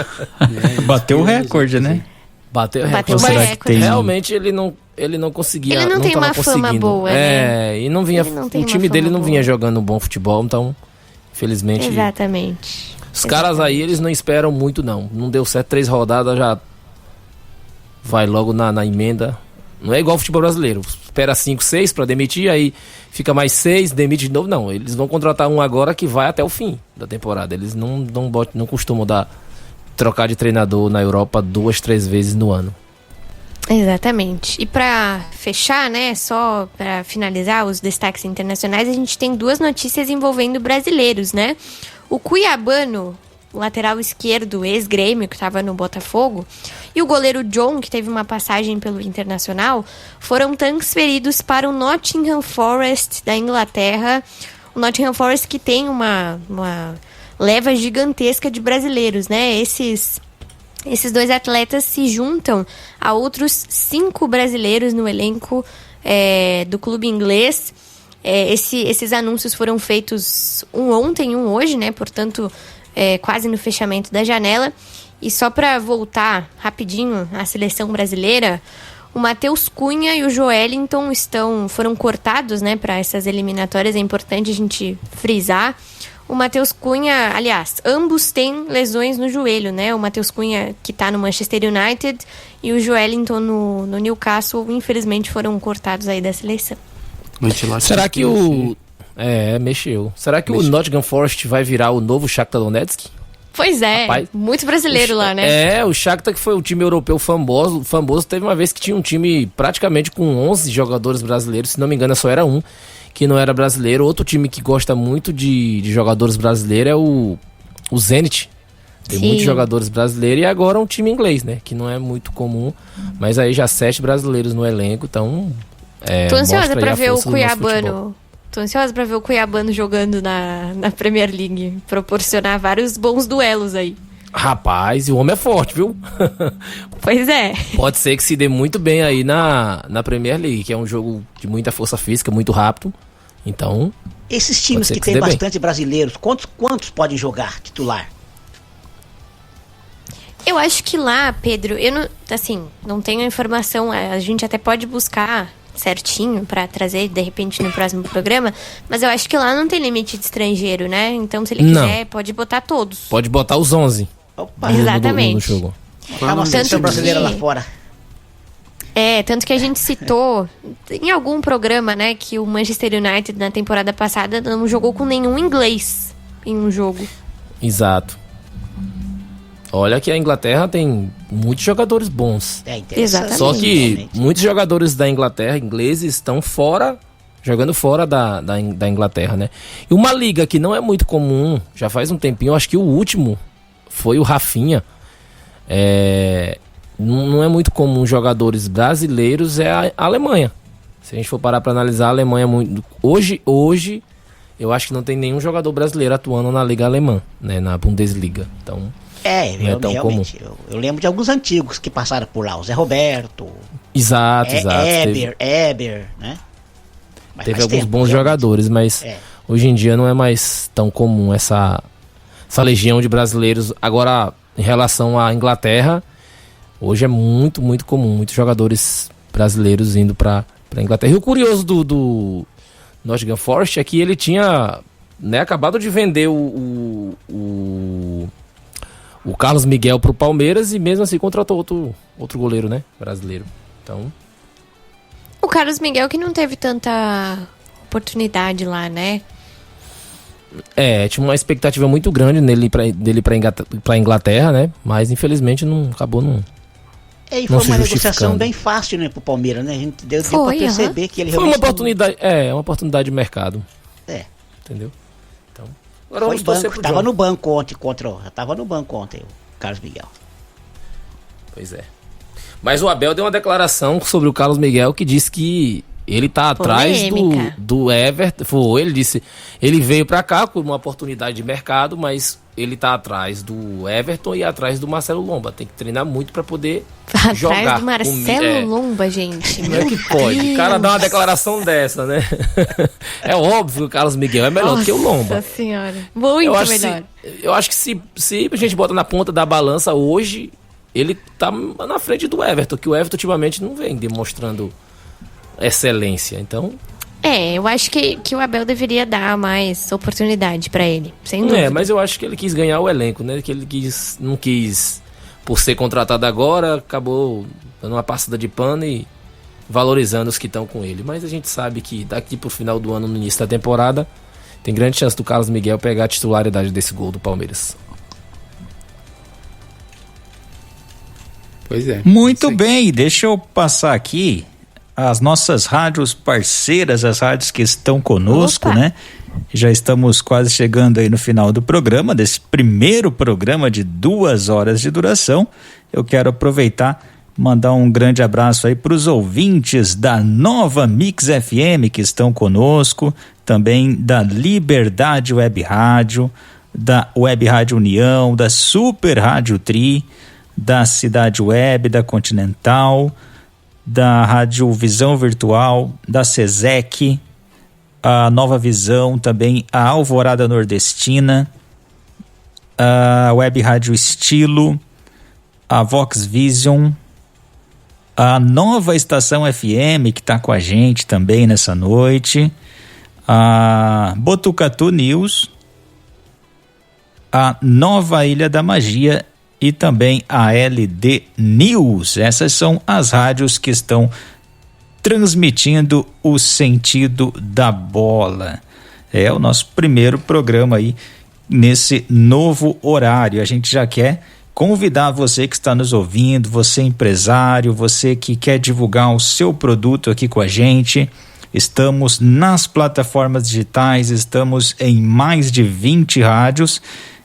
Bateu o recorde, né? Bateu o recorde. Realmente ele não conseguia. Ele não tem uma fama boa, né? E não vinha. O time dele não vinha jogando um bom futebol, então, infelizmente. Exatamente. Os caras aí, eles não esperam muito, não. Não deu certo 3 rodadas, já vai logo na emenda. Não é igual o futebol brasileiro. Espera 5, 6 pra demitir, aí fica mais 6, demite de novo. Não, eles vão contratar um agora que vai até o fim da temporada. Eles não costumam trocar de treinador na Europa 2, 3 vezes no ano. Exatamente. E pra fechar, né, só pra finalizar os destaques internacionais, a gente tem 2 notícias envolvendo brasileiros, né? O cuiabano, lateral esquerdo, ex-Grêmio, que estava no Botafogo, e o goleiro John, que teve uma passagem pelo Internacional, foram transferidos para o Nottingham Forest da Inglaterra. O Nottingham Forest que tem uma leva gigantesca de brasileiros, né? Esses 2 atletas se juntam a outros 5 brasileiros no elenco do clube inglês. Esses anúncios foram feitos um ontem e um hoje, né? Portanto, quase no fechamento da janela. E só para voltar rapidinho à seleção brasileira, o Matheus Cunha e o Joelinton foram cortados, né, para essas eliminatórias. É importante a gente frisar. O Matheus Cunha, aliás, ambos têm lesões no joelho, né? O Matheus Cunha, que está no Manchester United, e o Joelinton no Newcastle, infelizmente foram cortados aí da seleção. Será que mexeu. Será que o Nottingham Forest vai virar o novo Shakhtar Donetsk? Pois é, rapaz, muito brasileiro lá, né? O Shakhtar, que foi o time europeu famoso, teve uma vez que tinha um time praticamente com 11 jogadores brasileiros, se não me engano só era um que não era brasileiro. Outro time que gosta muito de jogadores brasileiros é o Zenit. Tem muitos jogadores brasileiros, e agora um time inglês, né? Que não é muito comum, mas aí já 7 brasileiros no elenco, então... Tô ansiosa pra ver o Cuiabano. Tô ansiosa pra ver o Cuiabano jogando na Premier League. Proporcionar vários bons duelos aí. Rapaz, e o homem é forte, viu? Pois é. Pode ser que se dê muito bem aí na Premier League, que é um jogo de muita força física, muito rápido. Então... Esses times que tem bastante brasileiros, quantos podem jogar titular? Eu acho que lá, Pedro, eu não tenho a informação. A gente até pode buscar certinho pra trazer de repente no próximo programa, mas eu acho que lá não tem limite de estrangeiro, né? Então se ele quiser, pode botar todos. Pode botar os 11. Opa. Exatamente. No jogo. É uma seleção brasileira lá fora. Tanto que a gente citou em algum programa, né, que o Manchester United na temporada passada não jogou com nenhum inglês em um jogo. Exato. Olha que a Inglaterra tem muitos jogadores bons. Exatamente. Só que muitos jogadores da Inglaterra, ingleses, estão jogando fora da Inglaterra, né? E uma liga que não é muito comum, já faz um tempinho, acho que o último foi o Rafinha. Não é muito comum jogadores brasileiros, é a Alemanha. Se a gente for parar para analisar, a Alemanha é muito... Hoje, eu acho que não tem nenhum jogador brasileiro atuando na Liga Alemã, né? Na Bundesliga. Então... realmente. Eu lembro de alguns antigos que passaram por lá. O Zé Roberto. Exato. Eber, né? Teve alguns bons jogadores, mas hoje em dia não é mais tão comum essa legião de brasileiros. Agora, em relação à Inglaterra, hoje é muito, muito comum. Muitos jogadores brasileiros indo pra Inglaterra. E o curioso do Nottingham Forest é que ele tinha, né, acabado de vender o Carlos Miguel pro Palmeiras e mesmo assim contratou outro goleiro, né, brasileiro. Então... O Carlos Miguel que não teve tanta oportunidade lá, né? Tinha uma expectativa muito grande dele pra Inglaterra, né? Mas infelizmente acabou não. E foi uma negociação bem fácil, né, pro Palmeiras, né? A gente deu pra perceber que ele foi uma oportunidade, uma oportunidade de mercado. Entendeu? Então, agora tava no banco ontem o Carlos Miguel. Pois é. Mas o Abel deu uma declaração sobre o Carlos Miguel que disse que ele tá atrás do Everton. Ele disse, ele veio pra cá por uma oportunidade de mercado, mas ele tá atrás do Everton e atrás do Marcelo Lomba. Tem que treinar muito pra poder jogar. Atrás do Marcelo Lomba, gente. Não é que pode. O cara dá uma declaração dessa, né? É óbvio que o Carlos Miguel é melhor do que o Lomba. Nossa senhora. Muito melhor. Eu acho que se a gente bota na ponta da balança hoje, ele tá na frente do Everton, que o Everton ultimamente não vem demonstrando excelência, então... eu acho que o Abel deveria dar mais oportunidade pra ele, sem dúvida. Mas eu acho que ele quis ganhar o elenco, né? Que ele não quis, por ser contratado agora, acabou dando uma passada de pano e valorizando os que estão com ele. Mas a gente sabe que daqui pro final do ano, no início da temporada, tem grande chance do Carlos Miguel pegar a titularidade desse gol do Palmeiras. Pois é. Muito bem, deixa eu passar aqui as nossas rádios parceiras, as rádios que estão conosco, né? Já estamos quase chegando aí no final do programa, desse primeiro programa de 2 horas de duração. Eu quero aproveitar, mandar um grande abraço aí para os ouvintes da Nova Mix FM que estão conosco, também da Liberdade Web Rádio, da Web Rádio União, da Super Rádio Tri, da Cidade Web, da Continental, da Rádio Visão Virtual, da SESEC, a Nova Visão, também a Alvorada Nordestina, a Web Rádio Estilo, a Vox Vision, a Nova Estação FM, que está com a gente também nessa noite, a Botucatu News, a Nova Ilha da Magia e também a LD News. Essas são as rádios que estão transmitindo o Sentido da Bola. É o nosso primeiro programa aí nesse novo horário. A gente já quer convidar você que está nos ouvindo, você empresário, você que quer divulgar o seu produto aqui com a gente. Estamos nas plataformas digitais, estamos em mais de 20 rádios.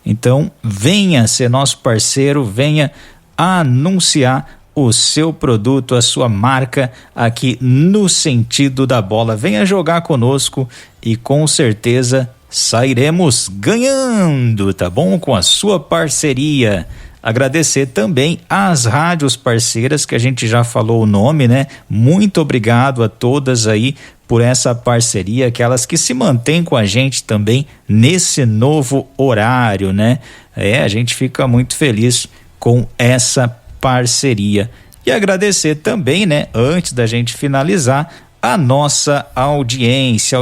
Então, venha ser nosso parceiro, venha anunciar o seu produto, a sua marca aqui no Sentido da Bola. Venha jogar conosco e com certeza sairemos ganhando, tá bom? Com a sua parceria. Agradecer também às rádios parceiras que a gente já falou o nome, né? Muito obrigado a todas aí por essa parceria, aquelas que se mantêm com a gente também nesse novo horário, né? A gente fica muito feliz com essa parceria. E agradecer também, né, antes da gente finalizar, a nossa audiência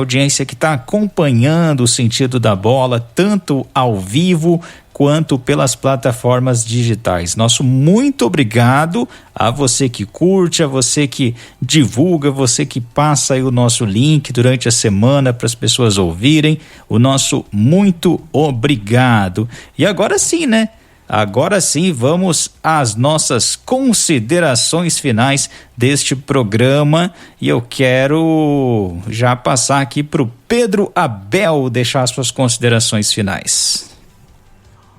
que está acompanhando o Sentido da Bola, tanto ao vivo quanto pelas plataformas digitais. Nosso muito obrigado a você que curte, a você que divulga, você que passa aí o nosso link durante a semana para as pessoas ouvirem. O nosso muito obrigado. E agora sim, né? Agora sim, vamos às nossas considerações finais deste programa e eu quero já passar aqui para o Pedro Abel deixar as suas considerações finais.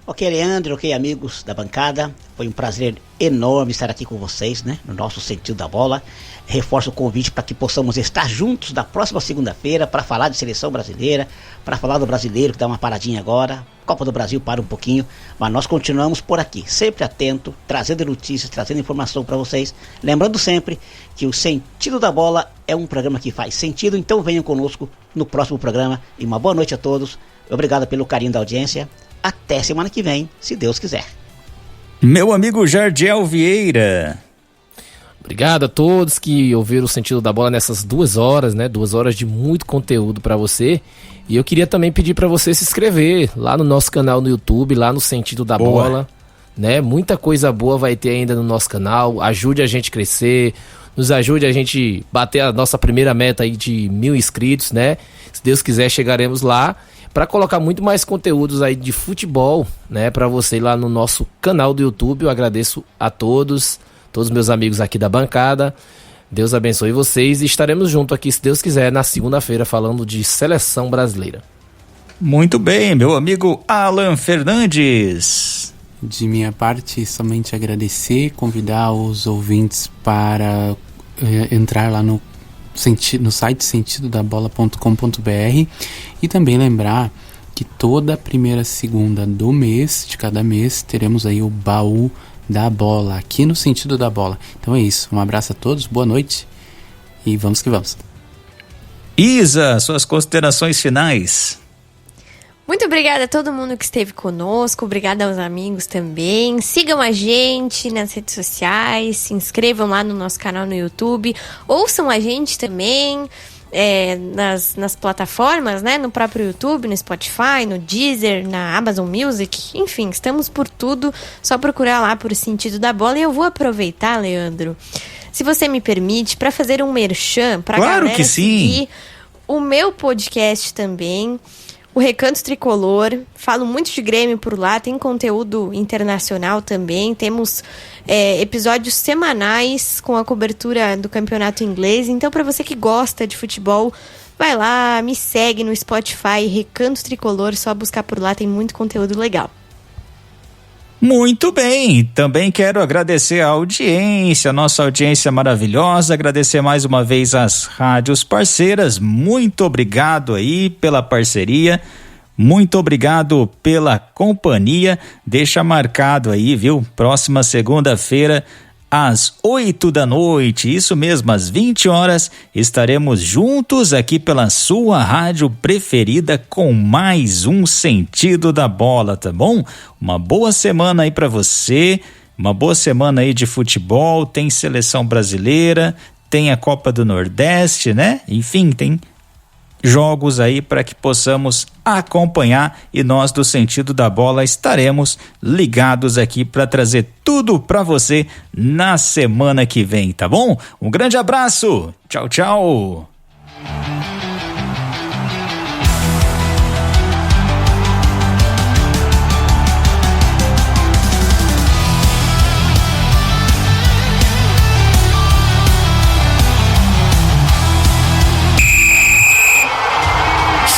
Ok, Leandro, ok, amigos da bancada, foi um prazer enorme estar aqui com vocês, né, no nosso Sentido da Bola. Reforço o convite para que possamos estar juntos na próxima segunda-feira para falar de seleção brasileira, para falar do brasileiro que dá uma paradinha agora, Copa do Brasil para um pouquinho, mas nós continuamos por aqui, sempre atento, trazendo notícias, trazendo informação para vocês, lembrando sempre que o Sentido da Bola é um programa que faz sentido, então venham conosco no próximo programa e uma boa noite a todos, obrigado pelo carinho da audiência. Até semana que vem, se Deus quiser. Meu amigo Jardiel Vieira. Obrigado a todos que ouviram o Sentido da Bola nessas 2 horas, né? 2 horas de muito conteúdo para você. E eu queria também pedir para você se inscrever lá no nosso canal no YouTube, lá no Sentido da Bola, né? Muita coisa boa vai ter ainda no nosso canal. Ajude a gente a crescer, nos ajude a gente bater a nossa primeira meta aí de 1.000 inscritos, né? Se Deus quiser, chegaremos lá para colocar muito mais conteúdos aí de futebol, né, para você lá no nosso canal do YouTube. Eu agradeço a todos meus amigos aqui da bancada. Deus abençoe vocês e estaremos juntos aqui, se Deus quiser, na segunda-feira falando de seleção brasileira. Muito bem, meu amigo Alan Fernandes. De minha parte, somente agradecer, convidar os ouvintes para entrar lá no site sentidodabola.com.br e também lembrar que toda primeira segunda do mês, de cada mês, teremos aí o baú da bola, aqui no Sentido da Bola. Então é isso, um abraço a todos, boa noite e vamos que vamos. Isa, suas considerações finais. Muito obrigada a todo mundo que esteve conosco, obrigada aos amigos também. Sigam a gente nas redes sociais, se inscrevam lá no nosso canal no YouTube, ouçam a gente também nas plataformas, né? No próprio YouTube, no Spotify, no Deezer, na Amazon Music, enfim, estamos por tudo, só procurar lá por Sentido da Bola. E eu vou aproveitar, Leandro, se você me permite, para fazer um merchan pra galera que seguir o meu podcast também, o Recanto Tricolor. Falo muito de Grêmio por lá, tem conteúdo internacional também, temos episódios semanais com a cobertura do campeonato inglês. Então, para você que gosta de futebol, vai lá, me segue no Spotify, Recanto Tricolor, só buscar por lá, tem muito conteúdo legal. Muito bem, também quero agradecer a audiência, a nossa audiência maravilhosa, agradecer mais uma vez às rádios parceiras, muito obrigado aí pela parceria, muito obrigado pela companhia, deixa marcado aí, viu? Próxima segunda-feira, às 8 da noite, isso mesmo, às 20 horas, estaremos juntos aqui pela sua rádio preferida com mais um Sentido da Bola, tá bom? Uma boa semana aí pra você, uma boa semana aí de futebol, tem seleção brasileira, tem a Copa do Nordeste, né? Enfim, tem jogos aí para que possamos acompanhar, e nós do Sentido da Bola estaremos ligados aqui para trazer tudo para você na semana que vem, tá bom? Um grande abraço, tchau, tchau.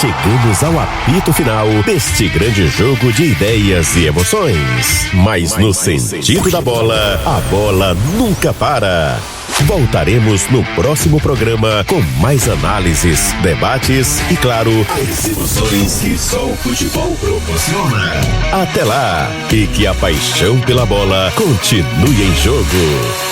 Chegamos ao apito final deste grande jogo de ideias e emoções. Mas no Sentido da Bola, a bola nunca para. Voltaremos no próximo programa com mais análises, debates e, claro, as emoções que só o futebol proporciona. Até lá, e que a paixão pela bola continue em jogo.